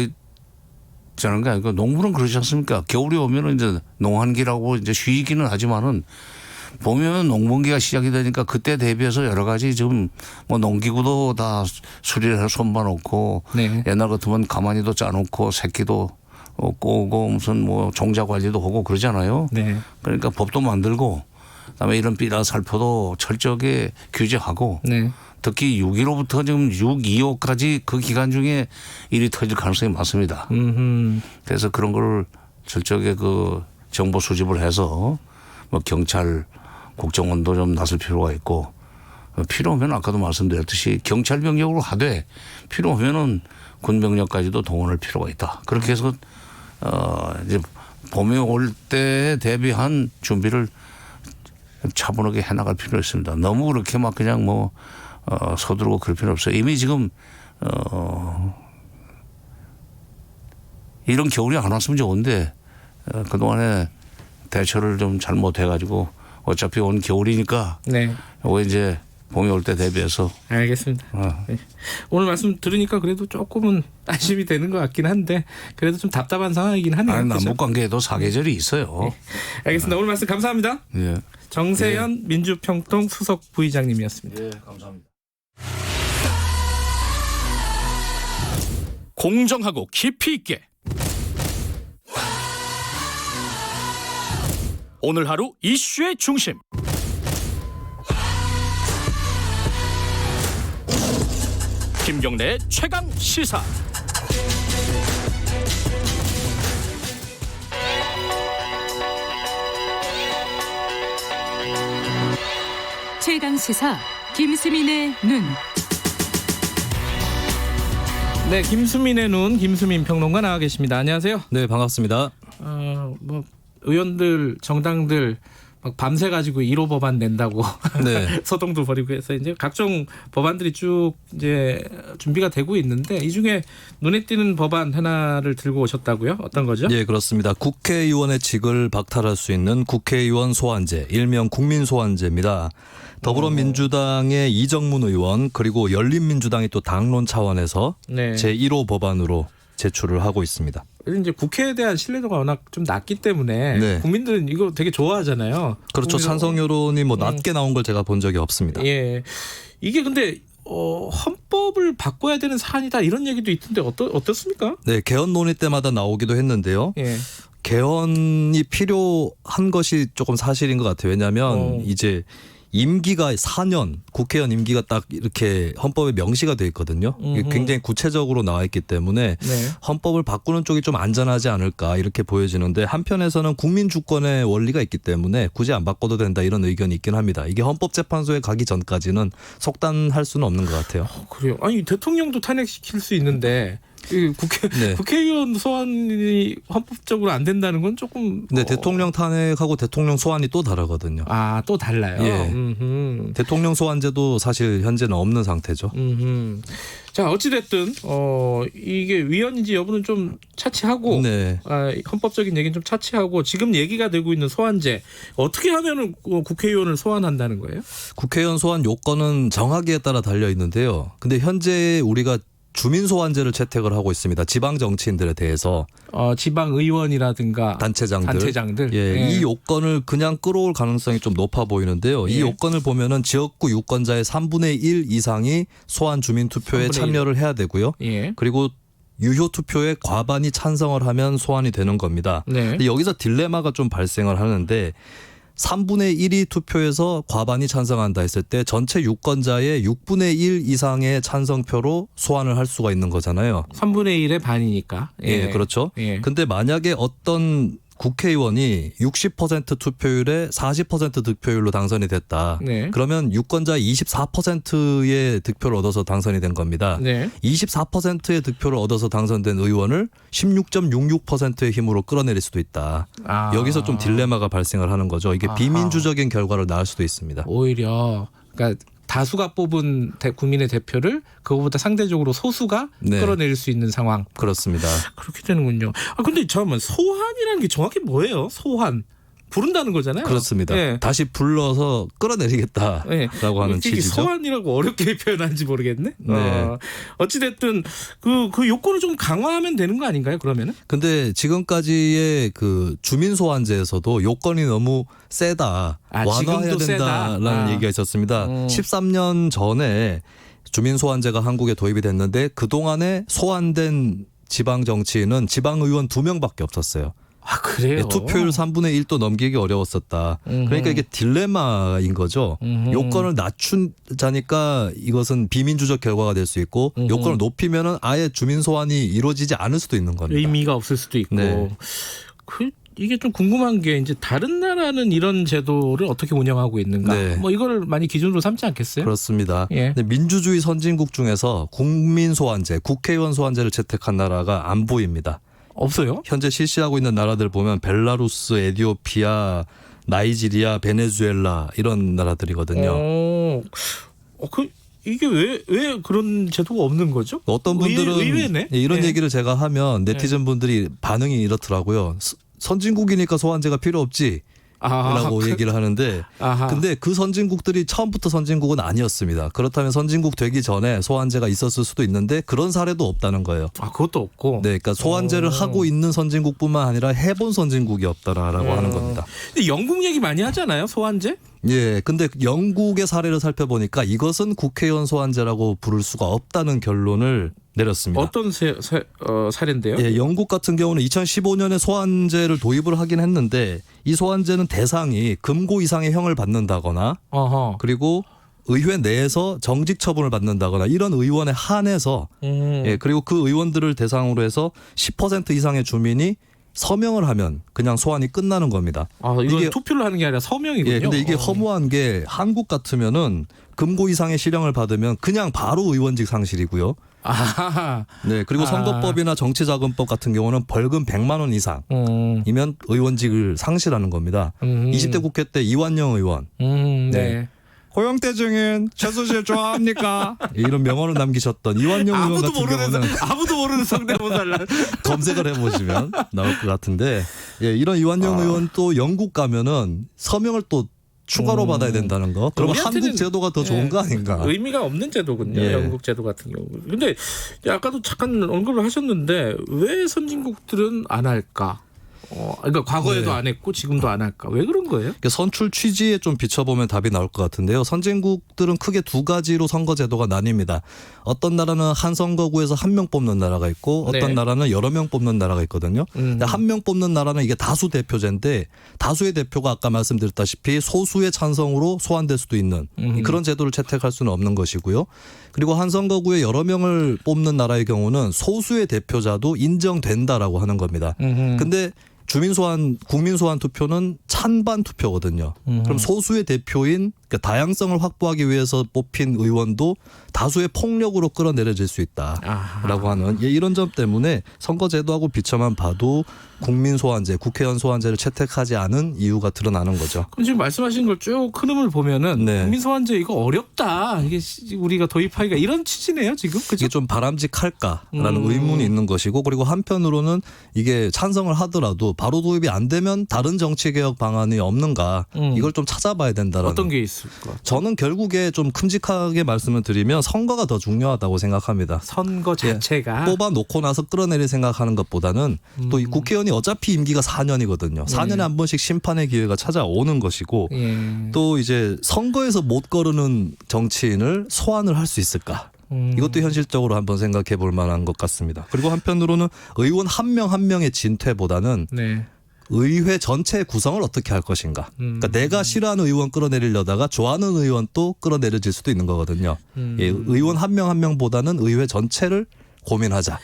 Speaker 15: 있자는 게 아니고 농부는 그러지 않습니까? 겨울이 오면은 이제 농한기라고 이제 쉬기는 하지만은 봄이 오면 농번기가 시작이 되니까 그때 대비해서 여러 가지 지금 뭐 농기구도 다 수리를 해서 손봐 놓고
Speaker 2: 네.
Speaker 15: 옛날 같으면 가만히도 짜놓고 새끼도 꼬고 무슨 뭐 종자 관리도 하고 그러잖아요.
Speaker 2: 네.
Speaker 15: 그러니까 법도 만들고 그다음에 이런 삐라 살포도 철저하게 규제하고
Speaker 2: 네.
Speaker 15: 특히 6.15부터 지금 6.25까지 그 기간 중에 일이 터질 가능성이 많습니다. 그래서 그런 걸 철저하게 그 정보 수집을 해서 뭐 경찰 국정원도 좀 나설 필요가 있고 필요하면 아까도 말씀드렸듯이 경찰 병력으로 하되 필요하면은 군 병력까지도 동원할 필요가 있다. 그렇게 해서 이제 봄이 올 때에 대비한 준비를 차분하게 해나갈 필요가 있습니다. 너무 그렇게 막 그냥 뭐 서두르고 그럴 필요 없어요. 이미 지금 이런 겨울이 안 왔으면 좋은데 그동안에 대처를 좀 잘못해가지고 어차피 온 겨울이니까
Speaker 2: 네.
Speaker 15: 이거 이제 봄이 올 때 대비해서.
Speaker 2: 알겠습니다. 네. 오늘 말씀 들으니까 그래도 조금은 안심이 되는 것 같긴 한데 그래도 좀 답답한 상황이긴 하네요.
Speaker 15: 아니, 남북관계에도 사계절이 있어요.
Speaker 2: 네. 알겠습니다. 오늘 말씀 감사합니다.
Speaker 15: 예.
Speaker 2: 정세현 민주평통 수석 부의장님이었습니다.
Speaker 15: 예, 감사합니다.
Speaker 1: 공정하고 깊이 있게 오늘 하루 이슈의 중심 김경래의 최강 시사.
Speaker 3: 최강 시사 김수민의 눈.
Speaker 2: 네, 김수민의 눈 김수민 평론가 나와 계십니다. 안녕하세요.
Speaker 16: 네, 반갑습니다.
Speaker 2: 뭐 의원들 정당들 막 밤새 가지고 1호 법안 낸다고
Speaker 16: 네.
Speaker 2: 소동도 벌이고 해서 이제 각종 법안들이 쭉 이제 준비가 되고 있는데 이 중에 눈에 띄는 법안 하나를 들고 오셨다고요? 어떤 거죠?
Speaker 16: 예, 그렇습니다. 국회의원의 직을 박탈할 수 있는 국회의원 소환제, 일명 국민소환제입니다. 더불어민주당의 이정문 의원 그리고 열린민주당이 또 당론 차원에서
Speaker 2: 네.
Speaker 16: 제1호 법안으로 제출을 하고 있습니다.
Speaker 2: 이제 국회에 대한 신뢰도가 워낙 좀 낮기 때문에
Speaker 16: 네.
Speaker 2: 국민들은 이거 되게 좋아하잖아요.
Speaker 16: 그렇죠. 찬성 여론이 뭐 낮게 나온 걸 제가 본 적이 없습니다.
Speaker 2: 예, 이게 근데 헌법을 바꿔야 되는 사안이다 이런 얘기도 있던데 어떻습니까?
Speaker 16: 네, 개헌 논의 때마다 나오기도 했는데요.
Speaker 2: 예.
Speaker 16: 개헌이 필요한 것이 조금 사실인 것 같아요. 왜냐하면 이제 임기가 4년, 국회의원 임기가 딱 이렇게 헌법에 명시가 돼 있거든요. 굉장히 구체적으로 나와 있기 때문에
Speaker 2: 네.
Speaker 16: 헌법을 바꾸는 쪽이 좀 안전하지 않을까 이렇게 보여지는데 한편에서는 국민 주권의 원리가 있기 때문에 굳이 안 바꿔도 된다 이런 의견이 있긴 합니다. 이게 헌법재판소에 가기 전까지는 속단할 수는 없는 것 같아요.
Speaker 2: 그래요. 아니 대통령도 탄핵시킬 수 있는데 국회의원 소환이 헌법적으로 안 된다는 건 조금.
Speaker 16: 네, 대통령 탄핵하고 대통령 소환이 또 다르거든요.
Speaker 2: 아, 또 달라요.
Speaker 16: 예. 대통령 소환제도 사실 현재는 없는 상태죠.
Speaker 2: 자, 어찌됐든 이게 위헌인지 여부는 좀 차치하고
Speaker 16: 네.
Speaker 2: 헌법적인 얘기는 좀 차치하고 지금 얘기가 되고 있는 소환제 어떻게 하면은 국회의원을 소환한다는 거예요?
Speaker 16: 국회의원 소환 요건은 정하기에 따라 달려 있는데요. 근데 현재 우리가 주민 소환제를 채택을 하고 있습니다. 지방 정치인들에 대해서
Speaker 2: 지방 의원이라든가 단체장들.
Speaker 16: 예, 이 요건을 그냥 끌어올 가능성이 좀 높아 보이는데요. 이 요건을 보면은 지역구 유권자의 3분의 1 이상이 소환 주민 투표에 참여를 해야 되고요. 그리고 유효 투표에 과반이 찬성을 하면 소환이 되는 겁니다. 근데 여기서 딜레마가 좀 발생을 하는데 3분의 1이 투표에서 과반이 찬성한다 했을 때 전체 유권자의 6분의 1 이상의 찬성표로 소환을 할 수가 있는 거잖아요.
Speaker 2: 3분의 1의 반이니까.
Speaker 16: 예, 그렇죠. 근데 만약에 어떤 국회의원이 60% 투표율에 40% 득표율로 당선이 됐다. 그러면 유권자의 24%의 득표를 얻어서 당선이 된 겁니다. 24%의 득표를 얻어서 당선된 의원을 16.66%의 힘으로 끌어내릴 수도 있다. 여기서 좀 딜레마가 발생을 하는 거죠. 이게 비민주적인 결과를 낳을 수도 있습니다.
Speaker 2: 오히려 그러니까 다수가 뽑은 국민의 대표를 그거보다 상대적으로 소수가
Speaker 16: 네.
Speaker 2: 끌어내릴 수 있는 상황.
Speaker 16: 그렇습니다.
Speaker 2: 그렇게 되는군요. 근데 잠깐만 소환이라는 게 정확히 뭐예요? 소환. 부른다는 거잖아요.
Speaker 16: 그렇습니다.
Speaker 2: 네.
Speaker 16: 다시 불러서 끌어내리겠다라고
Speaker 2: 네.
Speaker 16: 하는 취지죠.
Speaker 2: 소환이라고 어렵게 표현하는지 모르겠네.
Speaker 16: 네.
Speaker 2: 어찌됐든 그 요건을 좀 강화하면 되는 거 아닌가요? 그러면은?
Speaker 16: 근데 지금까지의 그 주민 소환제에서도 요건이 너무 세다. 완화해야 된다라는 얘기가 있었습니다. 13년 전에 주민 소환제가 한국에 도입이 됐는데 그동안에 소환된 지방 정치인은 지방 의원 2명밖에 없었어요.
Speaker 2: 아, 그래요?
Speaker 16: 투표율 3분의 1도 넘기기 어려웠었다. 그러니까 이게 딜레마인 거죠. 요건을 낮추자니까 이것은 비민주적 결과가 될 수 있고 요건을 높이면은 아예 주민 소환이 이루어지지 않을 수도 있는 겁니다.
Speaker 2: 의미가 없을 수도 있고.
Speaker 16: 네.
Speaker 2: 이게 좀 궁금한 게 이제 다른 나라는 이런 제도를 어떻게 운영하고 있는가?
Speaker 16: 네.
Speaker 2: 뭐 이거를 많이 기준으로 삼지 않겠어요?
Speaker 16: 그렇습니다.
Speaker 2: 예.
Speaker 16: 근데 민주주의 선진국 중에서 국민 소환제, 국회의원 소환제를 채택한 나라가 안 보입니다.
Speaker 2: 없어요?
Speaker 16: 현재 실시하고 있는 나라들 보면 벨라루스, 에티오피아, 나이지리아, 베네수엘라 이런 나라들이거든요.
Speaker 2: 이게 왜 그런 제도가 없는 거죠?
Speaker 16: 어떤 분들은
Speaker 2: 의외네?
Speaker 16: 이런
Speaker 2: 네.
Speaker 16: 얘기를 제가 하면 네티즌 분들이 반응이 이렇더라고요. 선진국이니까 소환제가 필요 없지. 라고 얘기를 하는데 근데 그 선진국들이 처음부터 선진국은 아니었습니다. 그렇다면 선진국 되기 전에 소환제가 있었을 수도 있는데 그런 사례도 없다는 거예요.
Speaker 2: 그것도 없고.
Speaker 16: 네, 그러니까 소환제를 하고 있는 선진국뿐만 아니라 해본 선진국이 없다라고 하는 겁니다.
Speaker 2: 근데 영국 얘기 많이 하잖아요, 소환제?
Speaker 16: 예, 근데 영국의 사례를 살펴보니까 이것은 국회의원 소환제라고 부를 수가 없다는 결론을 내렸습니다.
Speaker 2: 어떤 사례인데요?
Speaker 16: 예, 영국 같은 경우는 2015년에 소환제를 도입을 하긴 했는데 이 소환제는 대상이 금고 이상의 형을 받는다거나 그리고 의회 내에서 정직 처분을 받는다거나 이런 의원에 한해서 예, 그리고 그 의원들을 대상으로 해서 10% 이상의 주민이 서명을 하면 그냥 소환이 끝나는 겁니다.
Speaker 2: 이게 투표를 하는 게 아니라 서명이군요.
Speaker 16: 예, 근데 이게 허무한 게 한국 같으면은 금고 이상의 실형을 받으면 그냥 바로 의원직 상실이고요. 네, 그리고 선거법이나 정치자금법 같은 경우는 벌금 100만 원 이상이면 의원직을 상실하는 겁니다. 20대 국회 때 이완영 의원.
Speaker 2: 네.
Speaker 16: 고영태 증인 최순실 좋아합니까? 이런 명언을 남기셨던 이완영 의원 같은 경우는
Speaker 2: 아무도 모르는 성대모사를
Speaker 16: 검색을 해보시면 나올 것 같은데 예, 이런 이완영 의원 또 영국 가면은 서명을 또 추가로 받아야 된다는 거. 그럼 한국 제도가 더 좋은 거 아닌가?
Speaker 2: 의미가 없는 제도군요.
Speaker 16: 예.
Speaker 2: 영국 제도 같은 경우. 근데 아까도 잠깐 언급을 하셨는데 왜 선진국들은 안 할까? 그러니까 과거에도 안 했고 지금도 안 할까? 왜 그런 거예요?
Speaker 16: 선출 취지에 좀 비춰보면 답이 나올 것 같은데요. 선진국들은 크게 두 가지로 선거제도가 나뉩니다. 어떤 나라는 한 선거구에서 한 명 뽑는 나라가 있고 어떤 나라는 여러 명 뽑는 나라가 있거든요. 한 명 뽑는 나라는 이게 다수 대표제인데 다수의 대표가 아까 말씀드렸다시피 소수의 찬성으로 소환될 수도 있는 그런 제도를 채택할 수는 없는 것이고요. 그리고 한 선거구에 여러 명을 뽑는 나라의 경우는 소수의 대표자도 인정된다라고 하는 겁니다. 근데 국민 소환 투표는 찬반 투표거든요. 그럼 소수의 대표인 그러니까 다양성을 확보하기 위해서 뽑힌 의원도 다수의 폭력으로 끌어내려질 수 있다라고 하는 이런 점 때문에 선거제도하고 비춰만 봐도 국민 소환제, 국회의원 소환제를 채택하지 않은 이유가 드러나는 거죠.
Speaker 2: 그럼 지금 말씀하신 걸 쭉 흐름을 보면은 국민 소환제 이거 어렵다. 이게 우리가 도입하기가 이런 취지네요, 지금. 그죠?
Speaker 16: 이게 좀 바람직할까라는 의문이 있는 것이고 그리고 한편으로는 이게 찬성을 하더라도 바로 도입이 안 되면 다른 정치개혁 방안이 없는가 이걸 좀 찾아봐야 된다라는.
Speaker 2: 어떤 게 있을까?
Speaker 16: 저는 결국에 좀 큼직하게 말씀을 드리면 선거가 더 중요하다고 생각합니다.
Speaker 2: 선거 자체가
Speaker 16: 뽑아놓고 나서 끌어내릴 생각하는 것보다는 또 이 국회의원이 어차피 임기가 4년이거든요. 4년에 한 번씩 심판의 기회가 찾아오는 것이고 또 이제 선거에서 못 거르는 정치인을 소환을 할 수 있을까? 이것도 현실적으로 한번 생각해 볼 만한 것 같습니다. 그리고 한편으로는 의원 한 명 한 명의 진퇴보다는 의회 전체 구성을 어떻게 할 것인가. 그러니까 내가 싫어하는 의원 끌어내리려다가 좋아하는 의원 또 끌어내려질 수도 있는 거거든요. 예, 의원 한 명 한 명보다는 의회 전체를 고민하자.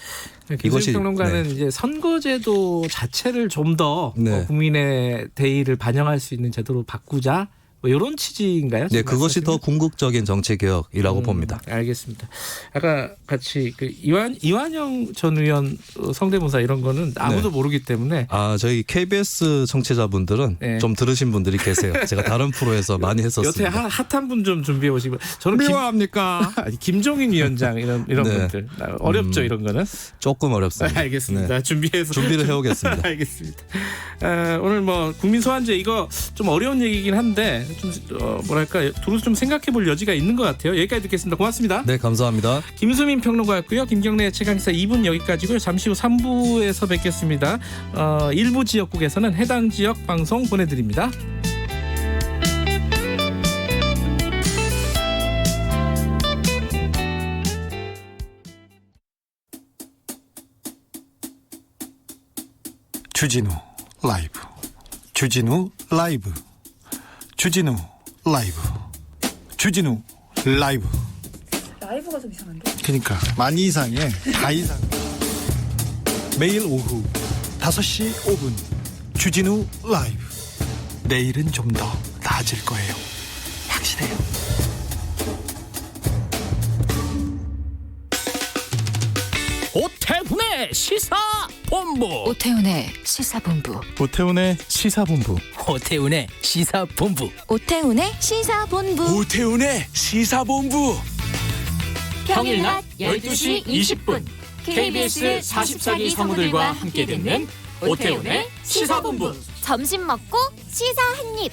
Speaker 2: 이것이 평론가는 이제 선거제도 자체를 좀 더 국민의 대의를 반영할 수 있는 제도로 바꾸자. 뭐 이런 취지인가요?
Speaker 16: 네, 그것이 더 궁극적인 정치 개혁이라고 봅니다.
Speaker 2: 알겠습니다. 아까 같이 그 이완영 전 의원 성대모사 이런 거는 아무도 모르기 때문에
Speaker 16: 저희 KBS 청취자분들은 좀 들으신 분들이 계세요. 제가 다른 프로에서 많이 했었습니다.
Speaker 2: 여태 핫한 분 좀 준비해 오시면 저는
Speaker 16: 미워합니까?
Speaker 2: 김종인 위원장 이런 분들 어렵죠 이런 거는
Speaker 16: 조금 어렵습니다.
Speaker 2: 알겠습니다.
Speaker 16: 준비를 해오겠습니다.
Speaker 2: 알겠습니다. 오늘 뭐 국민 소환제 이거 좀 어려운 얘기긴 한데 좀 뭐랄까 두루 좀 생각해볼 여지가 있는 것 같아요. 여기까지 듣겠습니다. 고맙습니다.
Speaker 16: 네, 감사합니다.
Speaker 2: 김수민 평론가였고요. 김경래의 최강시사 2분 여기까지고요. 잠시 후 3부에서 뵙겠습니다. 일부 지역국에서는 해당 지역 방송 보내드립니다.
Speaker 17: 주진우 라이브 주진우 라이브 주진우 라이브 주진우 라이브
Speaker 18: 라이브가 좀 이상한데?
Speaker 17: 그러니까 많이 이상해. 다 이상. 매일 오후 5시 5분 주진우 라이브. 내일은 좀 더 나아질 거예요. 확실해요.
Speaker 1: 오태훈의 시사본부.
Speaker 19: 오태훈의 시사본부.
Speaker 17: 오태훈의 시사본부.
Speaker 1: 오태훈의 시사본부.
Speaker 19: 오태훈의 시사본부.
Speaker 17: 오태훈의 시사본부.
Speaker 1: 평일 낮 12시 20분 KBS 44기 성우들과 함께 듣는 오태훈의 시사본부.
Speaker 20: 점심 먹고 시사 한입.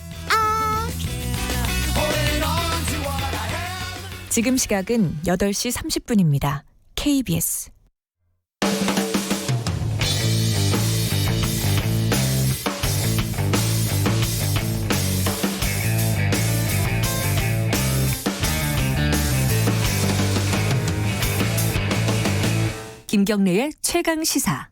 Speaker 11: 지금 시각은 8시 30분입니다. KBS 김경래의 최강 시사.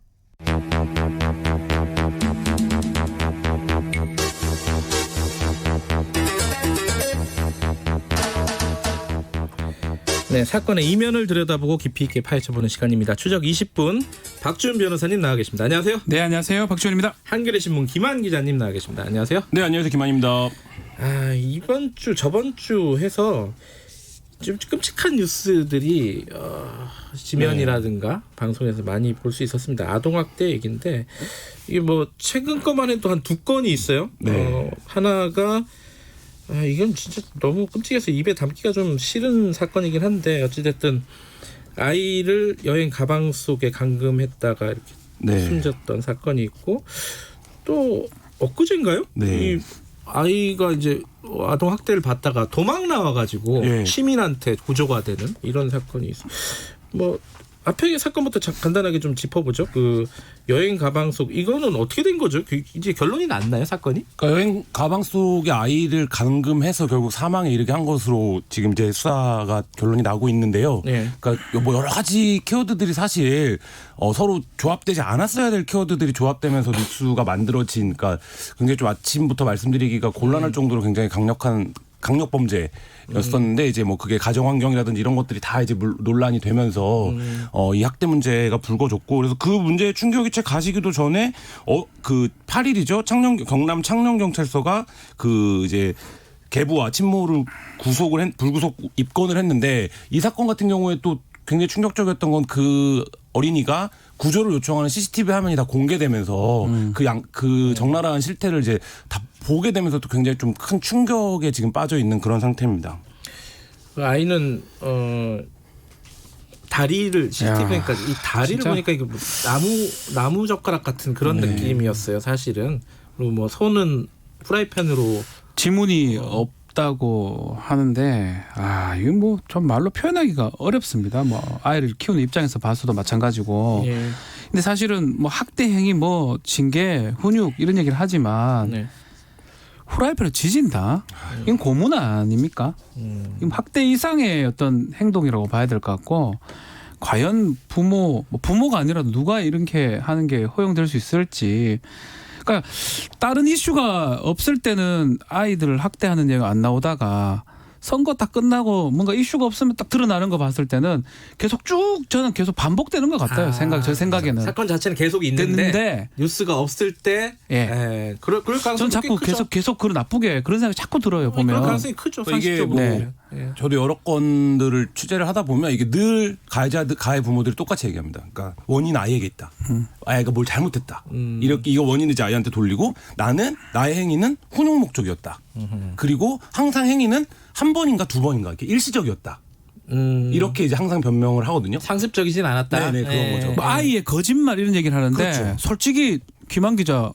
Speaker 2: 네, 사건의 이면을 들여다보고 깊이 있게 파헤쳐보는 시간입니다. 추적 20분 박주은 변호사님 나와 계십니다. 안녕하세요.
Speaker 21: 네, 안녕하세요. 박주은입니다.
Speaker 2: 한겨레 신문 김한 기자님 나와 계십니다. 안녕하세요.
Speaker 21: 네, 안녕하세요. 김한입니다.
Speaker 2: 이번 주 저번 주 해서 좀 끔찍한 뉴스들이 지면이라든가 방송에서 많이 볼 수 있었습니다. 아동학대 얘기인데 이게 뭐 최근 것만 해도 한 2건이 있어요.
Speaker 21: 네.
Speaker 2: 하나가 이건 진짜 너무 끔찍해서 입에 담기가 좀 싫은 사건이긴 한데 어찌됐든 아이를 여행 가방 속에 감금했다가 이렇게 숨졌던 사건이 있고 또 엊그제인가요? 이 아이가 이제 아동 학대를 받다가 도망 나와가지고 시민한테 구조가 되는 이런 사건이 있어. 뭐 앞에 사건부터 간단하게 좀 짚어보죠. 그 여행 가방 속 이거는 어떻게 된 거죠? 이제 결론이 났나요, 사건이?
Speaker 22: 그러니까 여행 가방 속에 아이를 감금해서 결국 사망에 이르게 한 것으로 지금 이제 수사가 결론이 나고 있는데요. 그러니까 뭐 여러 가지 키워드들이 사실 서로 조합되지 않았어야 될 키워드들이 조합되면서 뉴스가 만들어진, 그러니까 굉장히 좀 아침부터 말씀드리기가 곤란할 정도로 굉장히 강력한 강력 범죄였었는데 이제 뭐 그게 가정 환경이라든지 이런 것들이 다 이제 논란이 되면서 이 학대 문제가 불거졌고, 그래서 그 문제의 충격이 채 가시기도 전에 그 8일이죠. 경남 창녕경찰서가 그 이제 계부와 친모를 불구속 입건을 했는데, 이 사건 같은 경우에 또 굉장히 충격적이었던 건 그 어린이가 구조를 요청하는 CCTV 화면이 다 공개되면서 그 적나라한 실태를 이제 다 보게 되면서 또 굉장히 좀 큰 충격에 지금 빠져 있는 그런 상태입니다.
Speaker 2: 그 아이는 다리를 CCTV니까 이 다리를 진짜? 보니까 이게 뭐 나무 젓가락 같은 그런 느낌이었어요, 사실은. 그리고 뭐 손은 프라이팬으로
Speaker 21: 지문이 없다고 하는데 이거 뭐 좀 말로 표현하기가 어렵습니다. 뭐 아이를 키우는 입장에서 봐서도 마찬가지고. 근데 사실은 뭐 학대 행위, 뭐 징계, 훈육 이런 얘기를 하지만 후라이팬을 지진다. 이건 고문 아닙니까? 이건 학대 이상의 어떤 행동이라고 봐야 될 것 같고, 과연 부모가 아니라도 누가 이렇게 하는 게 허용될 수 있을지. 그러니까 다른 이슈가 없을 때는 아이들을 학대하는 얘기가 안 나오다가 선거 딱 끝나고 뭔가 이슈가 없으면 딱 드러나는 거 봤을 때는 계속 쭉 저는 계속 반복되는 것 같아요. 제 생각에는.
Speaker 4: 사건 자체는 계속 있는데 뉴스가 없을 때 그럴 가능성이
Speaker 21: 전 자꾸 계속 그런 나쁘게 그런 생각이 자꾸 들어요. 보면.
Speaker 4: 그럴 가능성이 크죠.
Speaker 22: 이게 뭐 저도 여러 건들을 취재를 하다 보면 이게 늘 가해 부모들이 똑같이 얘기합니다. 그러니까 원인 아이에게 있다. 아이가 뭘 잘못했다. 이렇게 이거 원인을 이제 아이한테 돌리고 나는 나의 행위는 훈육 목적이었다. 그리고 항상 행위는 한 번인가 두 번인가 이렇게 일시적이었다. 이렇게 이제 항상 변명을 하거든요.
Speaker 4: 상습적이진 않았다.
Speaker 22: 네네 그런 거죠.
Speaker 21: 뭐 아이의 거짓말 이런 얘기를 하는데
Speaker 22: 그렇죠.
Speaker 21: 솔직히 김한 기자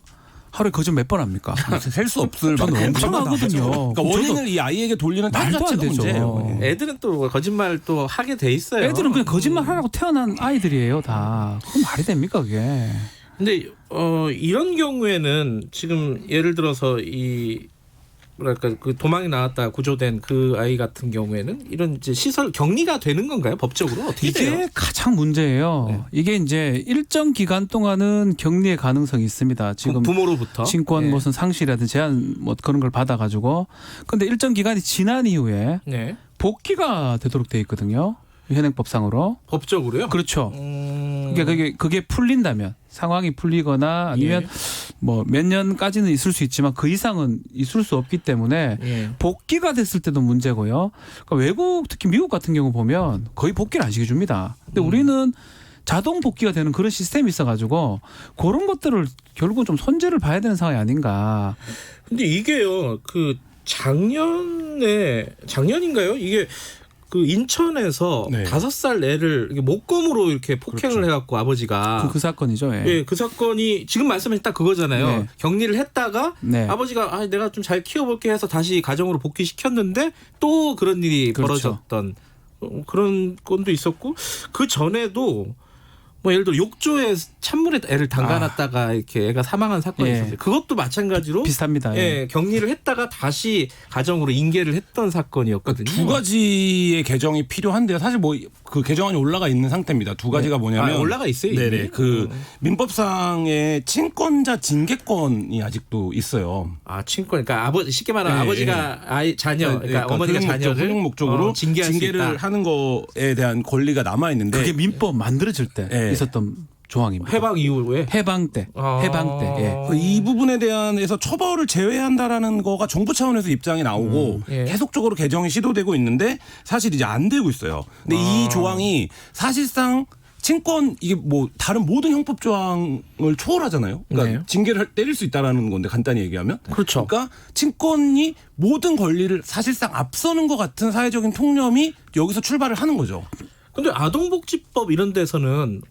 Speaker 21: 하루에 거짓말 몇 번 합니까?
Speaker 22: 셀 수 없을
Speaker 21: 저는 엄청 하거든요.
Speaker 22: 그러니까 원인을 이 아이에게 돌리는 타
Speaker 21: 말도 안
Speaker 22: 자체가
Speaker 21: 되죠.
Speaker 22: 문제예요.
Speaker 4: 애들은 또 거짓말 또 하게 돼 있어요.
Speaker 21: 애들은 그냥 거짓말 하라고 태어난 아이들이에요, 다. 그럼 말이 됩니까, 그게?
Speaker 4: 근데 이런 경우에는 지금 예를 들어서 이 뭐랄까 그 도망이 나왔다 구조된 그 아이 같은 경우에는 이런 이제 시설 격리가 되는 건가요? 법적으로 어떻게
Speaker 21: 이게
Speaker 4: 돼요?
Speaker 21: 가장 문제예요. 이게 이제 일정 기간 동안은 격리의 가능성이 있습니다. 지금
Speaker 4: 부모로부터
Speaker 21: 친권 무슨 상실이라든지 제한 뭐 그런 걸 받아가지고 근데 일정 기간이 지난 이후에 복귀가 되도록 돼 있거든요. 현행법상으로.
Speaker 4: 법적으로요?
Speaker 21: 그렇죠. 그게 풀린다면 상황이 풀리거나 아니면 뭐 몇 년까지는 있을 수 있지만 그 이상은 있을 수 없기 때문에 복귀가 됐을 때도 문제고요. 그러니까 외국 특히 미국 같은 경우 보면 거의 복귀를 안 시켜줍니다. 근데 우리는 자동 복귀가 되는 그런 시스템이 있어가지고 그런 것들을 결국은 좀 손재를 봐야 되는 상황이 아닌가.
Speaker 4: 근데 이게요, 그 작년인가요? 이게 그 인천에서 5살 애를 목검으로 이렇게 폭행을 해갖고 아버지가
Speaker 21: 그 사건이죠.
Speaker 4: 그 사건이 지금 말씀하신 딱 그거잖아요. 격리를 했다가 아버지가 내가 좀 잘 키워볼게 해서 다시 가정으로 복귀시켰는데 또 그런 일이 벌어졌던 그런 건도 있었고 그 전에도 뭐 예를 들어 욕조에 찬물에 애를 담가놨다가 이렇게 애가 사망한 사건이 있었어요. 그것도 마찬가지로
Speaker 21: 비슷합니다.
Speaker 4: 격리를 했다가 다시 가정으로 인계를 했던 사건이었거든요.
Speaker 22: 두 가지의 개정이 필요한데요. 사실 뭐 그 개정안이 올라가 있는 상태입니다. 두 가지가 뭐냐면
Speaker 4: 올라가 있어요. 이미?
Speaker 22: 네네 그 민법상의 친권자 징계권이 아직도 있어요.
Speaker 4: 친권 그러니까 쉽게 말하면 아버지가 자녀 그러니까 어머니가 자녀를
Speaker 22: 훈육 목적으로 징계를 하는 거에 대한 권리가 남아 있는데
Speaker 21: 그게 민법 만들어질 때 있었던 조항입니다.
Speaker 4: 해방 이후에?
Speaker 21: 해방 때.
Speaker 22: 이 부분에 대한해서 처벌을 제외한다라는 거가 정부 차원에서 입장이 나오고 계속적으로 개정이 시도되고 있는데 사실 이제 안 되고 있어요. 근데 이 조항이 사실상 친권 이게 뭐 다른 모든 형법 조항을 초월하잖아요. 그러니까 징계를 때릴 수 있다라는 건데 간단히 얘기하면
Speaker 4: 그렇죠.
Speaker 22: 그러니까 친권이 모든 권리를 사실상 앞서는 것 같은 사회적인 통념이 여기서 출발을 하는 거죠.
Speaker 4: 근데 아동복지법 이런 데서는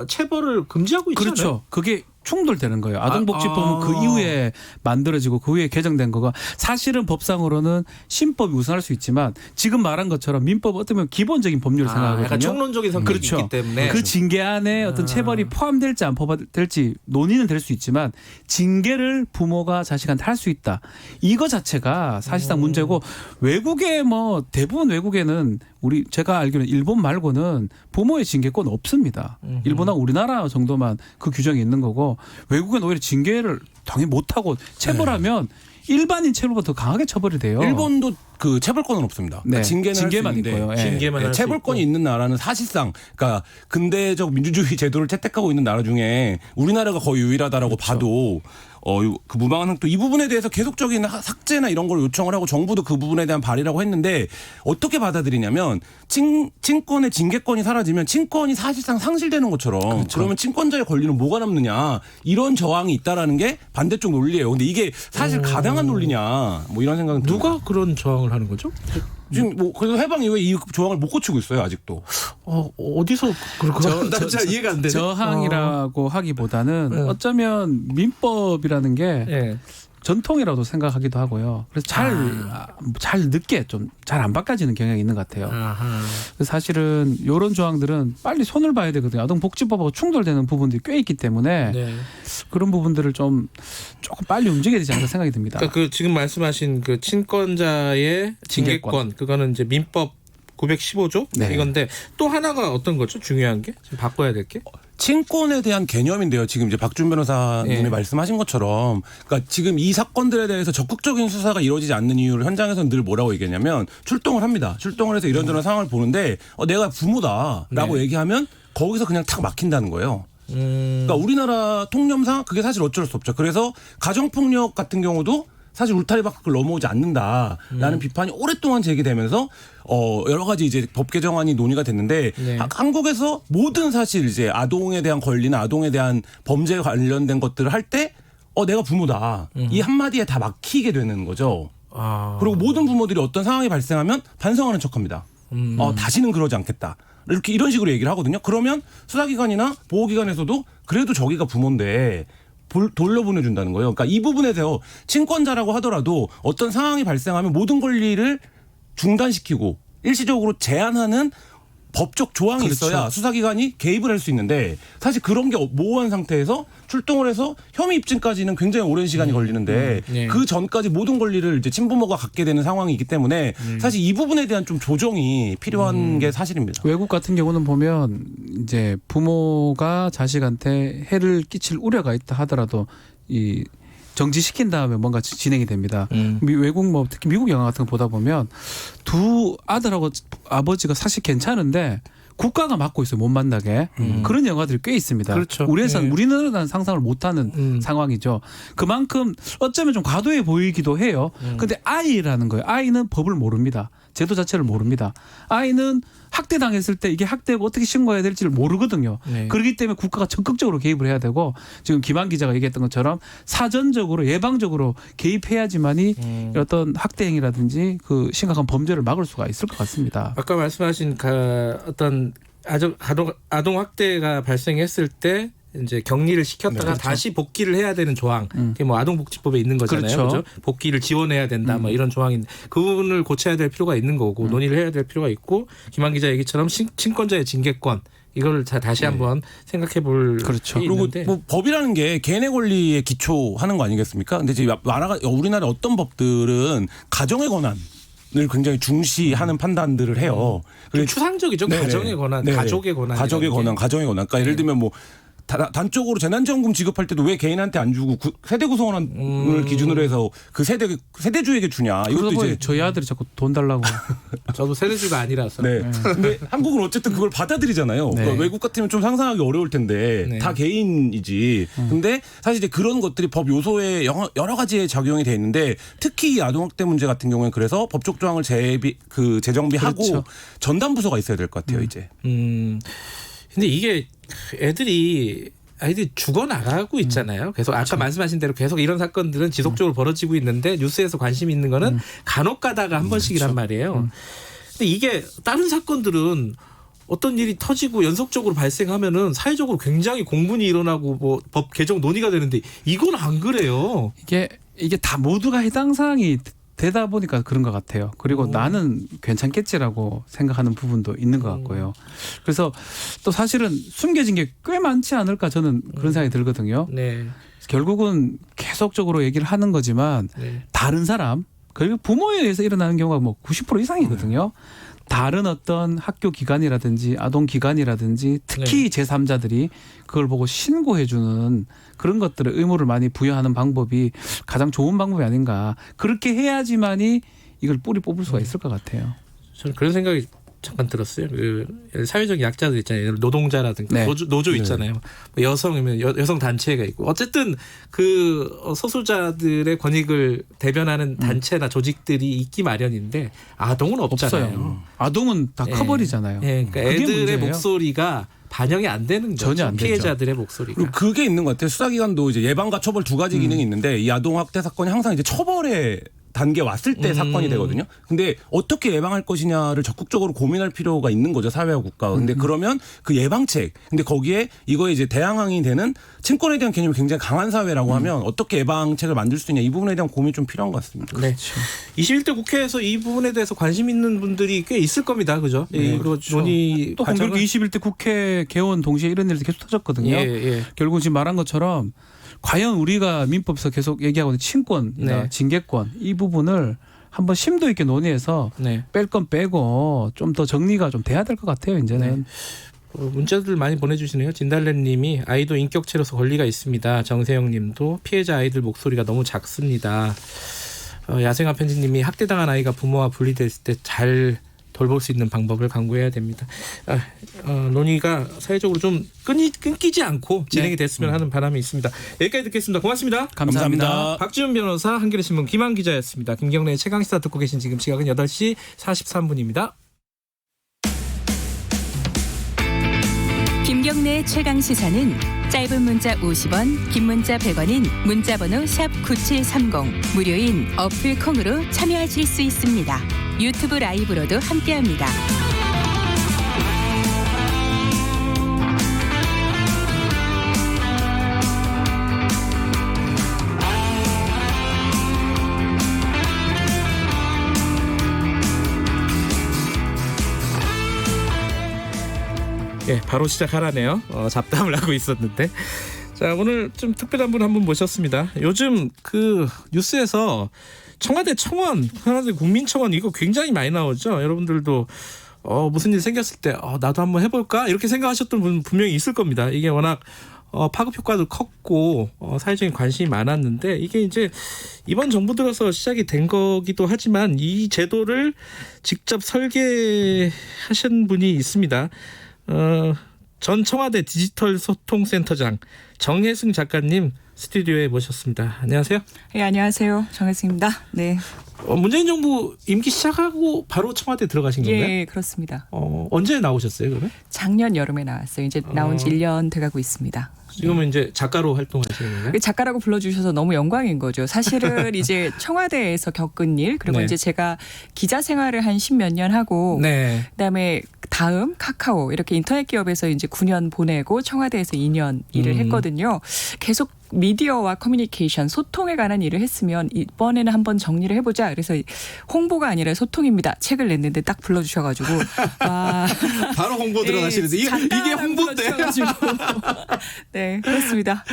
Speaker 4: 체벌을 금지하고 있잖아요.
Speaker 21: 그렇죠. 그게 충돌되는 거예요. 아동복지법은 그 이후에 만들어지고 그 이후에 개정된 거가 사실은 법상으로는 신법이 우선할 수 있지만 지금 말한 것처럼 민법 어떻게 보면 기본적인 법률을 생각하거든요.
Speaker 4: 약간 총론적인 성격이 있기 때문에
Speaker 21: 그 징계 안에 어떤 체벌이 포함될지 안 포함될지 논의는 될 수 있지만 징계를 부모가 자식한테 할 수 있다. 이거 자체가 사실상 문제고 외국에 뭐 대부분 외국에는 제가 알기로는 일본 말고는 부모의 징계권 없습니다. 일본하고 우리나라 정도만 그 규정이 있는 거고 외국은 오히려 징계를 당연히 못하고 체벌하면 일반인 체벌보다 더 강하게 처벌이 돼요.
Speaker 22: 일본도 그 체벌권은 없습니다. 그러니까 징계만 있고요. 체벌권이 있는 나라는 사실상 그러니까 근대적 민주주의 제도를 채택하고 있는 나라 중에 우리나라가 거의 유일하다라고 봐도 그 무방한 행동 이 부분에 대해서 계속적인 삭제나 이런 걸 요청을 하고 정부도 그 부분에 대한 발의라고 했는데 어떻게 받아들이냐면 친권의 징계권이 사라지면 친권이 사실상 상실되는 것처럼 그러면 친권자의 권리는 뭐가 남느냐 이런 저항이 있다라는 게 반대쪽 논리예요. 근데 이게 사실 가당한 논리냐 뭐 이런 생각은
Speaker 4: 누가 그런 저항을 하는 거죠?
Speaker 22: 지금 뭐 그래서 해방 이후에 이 조항을 못 고치고 있어요 아직도.
Speaker 4: 어디서 그렇게 잘 이해가 안 되네.
Speaker 21: 저항이라고 하기보다는 어쩌면 민법이라는 게 전통이라도 생각하기도 하고요. 그래서 잘 늦게 좀 잘 안 바꿔지는 경향이 있는 것 같아요. 그래서 사실은 이런 조항들은 빨리 손을 봐야 되거든요. 아동복지법하고 충돌되는 부분들이 꽤 있기 때문에 그런 부분들을 조금 빨리 움직여야 되지 않을까 생각이 듭니다.
Speaker 4: 그러니까 그 지금 말씀하신 그 친권자의 징계권 그거는 이제 민법 915조
Speaker 22: 네.
Speaker 4: 이건데 또 하나가 어떤 거죠? 중요한 게 지금 바꿔야 될 게?
Speaker 22: 친권에 대한 개념인데요. 지금 이제 박준 변호사님이
Speaker 4: 예.
Speaker 22: 말씀하신 것처럼, 그러니까 지금 이 사건들에 대해서 적극적인 수사가 이루어지지 않는 이유를 현장에서는 늘 뭐라고 얘기했냐면 출동을 합니다. 출동을 해서 이런저런 상황을 보는데 내가 부모다라고
Speaker 4: 네.
Speaker 22: 얘기하면 거기서 그냥 탁 막힌다는 거예요. 그러니까 우리나라 통념상 그게 사실 어쩔 수 없죠. 그래서 가정폭력 같은 경우도 사실 울타리 밖을 넘어오지 않는다라는 비판이 오랫동안 제기되면서 여러 가지 이제 법 개정안이 논의가 됐는데
Speaker 4: 네.
Speaker 22: 한국에서 모든 사실 이제 아동에 대한 권리나 아동에 대한 범죄 관련된 것들을 할 때 내가 부모다 이 한마디에 다 막히게 되는 거죠. 그리고 모든 부모들이 어떤 상황이 발생하면 반성하는 척합니다. 다시는 그러지 않겠다. 이렇게 이런 식으로 얘기를 하거든요. 그러면 수사기관이나 보호기관에서도 그래도 저기가 부모인데 돌려보내준다는 거예요. 그러니까 이 부분에 대해서 친권자라고 하더라도 어떤 상황이 발생하면 모든 권리를 중단시키고 일시적으로 제한하는 법적 조항이
Speaker 9: 그렇죠.
Speaker 22: 있어야 수사기관이 개입을 할 수 있는데 사실 그런 게 모호한 상태에서 출동을 해서 혐의 입증까지는 굉장히 오랜 시간이 걸리는데
Speaker 4: 네.
Speaker 22: 그 전까지 모든 권리를 이제 친부모가 갖게 되는 상황이기 때문에 사실 이 부분에 대한 좀 조정이 필요한 게 사실입니다.
Speaker 21: 외국 같은 경우는 보면 이제 부모가 자식한테 해를 끼칠 우려가 있다 하더라도 이 정지시킨 다음에 뭔가 진행이 됩니다. 외국 뭐 특히 미국 영화 같은 거 보다 보면 두 아들하고 아버지가 사실 괜찮은데 국가가 막고 있어요. 못 만나게. 그런 영화들이 꽤 있습니다.
Speaker 4: 그렇죠.
Speaker 21: 우리나라는 상상을 못하는 상황이죠. 그만큼 어쩌면 좀 과도해 보이기도 해요. 근데 아이라는 거예요. 아이는 법을 모릅니다. 제도 자체를 모릅니다. 아이는 학대당했을 때 이게 학대고 어떻게 신고해야 될지를 모르거든요.
Speaker 4: 네.
Speaker 21: 그렇기 때문에 국가가 적극적으로 개입을 해야 되고 지금 김한 기자가 얘기했던 것처럼 사전적으로 예방적으로 개입해야지만이 어떤 학대 행위라든지 그 심각한 범죄를 막을 수가 있을 것 같습니다.
Speaker 4: 아까 말씀하신 어떤 아동 학대가 발생했을 때 이제 격리를 시켰다가
Speaker 21: 네, 그렇죠.
Speaker 4: 다시 복귀를 해야 되는 조항, 그게 뭐 아동복지법에 있는 거잖아요.
Speaker 21: 그렇죠.
Speaker 4: 그렇죠? 복귀를 지원해야 된다, 뭐 이런 조항인데 그 부분을 고쳐야 될 필요가 있는 거고 논의를 해야 될 필요가 있고 김한 기자 얘기처럼 친권자의 징계권 이걸 다시 한번 생각해 볼
Speaker 22: 그렇죠.
Speaker 4: 게
Speaker 22: 그리고
Speaker 4: 있는데
Speaker 22: 뭐 법이라는 게 개인의 권리에 기초하는 거 아니겠습니까? 근데 이제 우리나라 어떤 법들은 가정의 권한 을 굉장히 중시하는 판단들을 해요.
Speaker 4: 좀 추상적이죠.
Speaker 22: 네네.
Speaker 4: 가정의 권한,
Speaker 22: 네네.
Speaker 4: 가족의 권한,
Speaker 22: 가족의 권한, 가정의 권한. 그러니까 예를 들면 뭐 단적으로 재난지원금 지급할 때도 왜 개인한테 안 주고 세대 구성원을 기준으로 해서 그 세대주에게 주냐. 이것도 이제
Speaker 21: 저희 아들이 자꾸 돈 달라고.
Speaker 4: 저도 세대주가 아니라서.
Speaker 22: 네. 근데 한국은 어쨌든 그걸 받아들이잖아요.
Speaker 21: 네.
Speaker 22: 그러니까 외국 같으면 좀 상상하기 어려울 텐데
Speaker 4: 네.
Speaker 22: 다 개인이지. 근데 사실 이제 그런 것들이 법 요소에 여러 가지의 작용이 돼 있는데 특히 이 아동학대 문제 같은 경우는 그래서 법적 조항을 재정비하고
Speaker 21: 그렇죠.
Speaker 22: 전담부서가 있어야 될 것 같아요. 이제.
Speaker 4: 근데 이게 아이들이 죽어나가고 있잖아요. 계속 아까 말씀하신 대로 계속 이런 사건들은 지속적으로 벌어지고 있는데 뉴스에서 관심 있는 거는 간혹 가다가 한 번씩이란 말이에요. 근데 이게 다른 사건들은 어떤 일이 터지고 연속적으로 발생하면은 사회적으로 굉장히 공분이 일어나고 뭐 법 개정 논의가 되는데 이건 안 그래요.
Speaker 21: 이게 다 모두가 해당 사항이 되다 보니까 그런 것 같아요. 그리고 나는 괜찮겠지라고 생각하는 부분도 있는 것 같고요. 그래서 또 사실은 숨겨진 게 꽤 많지 않을까 저는 그런 생각이 들거든요.
Speaker 4: 네.
Speaker 21: 결국은 계속적으로 얘기를 하는 거지만
Speaker 4: 네.
Speaker 21: 다른 사람 그리고 부모에 의해서 일어나는 경우가 뭐 90% 이상이거든요. 다른 어떤 학교 기관이라든지 아동 기관이라든지 특히 제3자들이 그걸 보고 신고해주는 그런 것들의 의무를 많이 부여하는 방법이 가장 좋은 방법이 아닌가. 그렇게 해야지만이 이걸 뿌리 뽑을 수가 있을 것 같아요.
Speaker 4: 저는 그런 생각이 잠깐 들었어요. 사회적 약자들 있잖아요. 노동자라든가
Speaker 21: 네.
Speaker 4: 노조 있잖아요. 뭐 여성이면 여성 단체가 있고 어쨌든 그 소수자들의 권익을 대변하는 단체나 조직들이 있기 마련인데 아동은 없잖아요.
Speaker 21: 없어요. 아동은 다 커버리잖아요.
Speaker 4: 그러니까 애들의 목소리가 반영이 안 되는 거죠.
Speaker 21: 전혀 안 되죠.
Speaker 4: 피해자들의 목소리가.
Speaker 22: 그리고 그게 있는 것 같아요. 수사기관도 이제 예방과 처벌 두 가지 기능이 있는데 이 아동학대 사건이 항상 이제 처벌의 단계 왔을 때 사건이 되거든요. 근데 어떻게 예방할 것이냐를 적극적으로 고민할 필요가 있는 거죠. 사회와 국가가. 근데 그러면 그 예방책. 근데 거기에 이거에 이제 대항항이 되는 친권에 대한 개념이 굉장히 강한 사회라고 하면 어떻게 예방책을 만들 수 있냐 이 부분에 대한 고민이 좀 필요한 것 같습니다.
Speaker 4: 네. 21대 국회에서 이 부분에 대해서 관심 있는 분들이 꽤 있을 겁니다. 그죠?
Speaker 21: 네,
Speaker 4: 그리고 논의
Speaker 21: 또 공교롭게 21대 국회 개원 동시에 이런 일이 계속 터졌거든요. 결국 지금 말한 것처럼 과연 우리가 민법에서 계속 얘기하고 있는 친권이나 징계권 이 부분을 한번 심도 있게 논의해서 뺄 건 빼고 좀 더 정리가 좀 돼야 될 것 같아요. 이제는.
Speaker 4: 문자들 많이 보내주시네요. 진달래님이 아이도 인격체로서 권리가 있습니다. 정세영님도 피해자 아이들 목소리가 너무 작습니다. 야생화 편지님이 학대당한 아이가 부모와 분리됐을 때 잘 돌볼 수 있는 방법을 강구해야 됩니다. 논의가 사회적으로 좀 끊기지 않고 진행이 됐으면 하는 바람이 있습니다. 여기까지 듣겠습니다. 고맙습니다.
Speaker 21: 감사합니다.
Speaker 4: 박지훈 변호사, 한겨레신문 김한 기자였습니다. 김경래의 최강시사 듣고 계신 지금 시각은 8시 43분입니다.
Speaker 3: 김경래 최강 시사는 짧은 문자 50원, 긴 문자 100원인 문자번호 샵 9730 무료인 어플 콩으로 참여하실 수 있습니다. 유튜브 라이브로도 함께합니다.
Speaker 4: 예, 바로 시작하라네요. 잡담을 하고 있었는데. 자, 오늘 좀 특별한 분 한 분 모셨습니다. 요즘 그 뉴스에서 청와대 청원, 청와대 국민청원 이거 굉장히 많이 나오죠. 여러분들도 무슨 일 생겼을 때 나도 한번 해볼까 이렇게 생각하셨던 분 분명히 있을 겁니다. 이게 워낙 파급 효과도 컸고 사회적인 관심이 많았는데 이게 이제 이번 정부 들어서 시작이 된 거기도 하지만 이 제도를 직접 설계하신 분이 있습니다. 전 청와대 디지털 소통센터장 정혜승 작가님 스튜디오에 모셨습니다. 안녕하세요.
Speaker 5: 네, 안녕하세요. 정혜승입니다. 네.
Speaker 4: 문재인 정부 임기 시작하고 바로 청와대 들어가신 건가요?
Speaker 5: 예, 그렇습니다.
Speaker 4: 언제 나오셨어요, 그러면?
Speaker 5: 작년 여름에 나왔어요. 이제 나온 지 1년 돼가고 있습니다.
Speaker 4: 지금은 이제 작가로 활동하시는 건가요?
Speaker 5: 작가라고 불러주셔서 너무 영광인 거죠. 사실은 이제 청와대에서 겪은 일 그리고 이제 제가 기자 생활을 한 10몇 년 하고 그다음에 다음 카카오 이렇게 인터넷 기업에서 이제 9년 보내고 청와대에서 2년 일을 했거든요. 계속 미디어와 커뮤니케이션, 소통에 관한 일을 했으면 이번에는 한번 정리를 해보자. 그래서 홍보가 아니라 소통입니다. 책을 냈는데 딱 불러주셔가지고 와.
Speaker 4: 바로 홍보 들어가시는데 이게 홍보인데.
Speaker 5: 네, 그렇습니다.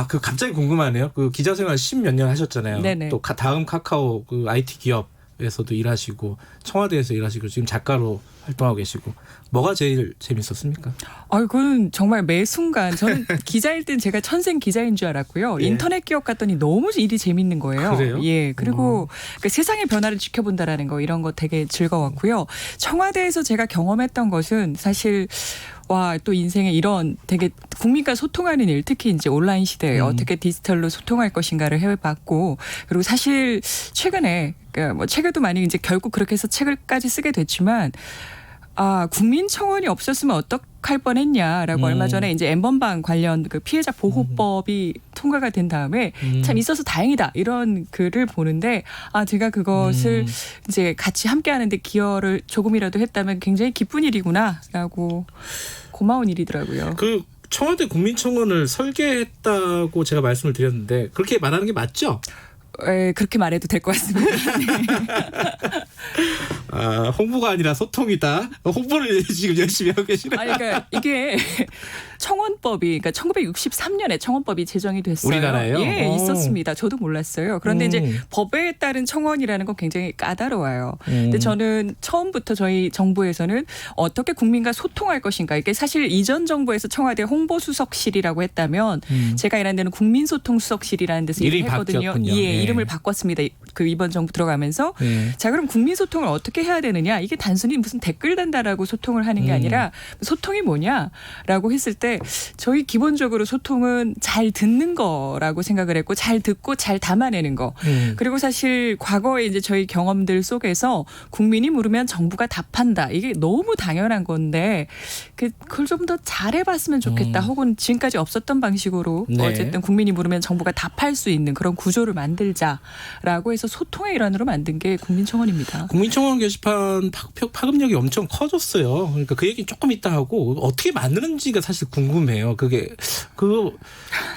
Speaker 4: 그 갑자기 궁금하네요. 그 기자 생활 10몇 년 하셨잖아요.
Speaker 5: 네네.
Speaker 4: 또 다음 카카오 그 IT 기업에서도 일하시고 청와대에서 일하시고 지금 작가로 활동하고 계시고 뭐가 제일 재밌었습니까?
Speaker 5: 그건 정말 매 순간 저는 기자일 땐 제가 천생 기자인 줄 알았고요. 인터넷 기업 갔더니 너무 일이 재밌는 거예요.
Speaker 4: 그래요?
Speaker 5: 예. 그리고 그 세상의 변화를 지켜본다라는 거 이런 거 되게 즐거웠고요. 청와대에서 제가 경험했던 것은 사실 또 인생에 이런 되게 국민과 소통하는 일, 특히 이제 온라인 시대에 어떻게 디지털로 소통할 것인가를 해봤고, 그리고 사실 최근에 그러니까 뭐 책에도 많이 이제 결국 그렇게 해서 책을까지 쓰게 됐지만, 국민청원이 없었으면 어떡할 뻔했냐라고 얼마 전에 이제 엠번방 관련 그 피해자 보호법이 통과가 된 다음에 참 있어서 다행이다 이런 글을 보는데 제가 그것을 이제 같이 함께하는데 기여를 조금이라도 했다면 굉장히 기쁜 일이구나라고 고마운 일이더라고요.
Speaker 4: 그 청와대 국민청원을 설계했다고 제가 말씀을 드렸는데 그렇게 말하는 게 맞죠?
Speaker 5: 그렇게 말해도 될 것 같습니다.
Speaker 4: 홍보가 아니라 소통이다. 홍보를 지금 열심히 하고 계시네요.
Speaker 5: 그러니까 이게 청원법이 그러니까 1963년에 청원법이 제정이 됐어요.
Speaker 4: 우리나라에요?
Speaker 5: 예, 있었습니다. 저도 몰랐어요. 그런데 이제 법에 따른 청원이라는 건 굉장히 까다로워요. 근데 저는 처음부터 저희 정부에서는 어떻게 국민과 소통할 것인가. 이게 사실 이전 정부에서 청와대 홍보수석실이라고 했다면 제가 일하는 데는 국민소통수석실이라는 데서 일을 했거든요. 예, 이름을 바꿨습니다. 그 이번 정부 들어가면서 자 그럼 국민소통을 어떻게 해야 되느냐. 이게 단순히 무슨 댓글 단다라고 소통을 하는 게 아니라 소통이 뭐냐라고 했을 때 저희 기본적으로 소통은 잘 듣는 거라고 생각을 했고 잘 듣고 잘 담아내는 거. 그리고 사실 과거에 이제 저희 경험들 속에서 국민이 물으면 정부가 답한다. 이게 너무 당연한 건데 그걸 좀 더 잘해봤으면 좋겠다. 혹은 지금까지 없었던 방식으로 어쨌든 국민이 물으면 정부가 답할 수 있는 그런 구조를 만들자라고 해서 소통의 일환으로 만든 게 국민청원입니다.
Speaker 4: 국민청원 게시판 파급력이 엄청 커졌어요. 그러니까 그 얘기는 조금 이따 하고 어떻게 만드는지가 사실 궁금해요. 그게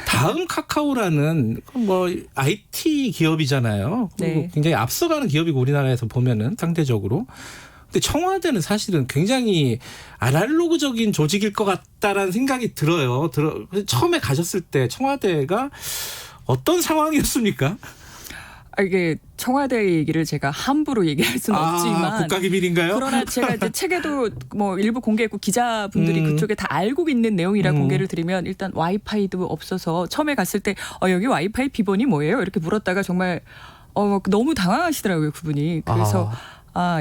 Speaker 4: 다음 카카오라는 뭐 IT 기업이잖아요. 그리고 굉장히 앞서가는 기업이고 우리나라에서 보면은 상대적으로. 근데 청와대는 사실은 굉장히 아날로그적인 조직일 것 같다라는 생각이 들어요. 처음에 가셨을 때 청와대가 어떤 상황이었습니까?
Speaker 5: 이게 청와대 얘기를 제가 함부로 얘기할 수는 없지만
Speaker 4: 국가기밀인가요?
Speaker 5: 그러나 제가 이제 책에도 뭐 일부 공개했고 기자분들이 그쪽에 다 알고 있는 내용이라 공개를 드리면 일단 와이파이도 없어서 처음에 갔을 때 여기 와이파이 비번이 뭐예요? 이렇게 물었다가 정말 너무 당황하시더라고요, 그분이. 그래서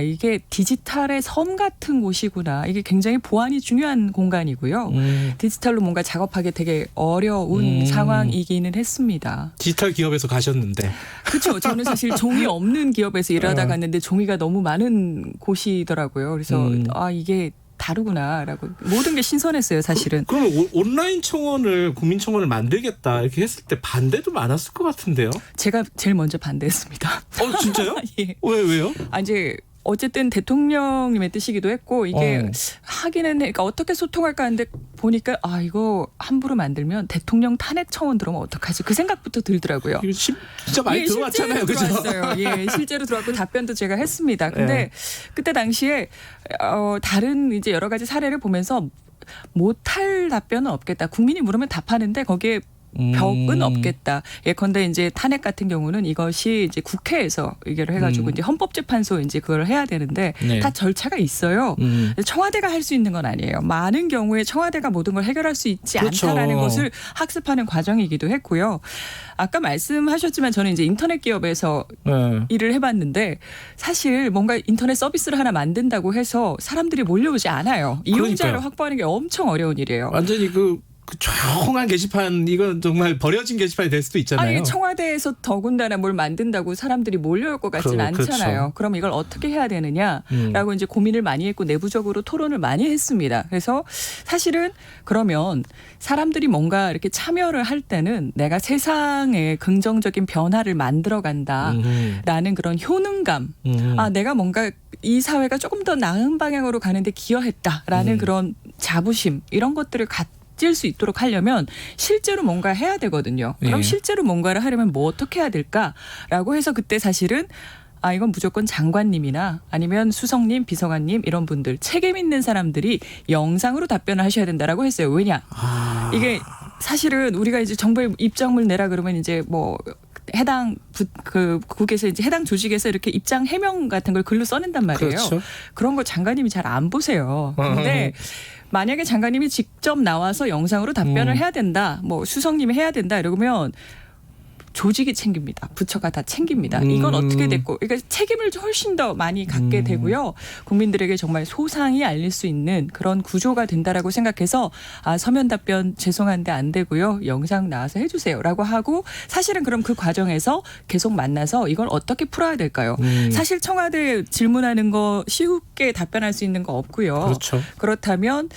Speaker 5: 이게 디지털의 섬 같은 곳이구나. 이게 굉장히 보안이 중요한 공간이고요. 디지털로 뭔가 작업하기 되게 어려운 상황이기는 했습니다.
Speaker 4: 디지털 기업에서 가셨는데.
Speaker 5: 그렇죠. 저는 사실 종이 없는 기업에서 일하다 갔는데 종이가 너무 많은 곳이더라고요. 그래서 이게 다르구나라고 모든 게 신선했어요, 사실은.
Speaker 4: 그럼 온라인 청원을 국민청원을 만들겠다 이렇게 했을 때 반대도 많았을 것 같은데요.
Speaker 5: 제가 제일 먼저 반대했습니다.
Speaker 4: 진짜요?
Speaker 5: 예.
Speaker 4: 왜요?
Speaker 5: 이제 어쨌든 대통령님의 뜻이기도 했고 이게 하기는 그러니까 어떻게 소통할까 하는데 보니까 이거 함부로 만들면 대통령 탄핵 청원 들어오면 어떡하지 그 생각부터 들더라고요.
Speaker 4: 진짜 많이 들어왔잖아요, 그죠?
Speaker 5: 예, 실제로 들어왔고 답변도 제가 했습니다. 근데 그때 당시에 다른 이제 여러 가지 사례를 보면서 못할 답변은 없겠다. 국민이 물으면 답하는데 거기에 벽은 없겠다. 예컨대 이제 탄핵 같은 경우는 이것이 이제 국회에서 의결을 해가지고 이제 헌법재판소 이제 그걸 해야 되는데 다 절차가 있어요. 청와대가 할 수 있는 건 아니에요. 많은 경우에 청와대가 모든 걸 해결할 수 있지 않다라는 것을 학습하는 과정이기도 했고요. 아까 말씀하셨지만 저는 이제 인터넷 기업에서 일을 해봤는데 사실 뭔가 인터넷 서비스를 하나 만든다고 해서 사람들이 몰려오지 않아요. 이용자를 확보하는 게 엄청 어려운 일이에요.
Speaker 4: 완전히 그 조용한 게시판 이건 정말 버려진 게시판이 될 수도 있잖아요.
Speaker 5: 청와대에서 더군다나 뭘 만든다고 사람들이 몰려올 것 같지는 않잖아요.
Speaker 4: 그렇죠.
Speaker 5: 그럼 이걸 어떻게 해야 되느냐라고 이제 고민을 많이 했고 내부적으로 토론을 많이 했습니다. 그래서 사실은 그러면 사람들이 뭔가 이렇게 참여를 할 때는 내가 세상에 긍정적인 변화를 만들어간다라는 그런 효능감, 내가 뭔가 이 사회가 조금 더 나은 방향으로 가는데 기여했다라는 그런 자부심 이런 것들을 질 수 있도록 하려면 실제로 뭔가 해야 되거든요. 그럼 실제로 뭔가를 하려면 뭐 어떻게 해야 될까라고 해서 그때 사실은 이건 무조건 장관님이나 아니면 수석님, 비서관님 이런 분들 책임 있는 사람들이 영상으로 답변을 하셔야 된다라고 했어요. 왜냐? 이게 사실은 우리가 이제 정부의 입장을 내라 그러면 이제 뭐 해당 국에서 이제 해당 조직에서 이렇게 입장 해명 같은 걸 글로 써낸단 말이에요.
Speaker 4: 그렇죠.
Speaker 5: 그런 거 장관님이 잘 안 보세요. 근데 만약에 장관님이 직접 나와서 영상으로 답변을 해야 된다. 뭐 수석님이 해야 된다. 이러면 조직이 챙깁니다. 부처가 다 챙깁니다. 이건 어떻게 됐고 그러니까 책임을 훨씬 더 많이 갖게 되고요. 국민들에게 정말 소상히 알릴 수 있는 그런 구조가 된다라고 생각해서 서면 답변 죄송한데 안 되고요. 영상 나와서 해주세요라고 하고 사실은 그럼 그 과정에서 계속 만나서 이걸 어떻게 풀어야 될까요? 사실 청와대 질문하는 거 쉽게 답변할 수 있는 거 없고요.
Speaker 4: 그렇죠.
Speaker 5: 그렇다면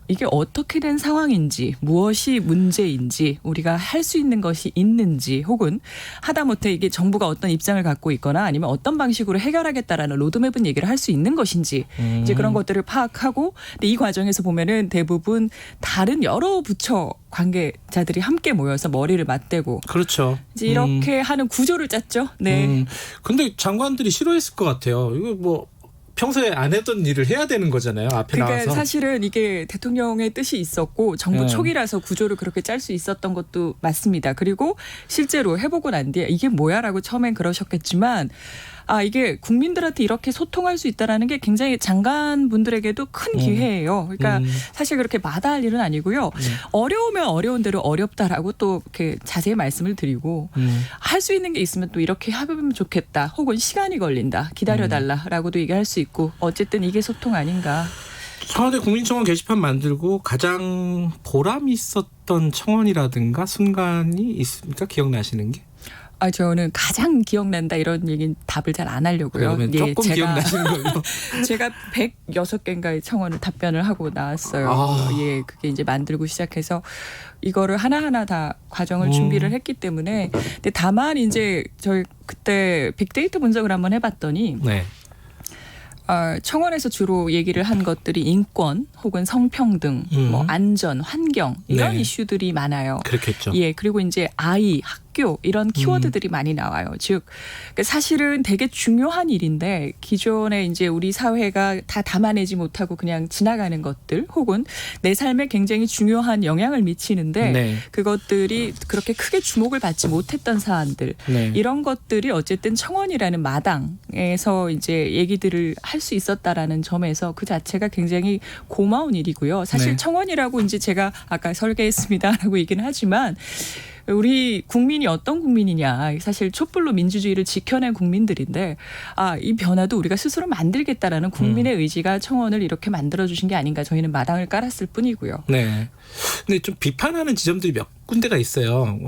Speaker 5: 이게 어떻게 된 상황인지 무엇이 문제인지 우리가 할 수 있는 것이 있는지 혹은 하다못해 이게 정부가 어떤 입장을 갖고 있거나 아니면 어떤 방식으로 해결하겠다라는 로드맵은 얘기를 할 수 있는 것인지 이제 그런 것들을 파악하고 근데 이 과정에서 보면은 대부분 다른 여러 부처 관계자들이 함께 모여서 머리를 맞대고
Speaker 4: 그렇죠.
Speaker 5: 이제 이렇게 하는 구조를 짰죠. 네.
Speaker 4: 근데 장관들이 싫어했을 것 같아요. 이거 뭐 평소에 안 했던 일을 해야 되는 거잖아요. 앞에
Speaker 5: 그러니까
Speaker 4: 나와서.
Speaker 5: 사실은 이게 대통령의 뜻이 있었고 정부 초기라서 구조를 그렇게 짤 수 있었던 것도 맞습니다. 그리고 실제로 해보고 난 뒤에 이게 뭐야라고 처음엔 그러셨겠지만 이게 국민들한테 이렇게 소통할 수 있다라는 게 굉장히 장관분들에게도 큰 기회예요. 그러니까 사실 그렇게 마다할 일은 아니고요. 어려우면 어려운 대로 어렵다라고 또 이렇게 자세히 말씀을 드리고 할 수 있는 게 있으면 또 이렇게 해보면 좋겠다. 혹은 시간이 걸린다. 기다려달라라고도 얘기할 수 있고 어쨌든 이게 소통 아닌가.
Speaker 4: 청와대 국민청원 게시판 만들고 가장 보람 있었던 청원이라든가 순간이 있습니까? 기억나시는 게?
Speaker 5: 저는 가장 기억난다 이런 얘기는 답을 잘 안 하려고요.
Speaker 4: 그러면 조금 기억나시는 걸로.
Speaker 5: 제가 106개인가의 청원을 답변을 하고 나왔어요. 그게 이제 만들고 시작해서 이거를 하나하나 다 과정을 준비를 했기 때문에 근데 다만 이제 저희 그때 빅데이터 분석을 한번 해봤더니 청원에서 주로 얘기를 한 것들이 인권 혹은 성평등, 뭐 안전, 환경 이런 이슈들이 많아요.
Speaker 4: 그렇겠죠.
Speaker 5: 그리고 이제 아이, 학교 이런 키워드들이 많이 나와요. 즉 사실은 되게 중요한 일인데 기존에 이제 우리 사회가 다 담아내지 못하고 그냥 지나가는 것들 혹은 내 삶에 굉장히 중요한 영향을 미치는데
Speaker 4: 네.
Speaker 5: 그것들이 그렇게 크게 주목을 받지 못했던 사안들
Speaker 4: 네.
Speaker 5: 이런 것들이 어쨌든 청원이라는 마당에서 이제 얘기들을 할 수 있었다라는 점에서 그 자체가 굉장히 고마운 일이고요. 사실
Speaker 4: 네.
Speaker 5: 청원이라고 이제 제가 아까 설계했습니다라고 얘기는 하지만 우리 국민이 어떤 국민이냐. 사실 촛불로 민주주의를 지켜낸 국민들인데 이 변화도 우리가 스스로 만들겠다라는 국민의 의지가 청원을 이렇게 만들어주신 게 아닌가. 저희는 마당을 깔았을 뿐이고요.
Speaker 4: 네. 근데 좀 비판하는 지점들이 몇 군데가 있어요.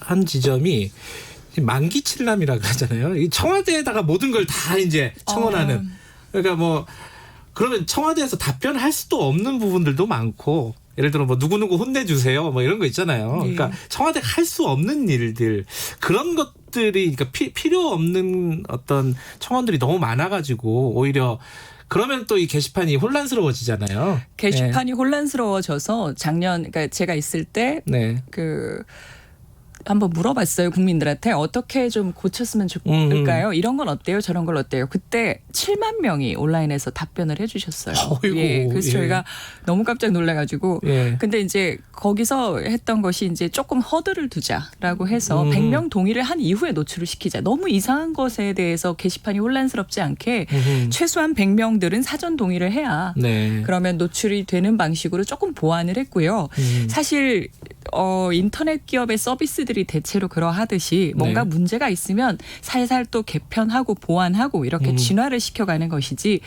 Speaker 4: 한 지점이 만기칠남이라 그러잖아요. 이 청와대에다가 모든 걸 다 이제 청원하는. 그러니까 뭐 그러면 청와대에서 답변할 수도 없는 부분들도 많고 예를 들어 뭐 누구누구 혼내주세요 뭐 이런 거 있잖아요. 그러니까 청와대가 할 수 없는 일들 그런 것들이 그러니까 필요 없는 어떤 청원들이 너무 많아가지고 오히려 그러면 또 이 게시판이 혼란스러워지잖아요.
Speaker 5: 게시판이 혼란스러워져서 작년 그러니까 제가 있을 때 한번 물어봤어요. 국민들한테 어떻게 좀 고쳤으면 좋을까요? 이런 건 어때요? 저런 걸 어때요? 그때 7만 명이 온라인에서 답변을 해 주셨어요. 그래서 저희가 너무 깜짝 놀라가지고 근데 이제 거기서 했던 것이 이제 조금 허들을 두자라고 해서 100명 동의를 한 이후에 노출을 시키자. 너무 이상한 것에 대해서 게시판이 혼란스럽지 않게 최소한 100명들은 사전 동의를 해야 그러면 노출이 되는 방식으로 조금 보완을 했고요. 사실 인터넷 기업의 서비스들이 대체로 그러하듯이 뭔가 문제가 있으면 살살 또 개편하고 보완하고 이렇게 진화를 시켜가는 것이지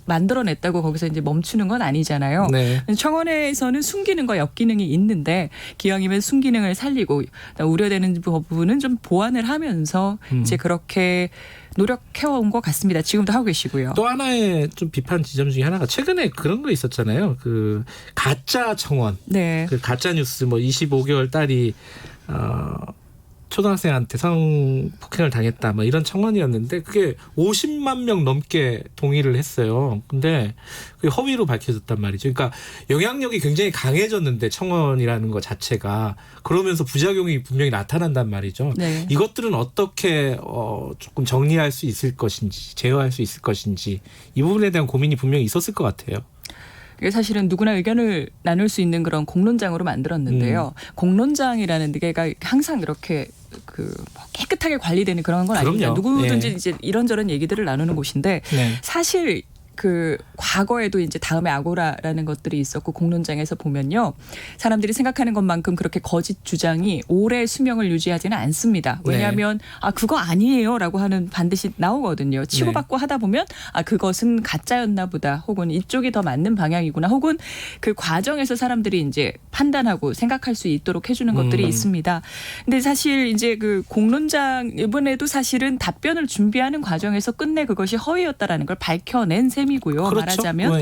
Speaker 5: 만들어냈다고 거기서 이제 멈추는 건 아니잖아요. 청원회에서는 순기능과 역기능이 있는데 기왕이면 순기능을 살리고 우려되는 부분은 좀 보완을 하면서 이제 그렇게 노력해온 것 같습니다. 지금도 하고 계시고요.
Speaker 4: 또 하나의 좀 비판 지점 중에 하나가 최근에 그런 거 있었잖아요. 그 가짜 청원, 그 가짜 뉴스 뭐 25개월 딸이 초등학생한테 성폭행을 당했다 뭐 이런 청원이었는데 그게 50만 명 넘게 동의를 했어요. 근데 그게 허위로 밝혀졌단 말이죠. 그러니까 영향력이 굉장히 강해졌는데 청원이라는 것 자체가 그러면서 부작용이 분명히 나타난단 말이죠. 이것들은 어떻게 조금 정리할 수 있을 것인지 제어할 수 있을 것인지 이 부분에 대한 고민이 분명히 있었을 것 같아요.
Speaker 5: 이게 사실은 누구나 의견을 나눌 수 있는 그런 공론장으로 만들었는데요. 공론장이라는 데가 항상 이렇게 깨끗하게 관리되는 그런 건 아닙니다. 누구든지 이제 이런저런 얘기들을 나누는 곳인데 사실 과거에도 이제 다음에 아고라라는 것들이 있었고 공론장에서 보면요. 사람들이 생각하는 것만큼 그렇게 거짓 주장이 오래 수명을 유지하지는 않습니다. 왜냐하면 그거 아니에요라고 하는 반드시 나오거든요. 치고받고 하다 보면 그것은 가짜였나 보다 혹은 이쪽이 더 맞는 방향이구나 혹은 그 과정에서 사람들이 이제 판단하고 생각할 수 있도록 해주는 것들이 있습니다. 근데 사실 이제 그 공론장 이번에도 사실은 답변을 준비하는 과정에서 끝내 그것이 허위였다라는 걸 밝혀낸 셈이고요. 말하자면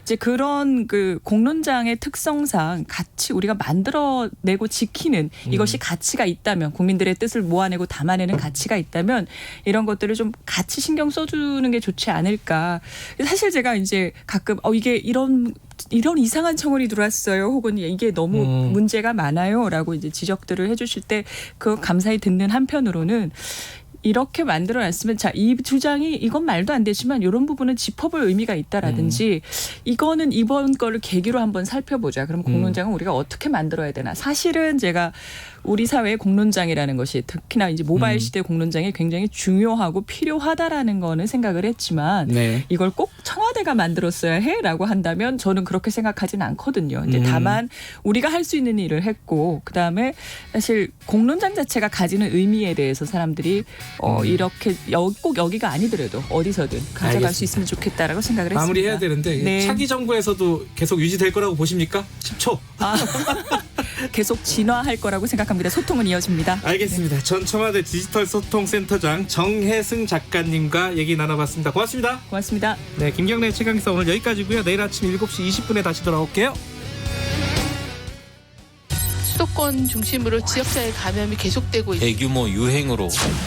Speaker 5: 이제 그런 그 공론장의 특성상 같이 우리가 만들어내고 지키는 이것이 가치가 있다면 국민들의 뜻을 모아내고 담아내는 가치가 있다면 이런 것들을 좀 같이 신경 써주는 게 좋지 않을까. 사실 제가 이제 가끔 이게 이런 이상한 청원이 들어왔어요. 혹은 이게 너무 문제가 많아요라고 이제 지적들을 해주실 때 그 감사히 듣는 한편으로는. 이렇게 만들어놨으면 이 주장이 이건 말도 안 되지만 이런 부분은 짚어볼 의미가 있다라든지 이거는 이번 거를 계기로 한번 살펴보자. 그럼 공론장은 우리가 어떻게 만들어야 되나. 사실은 제가 우리 사회의 공론장이라는 것이 특히나 이제 모바일 시대 공론장이 굉장히 중요하고 필요하다라는 거는 생각을 했지만 이걸 꼭 청와대가 만들었어야 해라고 한다면 저는 그렇게 생각하진 않거든요. 근데 다만 우리가 할 수 있는 일을 했고 그다음에 사실 공론장 자체가 가지는 의미에 대해서 사람들이 이렇게 꼭 여기가 아니더라도 어디서든 가져갈 수 있으면 좋겠다라고 생각을 했습니다.
Speaker 4: 마무리해야 되는데 차기 정부에서도 계속 유지될 거라고 보십니까? 10초.
Speaker 5: 계속 진화할 거라고 생각합니다. 소통은 이어집니다.
Speaker 4: 알겠습니다. 전 청와대 디지털 소통센터장 정혜승 작가님과 얘기 나눠봤습니다. 고맙습니다.
Speaker 5: 고맙습니다.
Speaker 4: 네, 김경래 최강기사 오늘 여기까지고요. 내일 아침 7시 20분에 다시 돌아올게요.
Speaker 7: 수도권 중심으로 지역사회 감염이 계속되고
Speaker 1: 대규모 유행으로